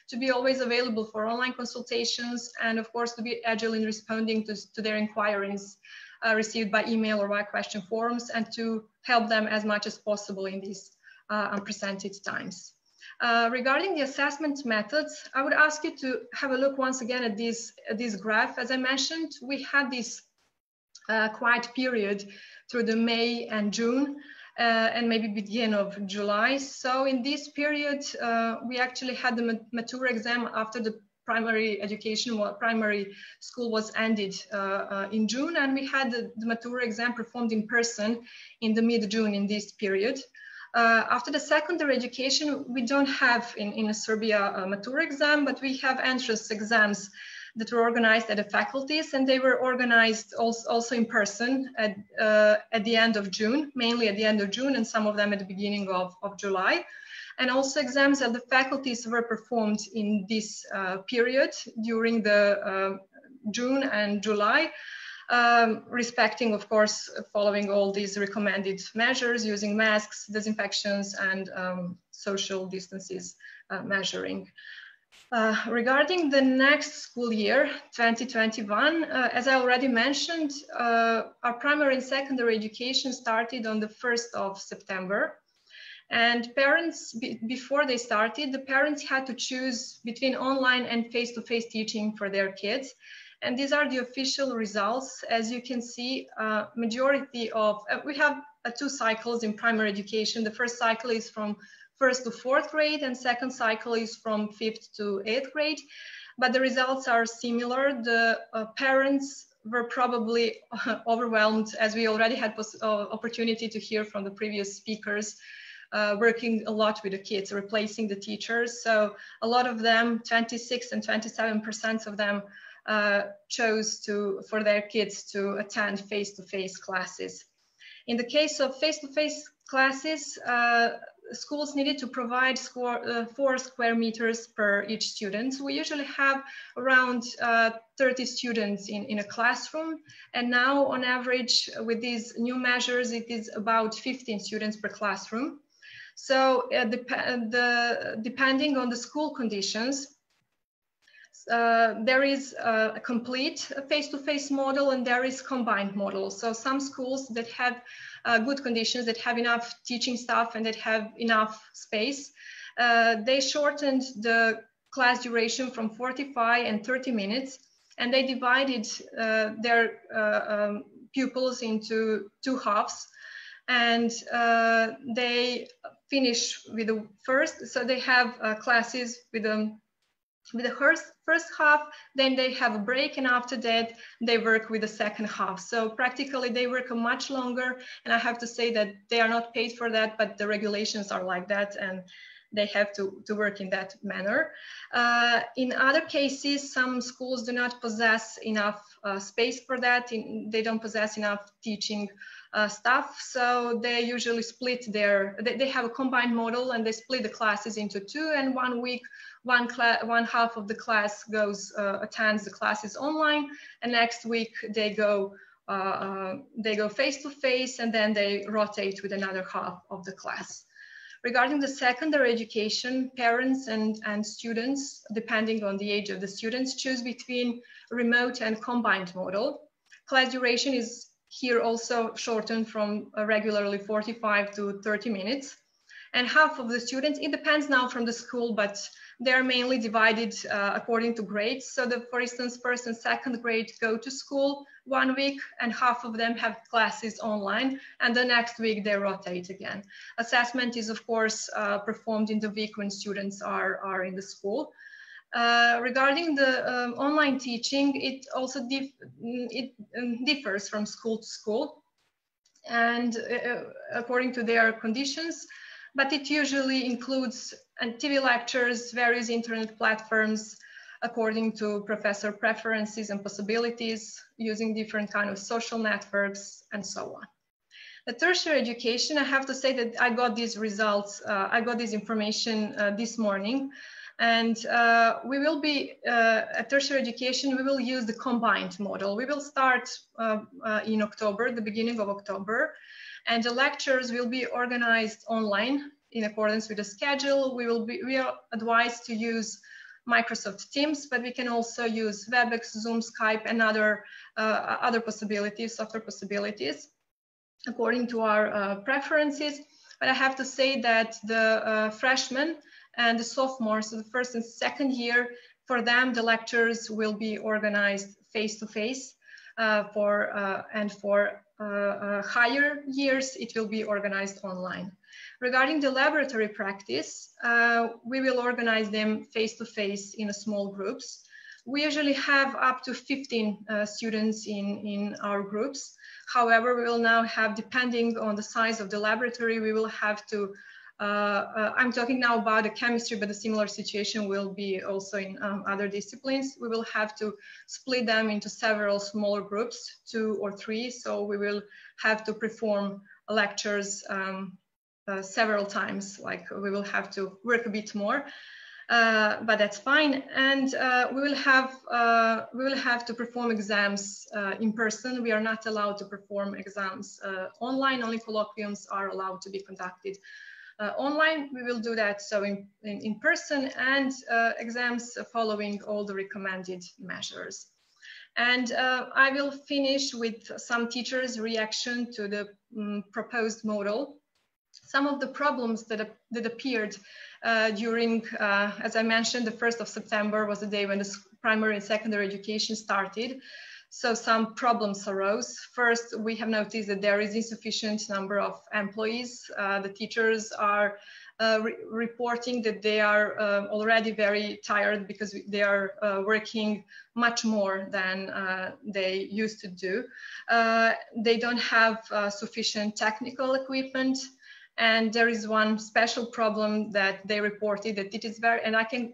to be always available for online consultations, and of course to be agile in responding to their inquiries received by email or by question forums, and to help them as much as possible in these unprecedented times. Regarding the assessment methods, I would ask you to have a look once again at this graph. As I mentioned, we had this quiet period through the May and June and maybe beginning of July. So in this period, we actually had the mature exam after the primary school was ended in June, and we had the mature exam performed in person in the mid-June in this period. After the secondary education, we don't have in Serbia a mature exam, but we have entrance exams that were organized at the faculties, and they were organized also in person at the end of June, mainly at the end of June, and some of them at the beginning of July. And also exams at the faculties were performed in this period during the June and July. Respecting, of course, following all these recommended measures, using masks, disinfections, and social distances measuring. Regarding the next school year, 2021, as I already mentioned, our primary and secondary education started on the 1st of September. And parents, before they started, the parents had to choose between online and face-to-face teaching for their kids. And these are the official results. As you can see, majority of, we have 2 cycles in primary education. The first cycle is from 1st to 4th grade, and second cycle is from 5th to 8th grade. But the results are similar. The parents were probably overwhelmed, as we already had opportunity to hear from the previous speakers, working a lot with the kids, replacing the teachers. So a lot of them, 26 and 27% of them, chose for their kids to attend face-to-face classes. In the case of face-to-face classes, schools needed to provide 4 square meters per each student. We usually have around 30 students in a classroom, and now on average with these new measures it is about 15 students per classroom. So depending on the school conditions, there is a complete face-to-face model and there is combined model. So some schools that have good conditions, that have enough teaching staff and that have enough space, they shortened the class duration from 45 and 30 minutes, and they divided their pupils into 2 halves, and they finish with the first, so they have classes with with the first half, then they have a break, and after that they work with the second half. So practically they work much longer, and I have to say that they are not paid for that, but the regulations are like that, and they have to work in that manner. In other cases, some schools do not possess enough space for that. They don't possess enough teaching staff, so they usually split they have a combined model, and they split the classes into two, and 1 week, one half of the class attends the classes online, and next week they go face to face, and then they rotate with another half of the class. Regarding the secondary education, parents and students, depending on the age of the students, choose between remote and combined model. Class duration is here also shortened from regularly 45 to 30 minutes. And half of the students, it depends now from the school, but they're mainly divided according to grades. So for instance, first and second grade go to school 1 week, and half of them have classes online, and the next week they rotate again. Assessment is of course performed in the week when students are in the school. Regarding the online teaching, it also differs from school to school, and according to their conditions, but it usually includes TV lectures, various internet platforms, according to professor preferences and possibilities, using different kind of social networks, and so on. The tertiary education, I have to say that I got these results, I got this information this morning, and we will be, at tertiary education, we will use the combined model. We will start in October, the beginning of October, and the lectures will be organized online in accordance with the schedule. We are advised to use Microsoft Teams, but we can also use WebEx, Zoom, Skype, and other possibilities, software possibilities, according to our preferences. But I have to say that the freshmen and the sophomores, so the first and second year, for them, the lectures will be organized face-to-face, and for higher years, it will be organized online. Regarding the laboratory practice, we will organize them face-to-face in small groups. We usually have up to 15 students in our groups. However, we will now have, depending on the size of the laboratory, we will have to, I'm talking now about the chemistry, but a similar situation will be also in other disciplines. We will have to split them into several smaller groups, 2 or 3. So we will have to perform lectures several times, like we will have to work a bit more, but that's fine. And we will have to perform exams in person. We are not allowed to perform exams online. Only colloquiums are allowed to be conducted online. We will do that so in person, and exams following all the recommended measures. And I will finish with some teachers' reaction to the proposed model. Some of the problems that appeared during, as I mentioned, the 1st of September was the day when the primary and secondary education started. So some problems arose. First, we have noticed that there is insufficient number of employees. The teachers are reporting that they are already very tired because they are working much more than they used to do. They don't have sufficient technical equipment. And there is one special problem that they reported, that it is very, and I can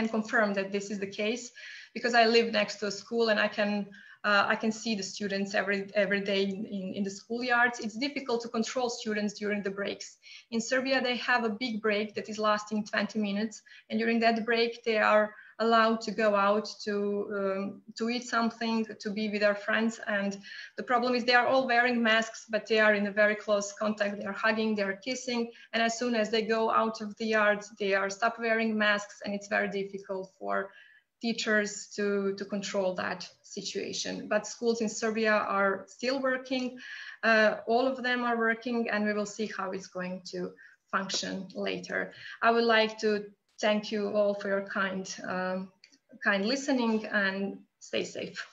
confirm that this is the case, because I live next to a school, and I can see the students every day in the schoolyards. It's difficult to control students during the breaks. In Serbia, they have a big break that is lasting 20 minutes, and during that break, they are allowed to go out to eat something, to be with their friends. And the problem is they are all wearing masks, but they are in a very close contact. They are hugging, they are kissing. And as soon as they go out of the yard, they are stop wearing masks. And it's very difficult for teachers to control that situation. But schools in Serbia are still working. All of them are working, and we will see how it's going to function later. I would like to thank you all for your kind listening, and stay safe.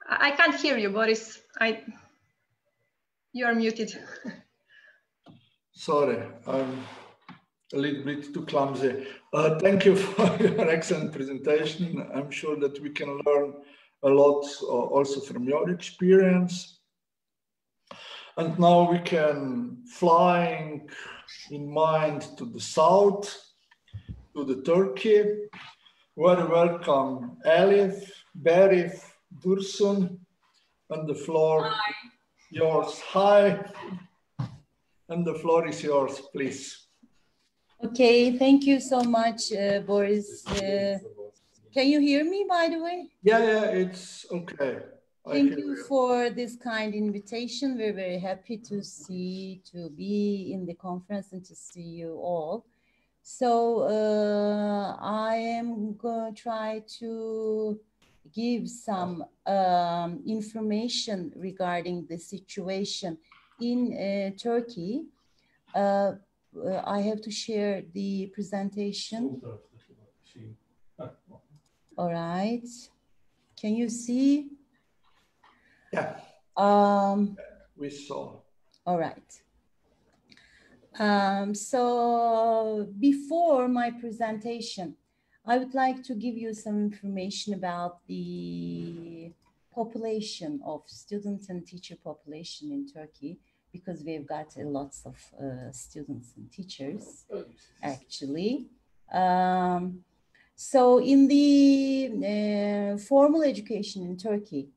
I can't hear you, Boris. You are muted. Sorry, I'm a little bit too clumsy. Thank you for your excellent presentation. I'm sure that we can learn a lot also from your experience. And now we can flying in mind to the south, to the Turkey. Very welcome, Elif, Berif, Dursun, and the floor yours. Hi, and the floor is yours, please. Okay, thank you so much, Boris. Can you hear me, by the way? Yeah, it's okay. Thank you for this kind invitation. We're very happy to be in the conference and to see you all. So I am going to try to give some information regarding the situation in Turkey. I have to share the presentation. All right. Can you see? Yeah. We saw. All right. So before my presentation, I would like to give you some information about the population of students and teacher population in Turkey, because we've got lots of students and teachers, actually. So in the formal education in Turkey,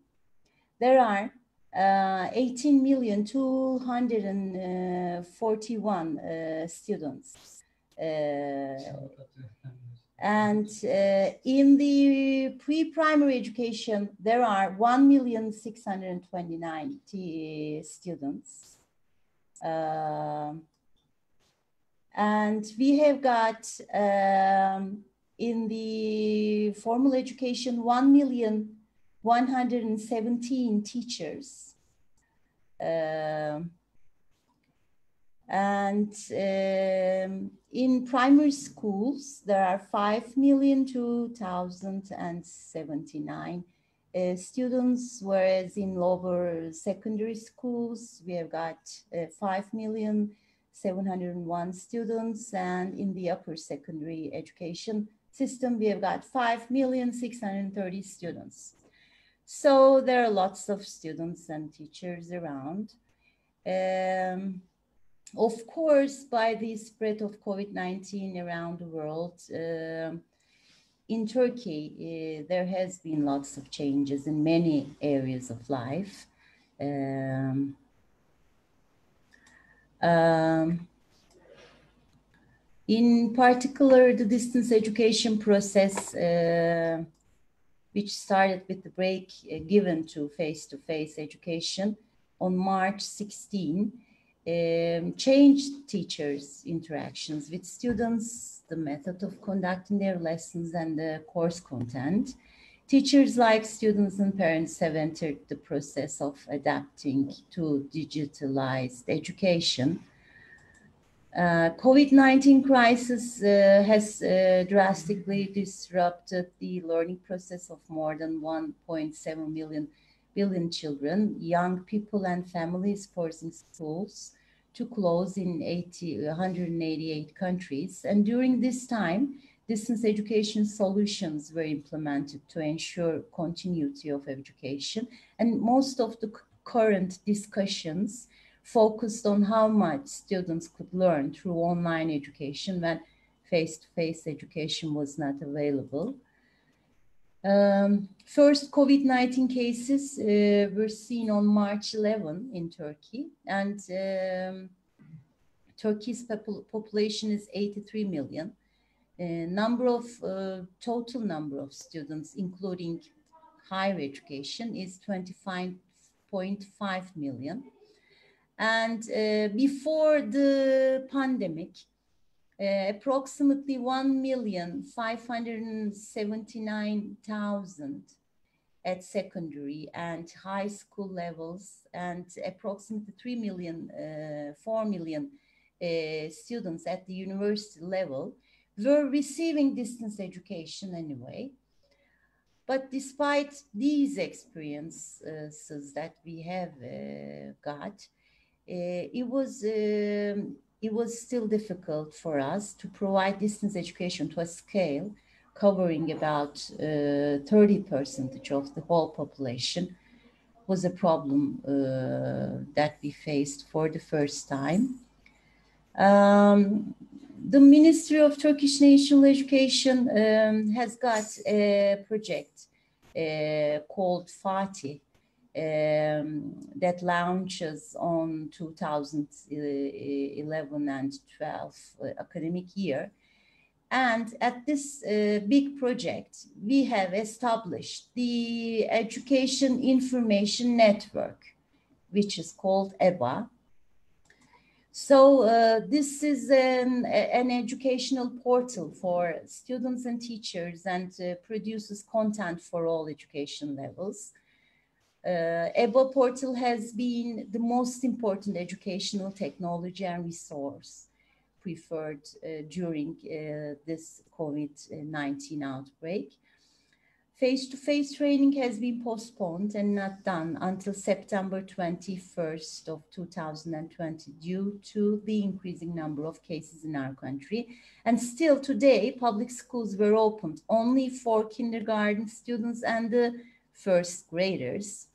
there are 18,241,000 students. And in the pre-primary education, there are 1,629,000 students. And we have got in the formal education 1,117,000 teachers. And in primary schools, there are 5,002,079 students, whereas in lower secondary schools, we have got 5,701,000 students, and in the upper secondary education system, we have got 5,630,000 students. So there are lots of students and teachers around. Of course, by the spread of COVID-19 around the world, in Turkey, there has been lots of changes in many areas of life. In particular, the distance education process, which started with the break given to face-to-face education on March 16, changed teachers' interactions with students, the method of conducting their lessons, and the course content. Teachers, like students and parents, have entered the process of adapting to digitalized education. COVID-19 crisis has drastically disrupted the learning process of more than 1.7 billion children, young people and families, forcing schools to close in 188 countries. And during this time, distance education solutions were implemented to ensure continuity of education. And most of the current discussions focused on how much students could learn through online education when face-to-face education was not available. First COVID-19 cases were seen on March 11 in Turkey, and Turkey's population is 83 million. Total number of students, including higher education, is 25.5 million. And before the pandemic, approximately 1,579,000 at secondary and high school levels, and approximately 4 million students at the university level were receiving distance education anyway. But despite these experiences that we have got, it was still difficult for us to provide distance education to a scale covering about 30% of the whole population. Was a problem that we faced for the first time. The Ministry of Turkish National Education has got a project called Fatih that launches on 2011 and 12 academic year. And at this big project, we have established the Education Information Network, which is called EBA. So this is an educational portal for students and teachers and produces content for all education levels. EBA portal has been the most important educational technology and resource preferred during this COVID-19 outbreak. Face-to-face training has been postponed and not done until September 21st of 2020 due to the increasing number of cases in our country. And still today, public schools were opened only for kindergarten students and the first graders.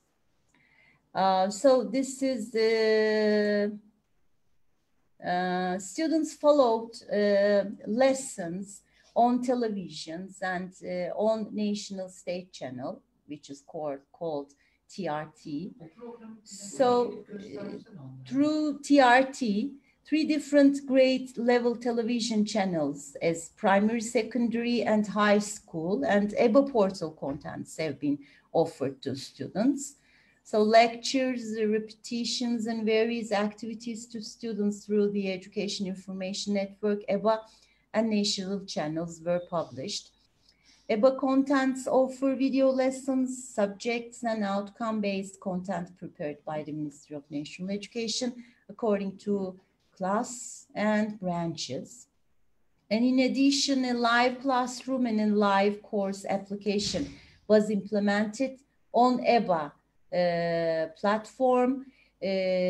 So this is the students followed lessons on televisions and on national state channel, which is called TRT. So through TRT, 3 different grade level television channels as primary, secondary, and high school, and EBA portal contents have been offered to students. So lectures, repetitions, and various activities to students through the Education Information Network, EBA, and national channels were published. EBA contents offer video lessons, subjects, and outcome-based content prepared by the Ministry of National Education according to class and branches. And in addition, a live classroom and a live course application was implemented on EBA platform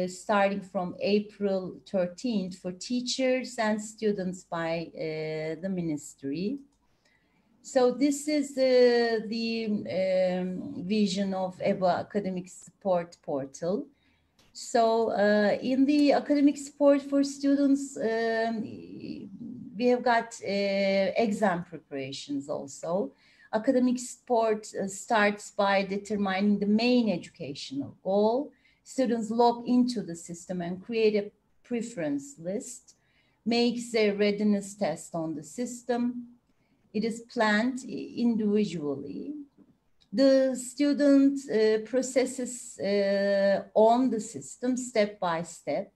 starting from April 13th for teachers and students by the ministry. So this is the vision of EBA Academic Support Portal. So in the academic support for students, we have got exam preparations also. Academic support starts by determining the main educational goal. Students log into the system and create a preference list, makes a readiness test on the system. It is planned individually. The student processes on the system step by step.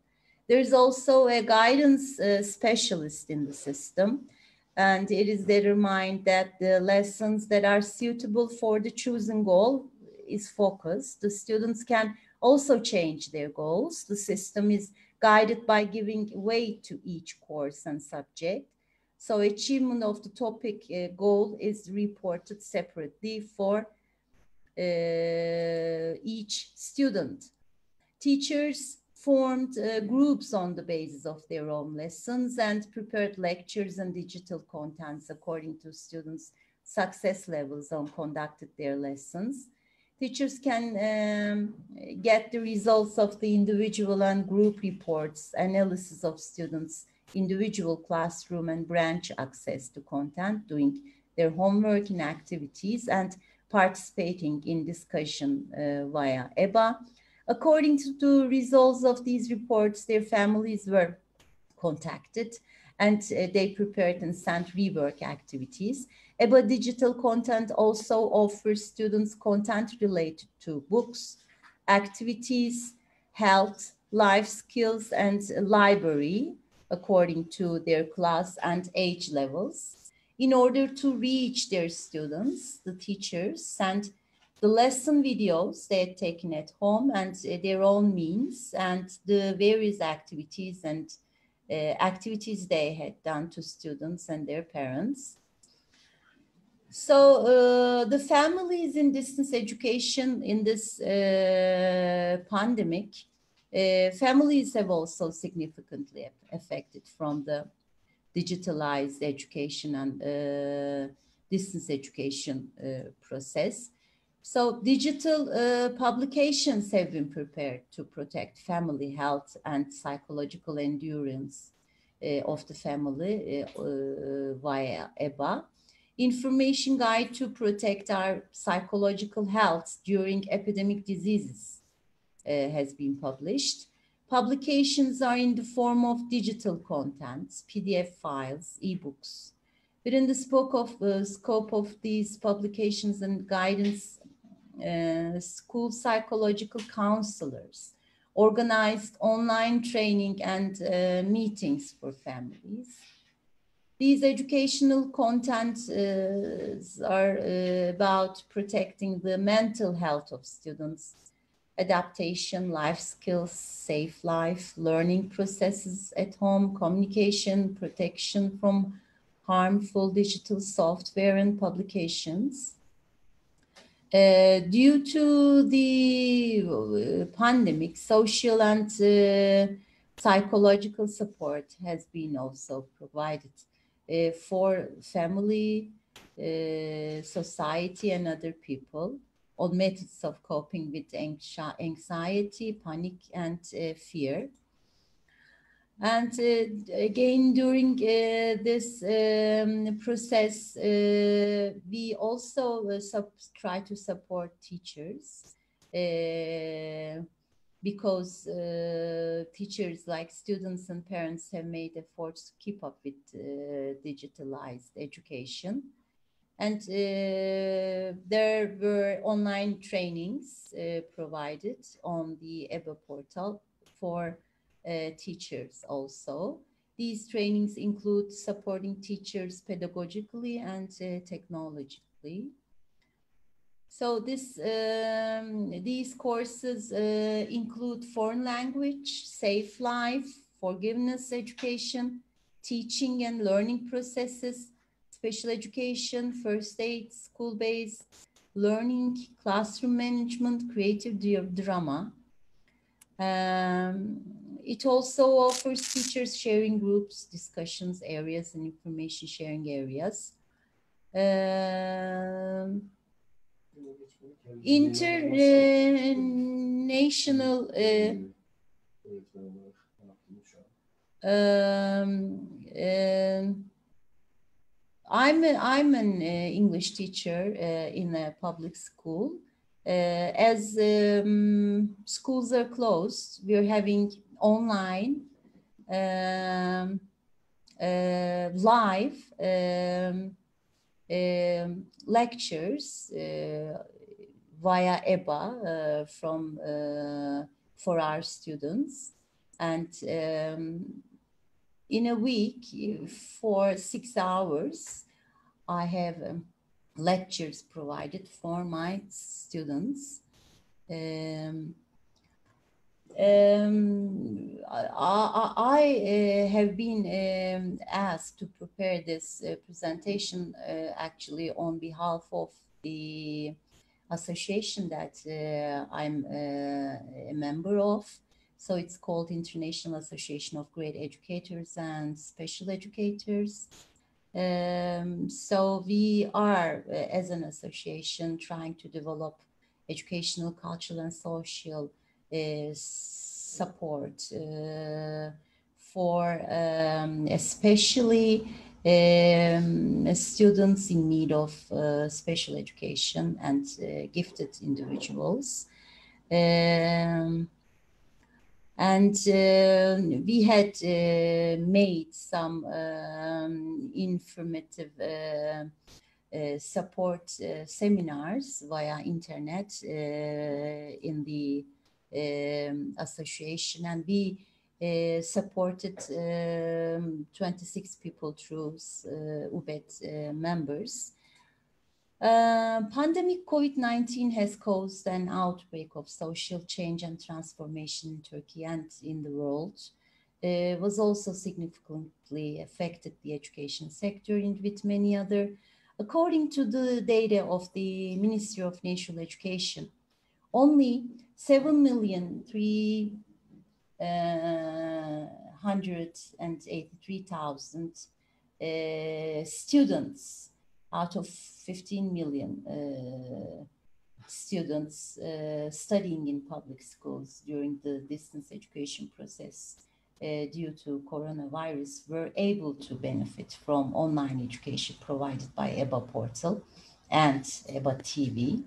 There is also a guidance specialist in the system, and it is determined that the lessons that are suitable for the chosen goal is focused. The students can also change their goals. The system is guided by giving weight to each course and subject. So achievement of the topic goal is reported separately for each student. Teachers formed groups on the basis of their own lessons and prepared lectures and digital contents according to students' success levels on conducted their lessons. Teachers can get the results of the individual and group reports, analysis of students' individual classroom and branch access to content, doing their homework and activities, and participating in discussion via EBA. According to the results of these reports, their families were contacted and they prepared and sent rework activities. EBA digital content also offers students content related to books, activities, health, life skills, and library according to their class and age levels. In order to reach their students, the teachers sent the lesson videos they had taken at home and their own means and the various activities and activities they had done to students and their parents. So the families in distance education in this pandemic, families have also significantly affected from the digitalized education and distance education process. So digital publications have been prepared to protect family health and psychological endurance of the family via EBA. Information guide to protect our psychological health during epidemic diseases has been published. Publications are in the form of digital contents, PDF files, ebooks. Within the scope of these publications and guidance, school psychological counselors organized online training and meetings for families. These educational contents are about protecting the mental health of students, adaptation, life skills, safe life, learning processes at home, communication, protection from harmful digital software and publications. Due to the pandemic, social and psychological support has been also provided for family, society, and other people on methods of coping with anxiety, panic, and fear. And again, during this process, we also try to support teachers because teachers, like students and parents, have made efforts to keep up with digitalized education. And there were online trainings provided on the EBA portal for teachers also. These trainings include supporting teachers pedagogically and technologically. So these courses include foreign language, safe life, forgiveness education, teaching and learning processes, special education, first aid, school-based learning, classroom management, creative drama. It also offers teachers sharing groups, discussions areas, and information sharing areas. International I'm an English teacher in a public school. As schools are closed, we're having online live lectures via EBA for our students. And in a week, for 6 hours, I have lectures provided for my students. I have been asked to prepare this presentation actually on behalf of the association that I'm a member of. So it's called International Association of Grade Educators and Special Educators. So we are, as an association, trying to develop educational, cultural, and social support for especially students in need of special education and gifted individuals. And we had made some informative support seminars via internet in the association, and we supported 26 people through UBET members. Pandemic COVID-19 has caused an outbreak of social change and transformation in Turkey and in the world. Was also significantly affected the education sector with many other According to the data of the Ministry of National Education, only 7,383,000 students out of 15 million students studying in public schools during the distance education process due to coronavirus were able to benefit from online education provided by EBA portal and EBA TV,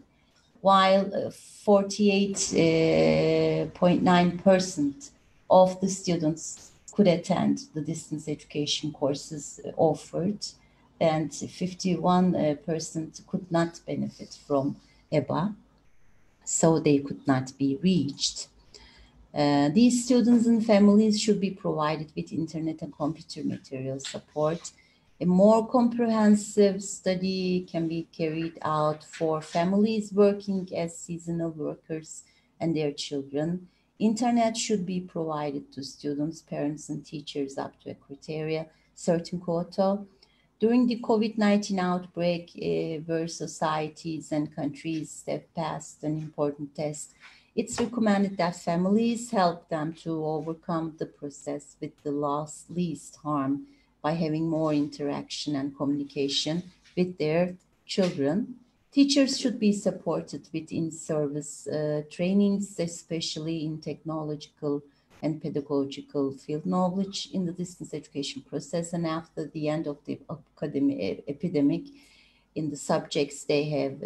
while 48.9% of the students could attend the distance education courses offered, and 51% could not benefit from EBA, so they could not be reached. These students and families should be provided with internet and computer material support. A more comprehensive study can be carried out for families working as seasonal workers and their children. Internet should be provided to students, parents, and teachers up to a criteria, certain quota. During the COVID-19 outbreak, where societies and countries have passed an important test, it's recommended that families help them to overcome the process with the least harm by having more interaction and communication with their children. Teachers should be supported with in-service trainings, especially in technological and pedagogical field knowledge in the distance education process, and after the end of the epidemic, in the subjects they have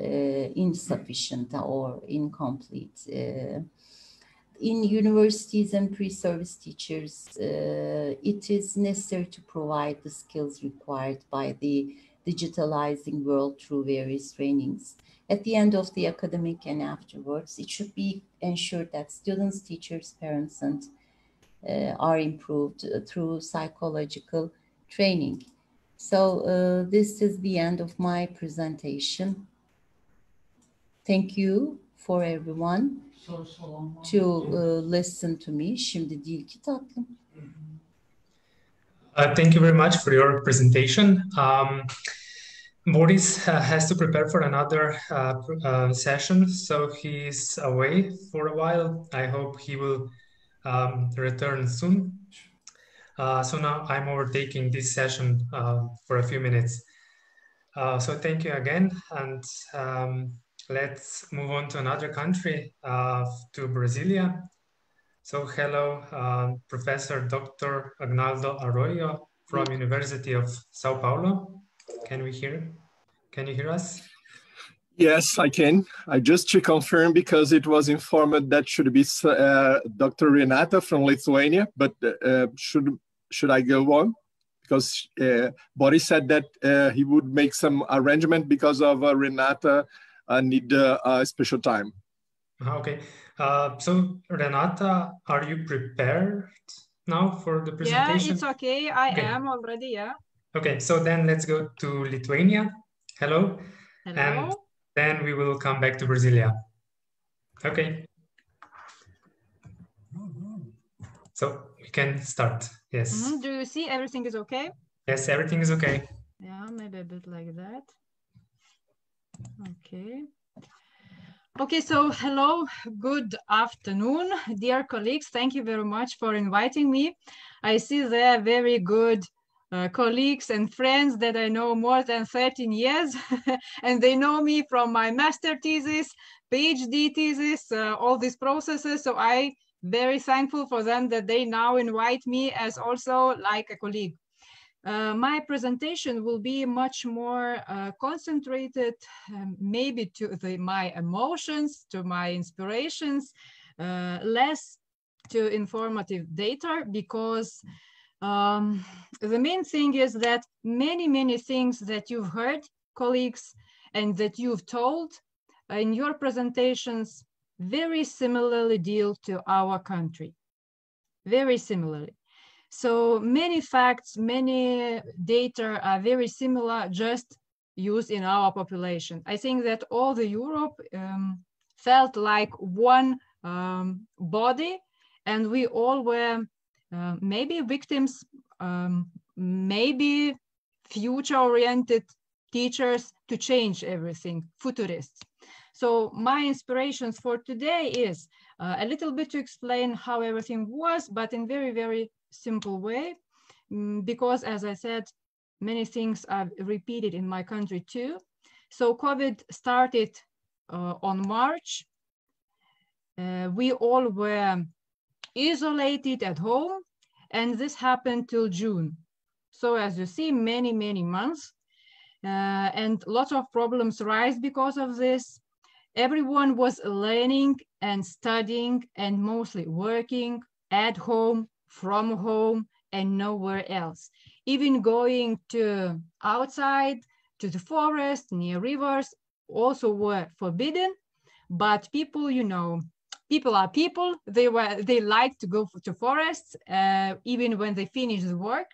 insufficient or incomplete. In universities and pre-service teachers, it is necessary to provide the skills required by the digitalizing world through various trainings. At the end of the academic and afterwards, it should be ensured that students, teachers, parents, and are improved through psychological training. So this is the end of my presentation. Thank you for everyone to listen to me. Şimdi değil ki tatlım. Thank you very much for your presentation. Boris has to prepare for another session, so he's away for a while. I hope he will return soon. So now I'm overtaking this session for a few minutes. So thank you again, and let's move on to another country, to Brasilia. So hello, Professor Dr. Agnaldo Arroyo from University of Sao Paulo. Can you hear us? Yes, I can. I just to confirm, because it was informed that should be Dr. Renata from Lithuania, but should I go on? Because Boris said that he would make some arrangement because of Renata need a special time. Okay. So Renata, are you prepared now for the presentation? Yeah, it's okay. I am already, yeah. Okay, so then let's go to Lithuania. Hello. Hello. And then we will come back to Brasilia. Okay. So we can start. Yes. Do you see everything is okay? Yes, everything is okay. Yeah, maybe a bit like that. Okay. Okay, so hello, good afternoon, dear colleagues. Thank you very much for inviting me. I see there are very good colleagues and friends that I know more than 13 years, and they know me from my master thesis, PhD thesis, all these processes. So I'm very thankful for them that they now invite me as also like a colleague. My presentation will be much more concentrated, maybe to my emotions, to my inspirations, less to informative data, because the main thing is that many things that you've heard, colleagues, and that you've told in your presentations very similarly deal to our country, very similarly. So many facts, many data are very similar, just used in our population. I think that all the Europe felt like one body, and we all were maybe victims, maybe future-oriented teachers to change everything, futurists. So my inspirations for today is a little bit to explain how everything was, but in very, very simple way, because as I said, many things are repeated in my country too. So COVID started on March. We all were isolated at home, and this happened till June. So as you see, many, many months, and lots of problems rise because of this. Everyone was learning and studying and mostly working at home, from home, and nowhere else. Even going to outside, to the forest, near rivers, also were forbidden. But people, you know, people are people. They like to go to forests, even when they finish the work.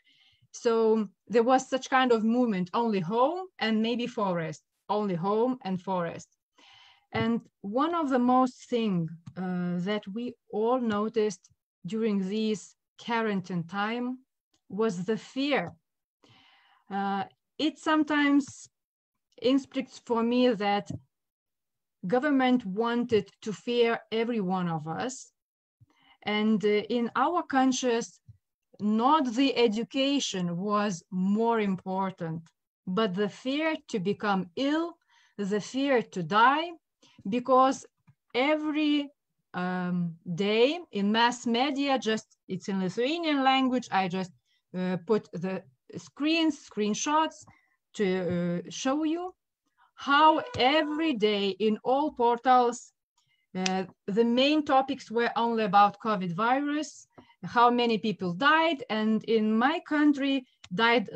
So there was such kind of movement, only home and maybe forest, only home and forest. And one of the most things that we all noticed during this quarantine time was the fear. It sometimes inspires for me that government wanted to fear every one of us. And in our conscience, not the education was more important, but the fear to become ill, the fear to die, because every day in mass media, it's in Lithuanian language, I just put the screenshots to show you how every day in all portals, the main topics were only about COVID virus, how many people died, and in my country died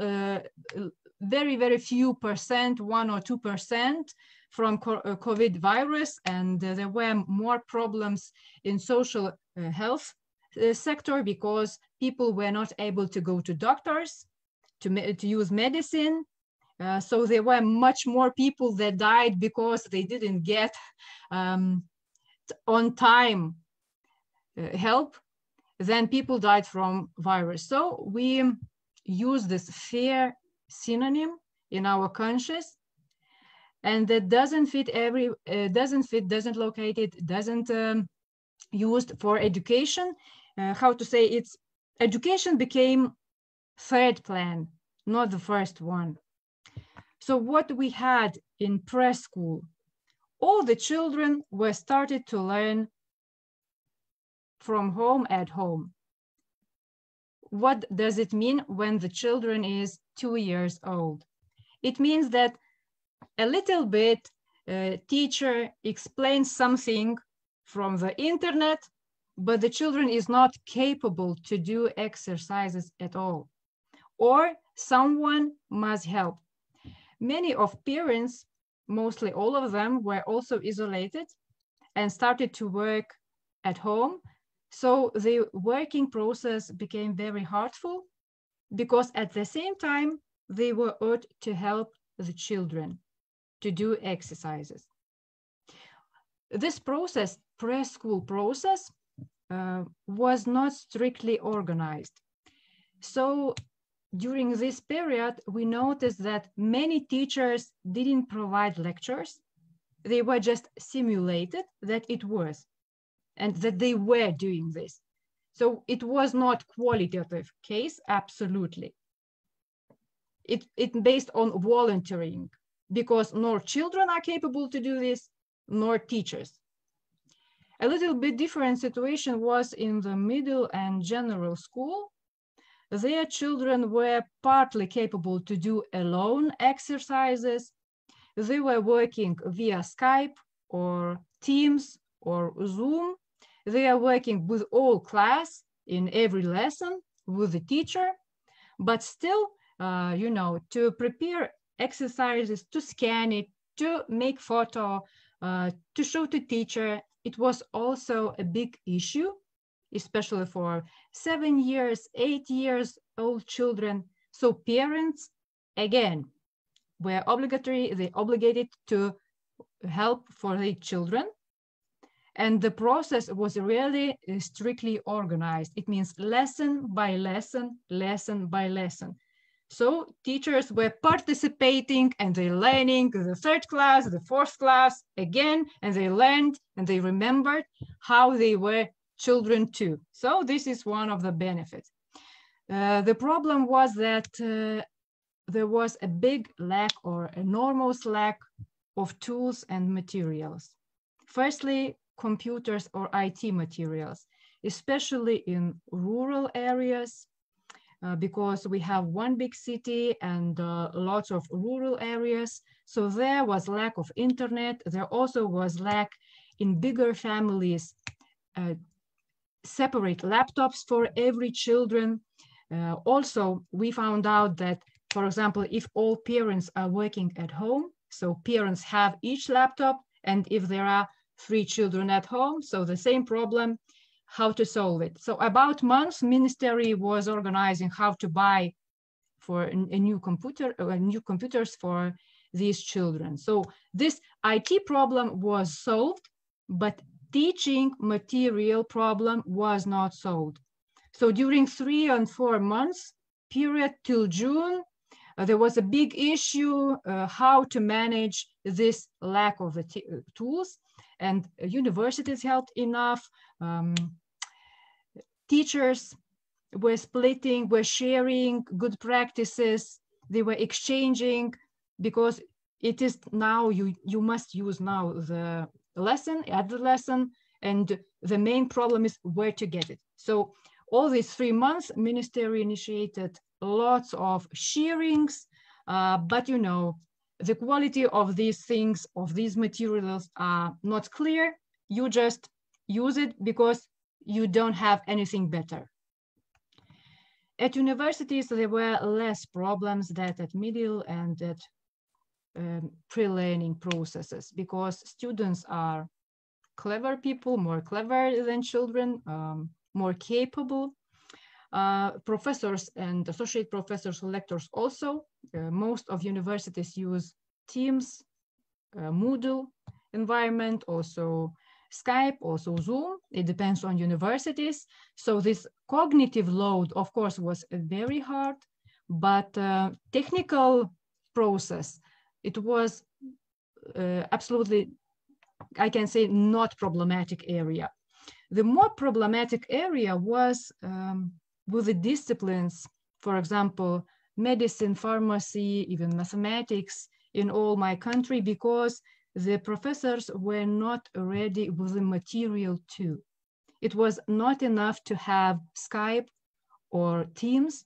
very, very few percent, 1 or 2% from COVID virus, and there were more problems in social health sector because people were not able to go to doctors to use medicine. So there were much more people that died because they didn't get on time help than people died from virus. So we use this fear synonym in our conscious, and that doesn't fit doesn't locate it, doesn't used for education. How to say, it's education became third plan, not the first one. So what we had in preschool, all the children were started to learn from home at home. What does it mean when the children is 2 years old? It means that a little bit teacher explains something from the internet, but the children is not capable to do exercises at all, or someone must help. Many of parents, mostly all of them, were also isolated and started to work at home. So the working process became very hurtful because at the same time, they were urged to help the children to do exercises. This process, preschool process, was not strictly organized. So during this period, we noticed that many teachers didn't provide lectures. They were just simulated that it was, and that they were doing this. So it was not qualitative case, absolutely. It based on volunteering, because nor children are capable to do this, nor teachers. A little bit different situation was in the middle and general school. Their children were partly capable to do alone exercises. They were working via Skype or Teams or Zoom. They are working with all class in every lesson with the teacher, but still, you know, to prepare exercises, to scan it, to make photo, to show to teacher, it was also a big issue, especially for 7 years, 8 years old children. So parents, again, were obligated to help for their children. And the process was really strictly organized. It means lesson by lesson, lesson by lesson. So teachers were participating and they learning the third class, the fourth class again, and they learned and they remembered how they were children too. So this is one of the benefits. The problem was that there was a big lack or enormous lack of tools and materials. Firstly, computers or IT materials, especially in rural areas, because we have one big city and lots of rural areas. So there was lack of internet. There also was lack in bigger families, separate laptops for every children. Also, we found out that, for example, if all parents are working at home, so parents have each laptop, and if there are 3 children at home, so the same problem, how to solve it. So about months, ministry was organizing how to buy for a new computer, new computers for these children. So this IT problem was solved, but teaching material problem was not solved. So during 3 and 4 months period till June, there was a big issue how to manage this lack of the tools, and universities helped enough. Teachers were splitting, were sharing good practices. They were exchanging, because it is now, you must use now the lesson, add the lesson, and the main problem is where to get it. So all these 3 months, ministry initiated lots of sharings, but you know, the quality of these things, of these materials are not clear. You just use it because you don't have anything better. At universities, there were less problems than at middle and at pre-learning processes, because students are clever people, more clever than children, more capable. Professors and associate professors, lectors also. Most of universities use Teams, Moodle environment, also Skype, also Zoom. It depends on universities. So this cognitive load, of course, was very hard, but technical process, it was absolutely, I can say, not problematic area. The more problematic area was with the disciplines, for example, medicine, pharmacy, even mathematics in all my country, because the professors were not ready with the material too. It was not enough to have Skype or Teams.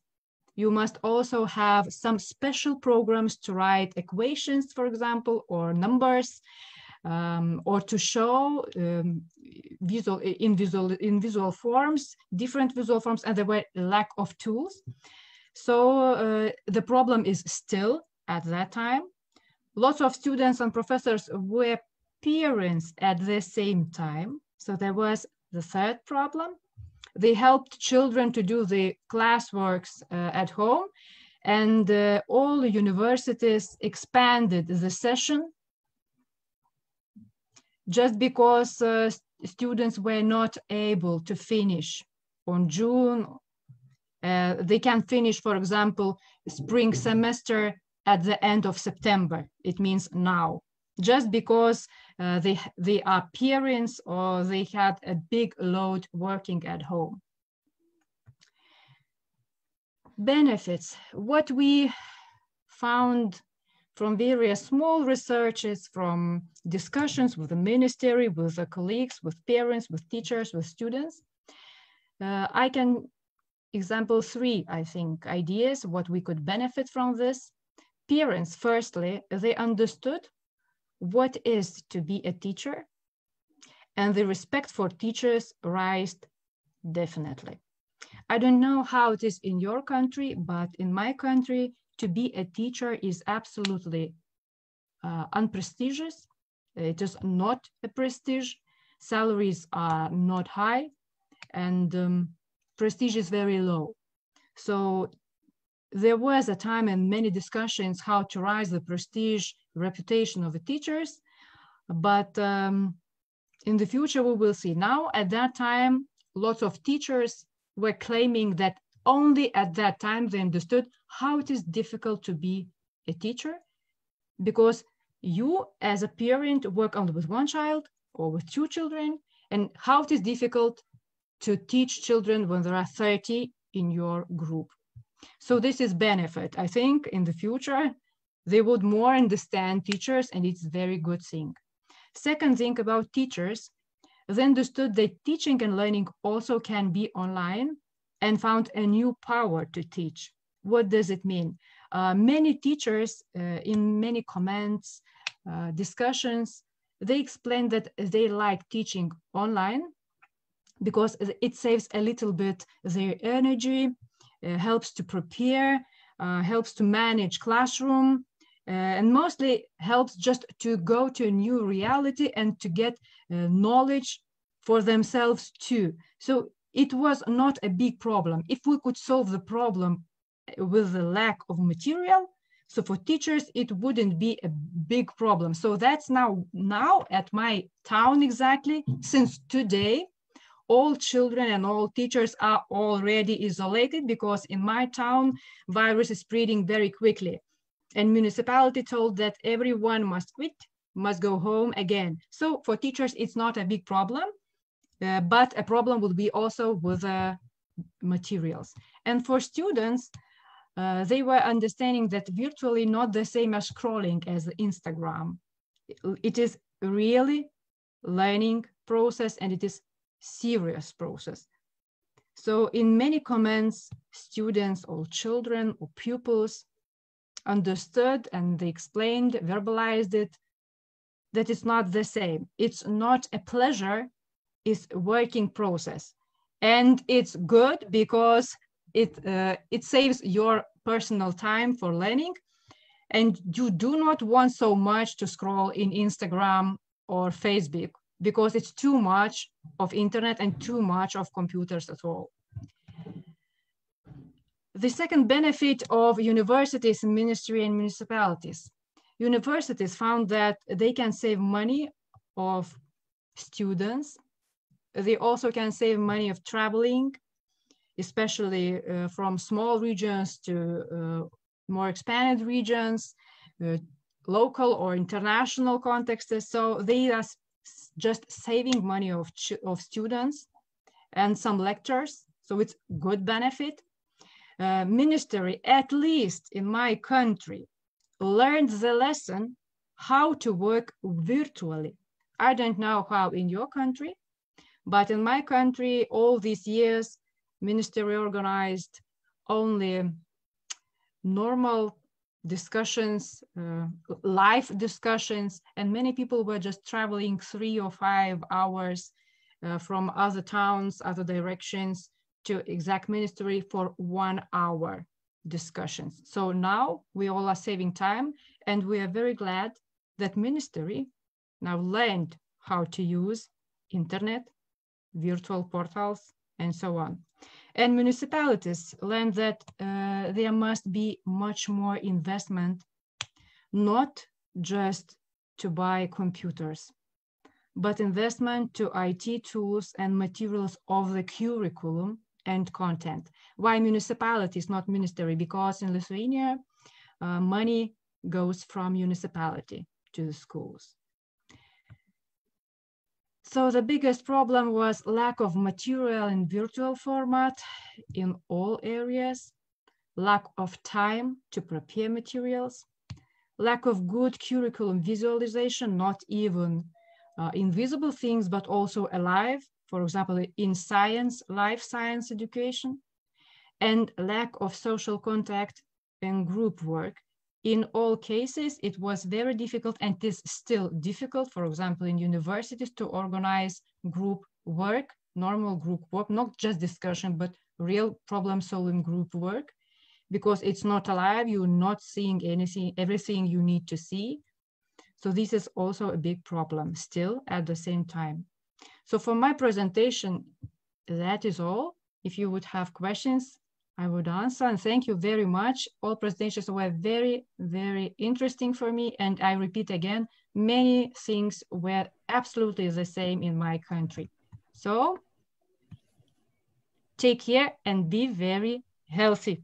You must also have some special programs to write equations, for example, or numbers, or to show visual forms, different visual forms, and there were lack of tools. So the problem is still at that time. Lots of students and professors were parents at the same time. So there was the third problem. They helped children to do the classworks at home, and all the universities expanded the session just because students were not able to finish on June. They can finish, for example, spring semester at the end of September. It means now, just because they are parents or they had a big load working at home. Benefits. What we found from various small researches, from discussions with the ministry, with the colleagues, with parents, with teachers, with students, I can example 3, I think, ideas, what we could benefit from this. Parents, firstly, they understood what is to be a teacher, and the respect for teachers raised definitely. I don't know how it is in your country, but in my country, to be a teacher is absolutely unprestigious. It is not a prestige. Salaries are not high, and prestige is very low. So there was a time and many discussions how to raise the prestige, reputation of the teachers, but in the future we will see. Now, at that time, lots of teachers were claiming that only at that time they understood how it is difficult to be a teacher, because you as a parent work only with one child or with two children, and how it is difficult to teach children when there are 30 in your group. So this is benefit. I think in the future, they would more understand teachers, and it's a very good thing. Second thing about teachers, they understood that teaching and learning also can be online, and found a new power to teach. What does it mean? Many teachers in many comments, discussions, they explain that they like teaching online because it saves a little bit their energy, helps to prepare, helps to manage classroom, and mostly helps just to go to a new reality and to get knowledge for themselves too. So it was not a big problem. If we could solve the problem with the lack of material, so for teachers, it wouldn't be a big problem. So that's now at my town exactly, since today, all children and all teachers are already isolated, because in my town, virus is spreading very quickly. And municipality told that everyone must quit, must go home again. So for teachers, it's not a big problem, but a problem will be also with materials. And for students, they were understanding that virtually not the same as scrolling as Instagram. It is really learning process, and it is serious process. So in many comments, students or children or pupils understood, and they explained, verbalized it, that it's not the same. It's not a pleasure, it's a working process. And it's good because it saves your personal time for learning, and you do not want so much to scroll in Instagram or Facebook, because it's too much of internet and too much of computers at all. The second benefit of universities, ministry, and municipalities. Universities found that they can save money of students. They also can save money of traveling, especially from small regions to more expanded regions, local or international contexts. So they are just saving money of students and some lectures. So it's good benefit. Ministry, at least in my country, learned the lesson how to work virtually. I don't know how in your country, but in my country, all these years, ministry organized only normal discussions, live discussions, and many people were just traveling 3 or 5 hours from other towns, other directions to exact ministry for 1 hour discussions. So now we all are saving time, and we are very glad that ministry now learned how to use internet, virtual portals, and so on. And municipalities learned that there must be much more investment, not just to buy computers, but investment to IT tools and materials of the curriculum and content. Why municipalities, not ministry? Because in Lithuania, money goes from municipality to the schools. So the biggest problem was lack of material in virtual format in all areas, lack of time to prepare materials, lack of good curriculum visualization, not even invisible things, but also alive, for example, in science, life science education, and lack of social contact and group work. In all cases, it was very difficult, and it is still difficult, for example, in universities to organize group work, normal group work, not just discussion, but real problem-solving group work, because it's not alive, you're not seeing anything, everything you need to see. So this is also a big problem still at the same time. So for my presentation, that is all. If you would have questions, I would answer, and thank you very much. All presentations were very, very interesting for me. And I repeat again, many things were absolutely the same in my country. So take care and be very healthy.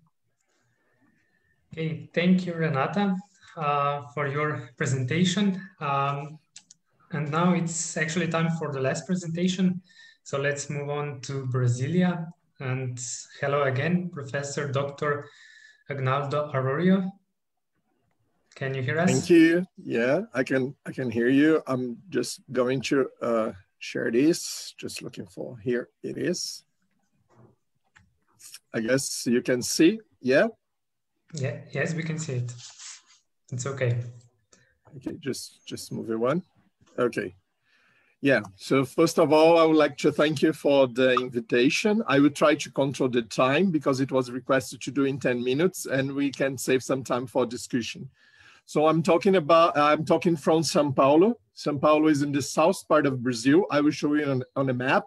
Okay, thank you, Renata, for your presentation. And now it's actually time for the last presentation. So let's move on to Brasilia. And hello again, Professor Dr. Agnaldo Arroyo. Can you hear us? Thank you. Yeah, I can hear you. I'm just going to share this. Just looking for, here it is. I guess you can see, yeah? Yeah, yes, we can see it. It's okay. Okay, just move it one. Okay. Yeah, so first of all, I would like to thank you for the invitation. I will try to control the time because it was requested to do in 10 minutes and we can save some time for discussion. So I'm talking from São Paulo. São Paulo is in the south part of Brazil. I will show you on a map.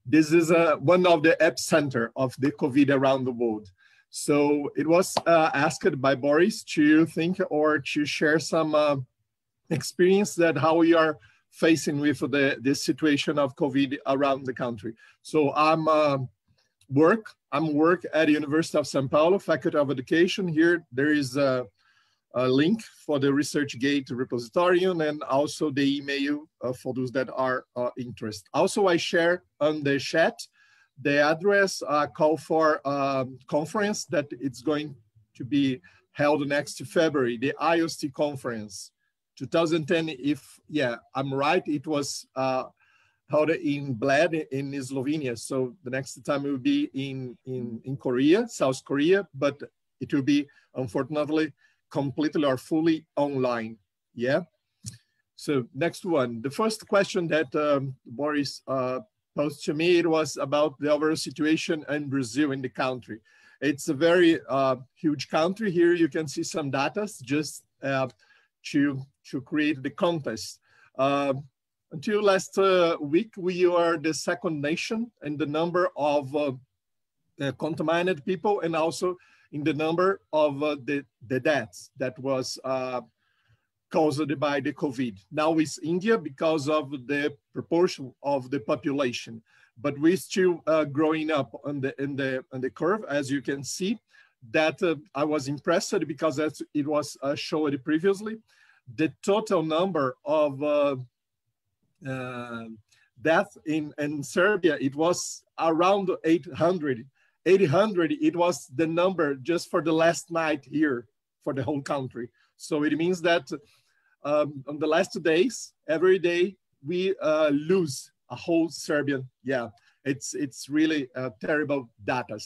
This is one of the epicenter of the COVID around the world. So it was asked by Boris to think or to share some experience that how we are facing with the situation of COVID around the country. So I'm work at the University of São Paulo, Faculty of Education. Here there is a link for the ResearchGate repositorium and also the email for those that are interested. Also, I share on the chat the address, call for conference that it's going to be held next February, the IOST conference. 2010, if, yeah, I'm right, it was held in Bled in Slovenia. So the next time it will be in Korea, South Korea, but it will be, unfortunately, completely or fully online, yeah? So next one, the first question that Boris posed to me, it was about the overall situation in Brazil, in the country. It's a very huge country. Here you can see some data just to create the context. Until last week, we are the second nation in the number of contaminated people and also in the number of the deaths that was caused by the COVID. Now it's India because of the proportion of the population, but we're still growing up on the curve, as you can see. That I was impressed because as it was showed previously, the total number of deaths in Serbia, it was around 800. 800, it was the number just for the last night here for the whole country. So it means that on the last 2 days, every day we lose a whole Serbian. Yeah, it's really terrible data.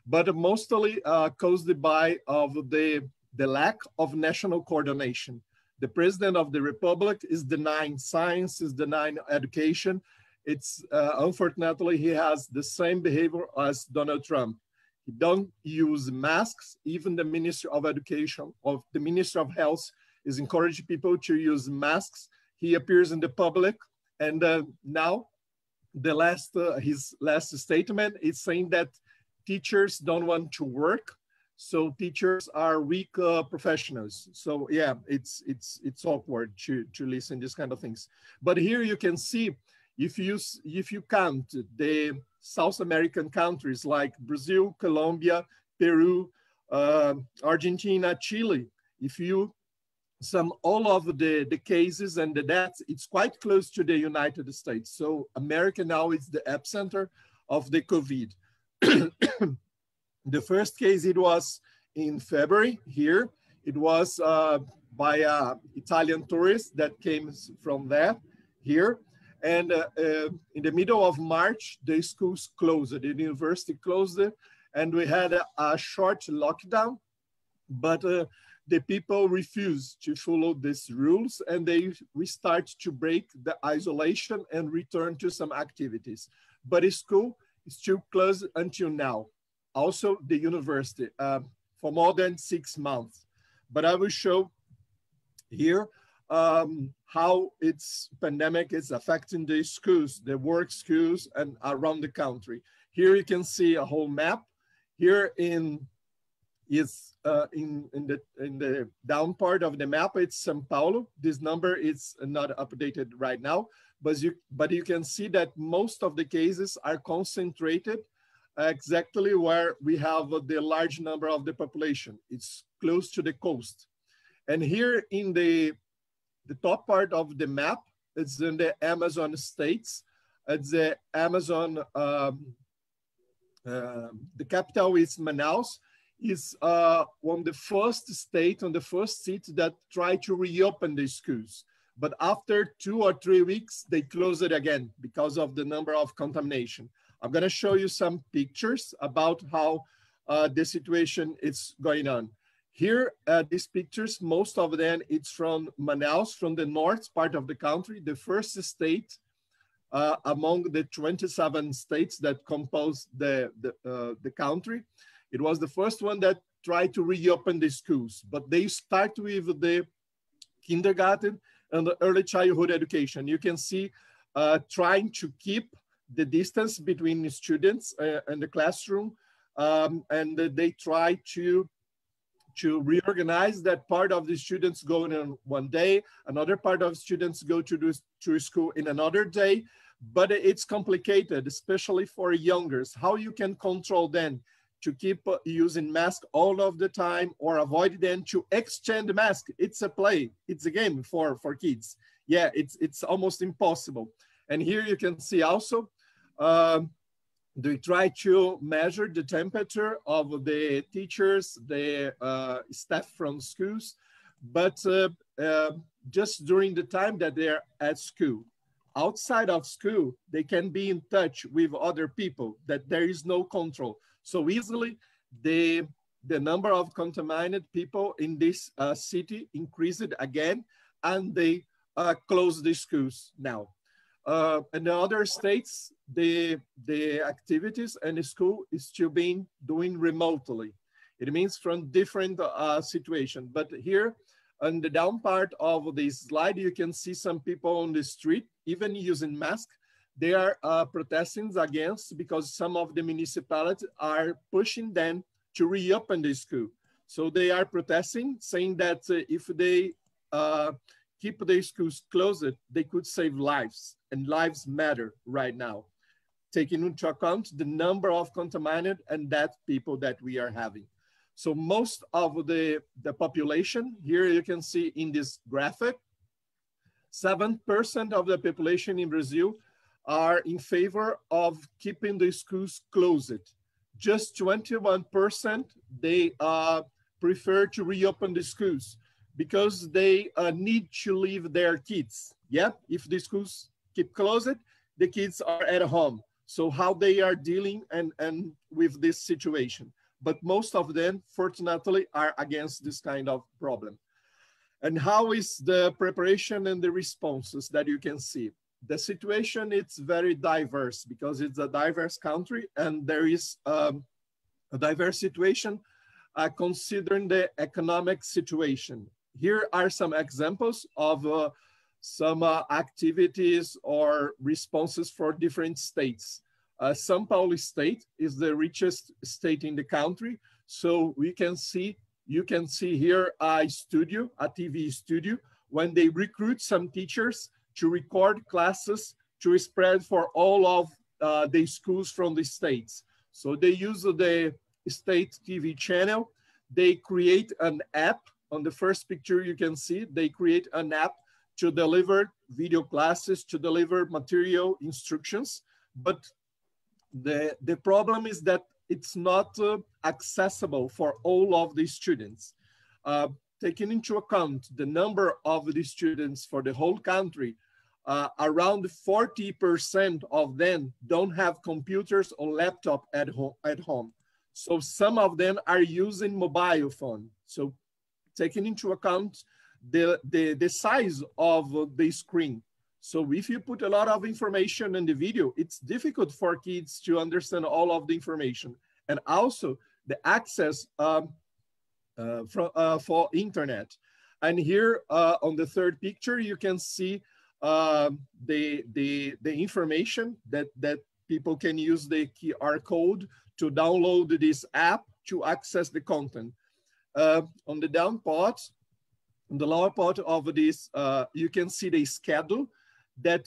But mostly caused by the lack of national coordination. The president of the republic is denying science, is denying education. It's unfortunately, he has the same behavior as Donald Trump. He don't use masks. Even the Minister of Education, of the Minister of Health is encouraging people to use masks. He appears in the public. And now his last statement is saying that teachers don't want to work. So teachers are weak professionals. So yeah, it's awkward to listen to these kind of things. But here you can see, if you count the South American countries like Brazil, Colombia, Peru, Argentina, Chile, if you sum all of the cases and the deaths, it's quite close to the United States. So America now is the epicenter of the COVID. The first case, it was in February here. It was by an Italian tourist that came from there here. And in the middle of March, the schools closed, the university closed, and we had a short lockdown, but the people refused to follow these rules and we start to break the isolation and return to some activities. But the school is still closed until now. Also the university for more than 6 months. But I will show here how its pandemic is affecting the schools, the work schools, and around the country. Here you can see a whole map. Here in the down part of the map, it's São Paulo. This number is not updated right now, but you can see that most of the cases are concentrated exactly where we have the large number of the population. It's close to the coast. And here in the top part of the map, it's in the Amazon states. It's the Amazon, the capital is Manaus, is one of the first state, on the first city that tried to reopen the schools. But after 2 or 3 weeks, they closed it again because of the number of contamination. I'm gonna show you some pictures about how the situation is going on. Here, these pictures, most of them, it's from Manaus, from the north part of the country, the first state among the 27 states that compose the country. It was the first one that tried to reopen the schools, but they start with the kindergarten and the early childhood education. You can see trying to keep the distance between the students and the classroom, and they try to reorganize that part of the students go in one day, another part of students go to school in another day, but it's complicated, especially for youngers. How you can control them to keep using mask all of the time or avoid them to exchange the mask. It's a play, it's a game for kids. Yeah, it's almost impossible. And here you can see also, they try to measure the temperature of the teachers, the staff from schools, but just during the time that they're at school. Outside of school, they can be in touch with other people, that there is no control. So easily, the number of contaminated people in this city increased again, and they close the schools now. In the other states, the activities and the school is still being doing remotely. It means from different situations. But here on the down part of this slide, you can see some people on the street, even using masks. They are protesting against, because some of the municipalities are pushing them to reopen the school. So they are protesting, saying that if they keep the schools closed, they could save lives, and lives matter right now, taking into account the number of contaminated and dead people that we are having. So most of the population, here you can see in this graphic, 7% of the population in Brazil are in favor of keeping the schools closed. Just 21%, they prefer to reopen the schools because they need to leave their kids. Yeah, if the schools keep closed, the kids are at home. So how they are dealing and with this situation. But most of them, fortunately, are against this kind of problem. And how is the preparation and the responses that you can see? The situation, it's very diverse because it's a diverse country, and there is a diverse situation considering the economic situation. Here are some examples of some activities or responses for different states. São Paulo state is the richest state in the country. So you can see here a studio, a TV studio, when they recruit some teachers to record classes to spread for all of the schools from the states. So they use the state TV channel. They create an app. On the first picture you can see, they create an app to deliver video classes, to deliver material instructions. But the problem is that it's not accessible for all of the students. Taking into account the number of the students for the whole country, around 40% of them don't have computers or laptop at home. So some of them are using mobile phone. So taking into account the size of the screen. So if you put a lot of information in the video, it's difficult for kids to understand all of the information. And also the access for internet. And here on the third picture, you can see the information that people can use the QR code to download this app to access the content. On the down part, on the lower part of this, you can see the schedule that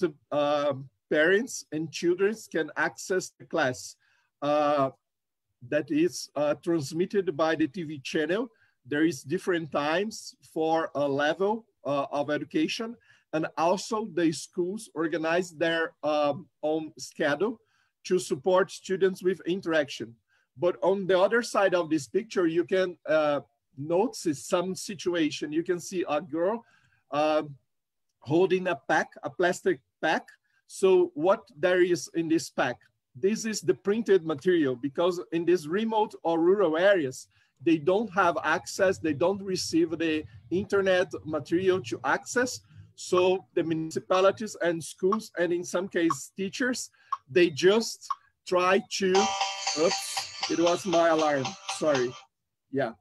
parents and children can access the class. that is transmitted by the TV channel. There is different times for a level of education, and also the schools organize their own schedule to support students with interaction. But on the other side of this picture, you can notice some situation. You can see a girl holding a pack, a plastic pack. So what there is in this pack? This is the printed material, because in these remote or rural areas, they don't have access, they don't receive the internet material to access. So the municipalities and schools, and in some cases teachers, they just try to, oops, it was my alarm, sorry. Yeah,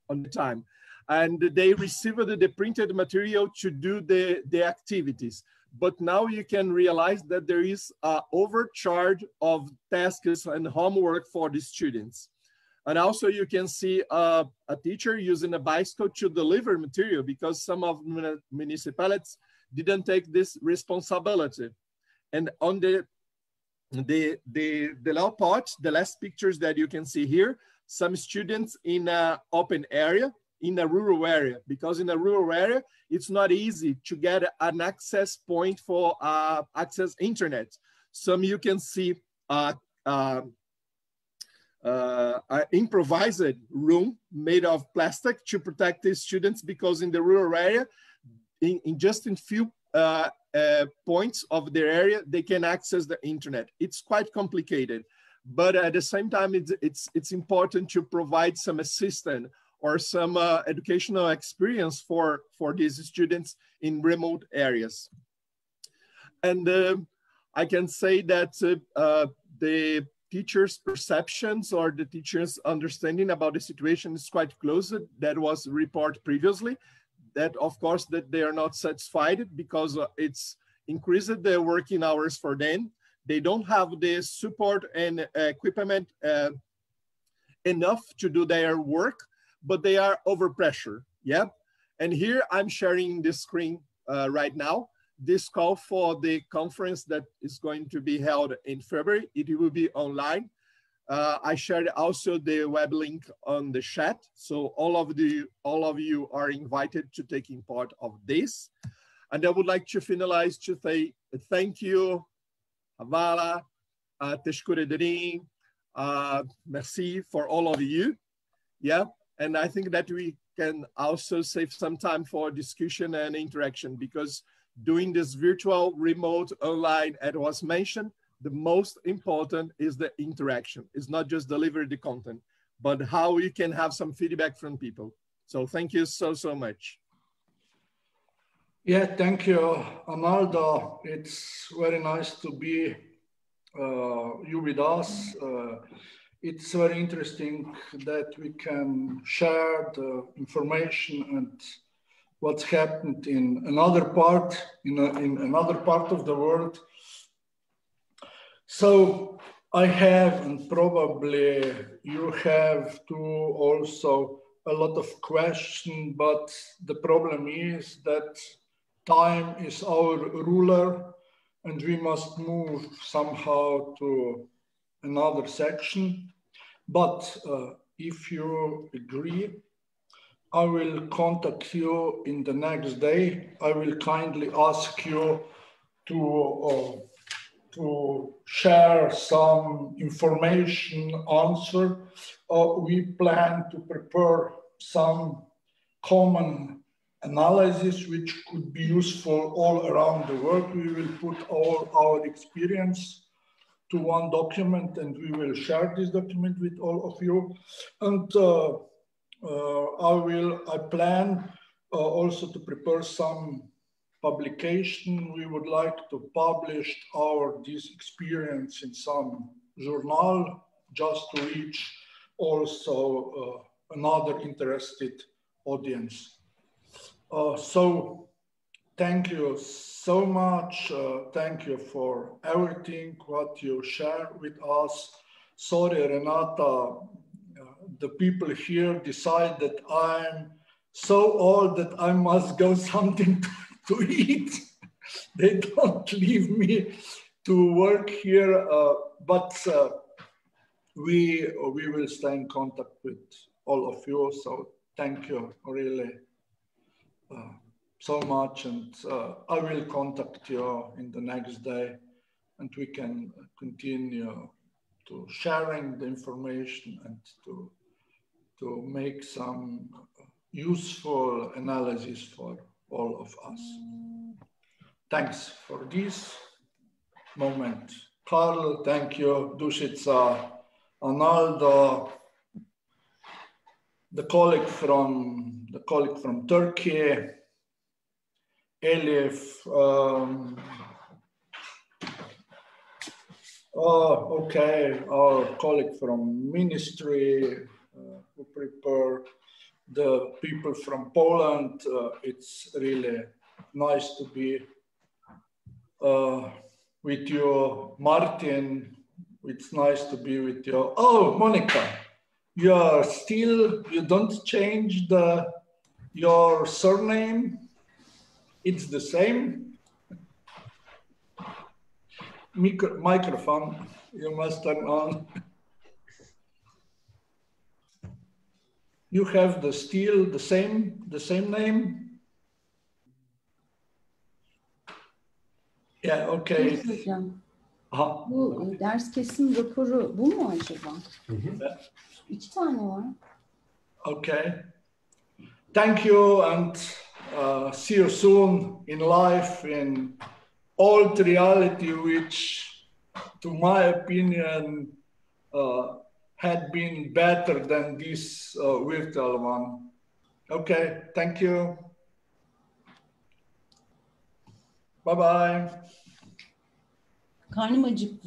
on the time. And they received the printed material to do the activities. But now you can realize that there is an overcharge of tasks and homework for the students. And also you can see a teacher using a bicycle to deliver material, because some of municipalities didn't take this responsibility. And on the low part, the last pictures that you can see here, some students in an open area, in a rural area, because in a rural area, it's not easy to get an access point for access internet. Some you can see an improvised room made of plastic to protect the students, because in the rural area, in just a few points of their area, they can access the internet. It's quite complicated, but at the same time, it's important to provide some assistance or some educational experience for these students in remote areas. And I can say that the teachers' perceptions or the teachers' understanding about the situation is quite close. That was reported previously, that of course that they are not satisfied, because it's increased the working hours for them. They don't have the support and equipment enough to do their work, but they are over pressure, yeah? And here I'm sharing this screen right now, this call for the conference that is going to be held in February. It will be online. I shared also the web link on the chat. So all of you are invited to taking part of this. And I would like to finalize to say thank you, Havala, Teshkuredarin, merci for all of you, yeah? And I think that we can also save some time for discussion and interaction, because doing this virtual, remote, online, as was mentioned, the most important is the interaction. It's not just deliver the content, but how you can have some feedback from people. So thank you so much. Yeah, thank you, Amalda. It's very nice to be you with us. It's very interesting that we can share the information and what's happened in another part, in another part of the world. So I have, and probably you have too, also a lot of questions, but the problem is that time is our ruler and we must move somehow to another section. But if you agree, I will contact you in the next day. I will kindly ask you to share some information, answer. We plan to prepare some common analysis which could be useful all around the world. We will put all our experience to one document and we will share this document with all of you. And I plan also to prepare some publication. We would like to publish this experience in some journal just to reach also another interested audience. So thank you so much. Thank you for everything what you share with us. Sorry, Renata, the people here decide that I'm so old that I must go something to eat. They don't leave me to work here, but we will stay in contact with all of you. So thank you really so much. And I will contact you in the next day, and we can continue to sharing the information and to make some useful analysis for all of us. Thanks for this moment. Carl, thank you. Dušica, Arnaldo, the colleague from Turkey, Elif. Okay, our colleague from ministry who prepare the people from Poland. It's really nice to be with you, Martin. It's nice to be with you. Oh, Monica, you don't change your surname. It's the same. Microphone, you must turn on. You have the same name. Yeah, okay. Bu ders kesim raporu bu mu acaba? İki tane var. Okay. Thank you, and see you soon in life, in old reality, which, to my opinion, had been better than this virtual one. Okay, thank you. Bye-bye. Karnım acıktı.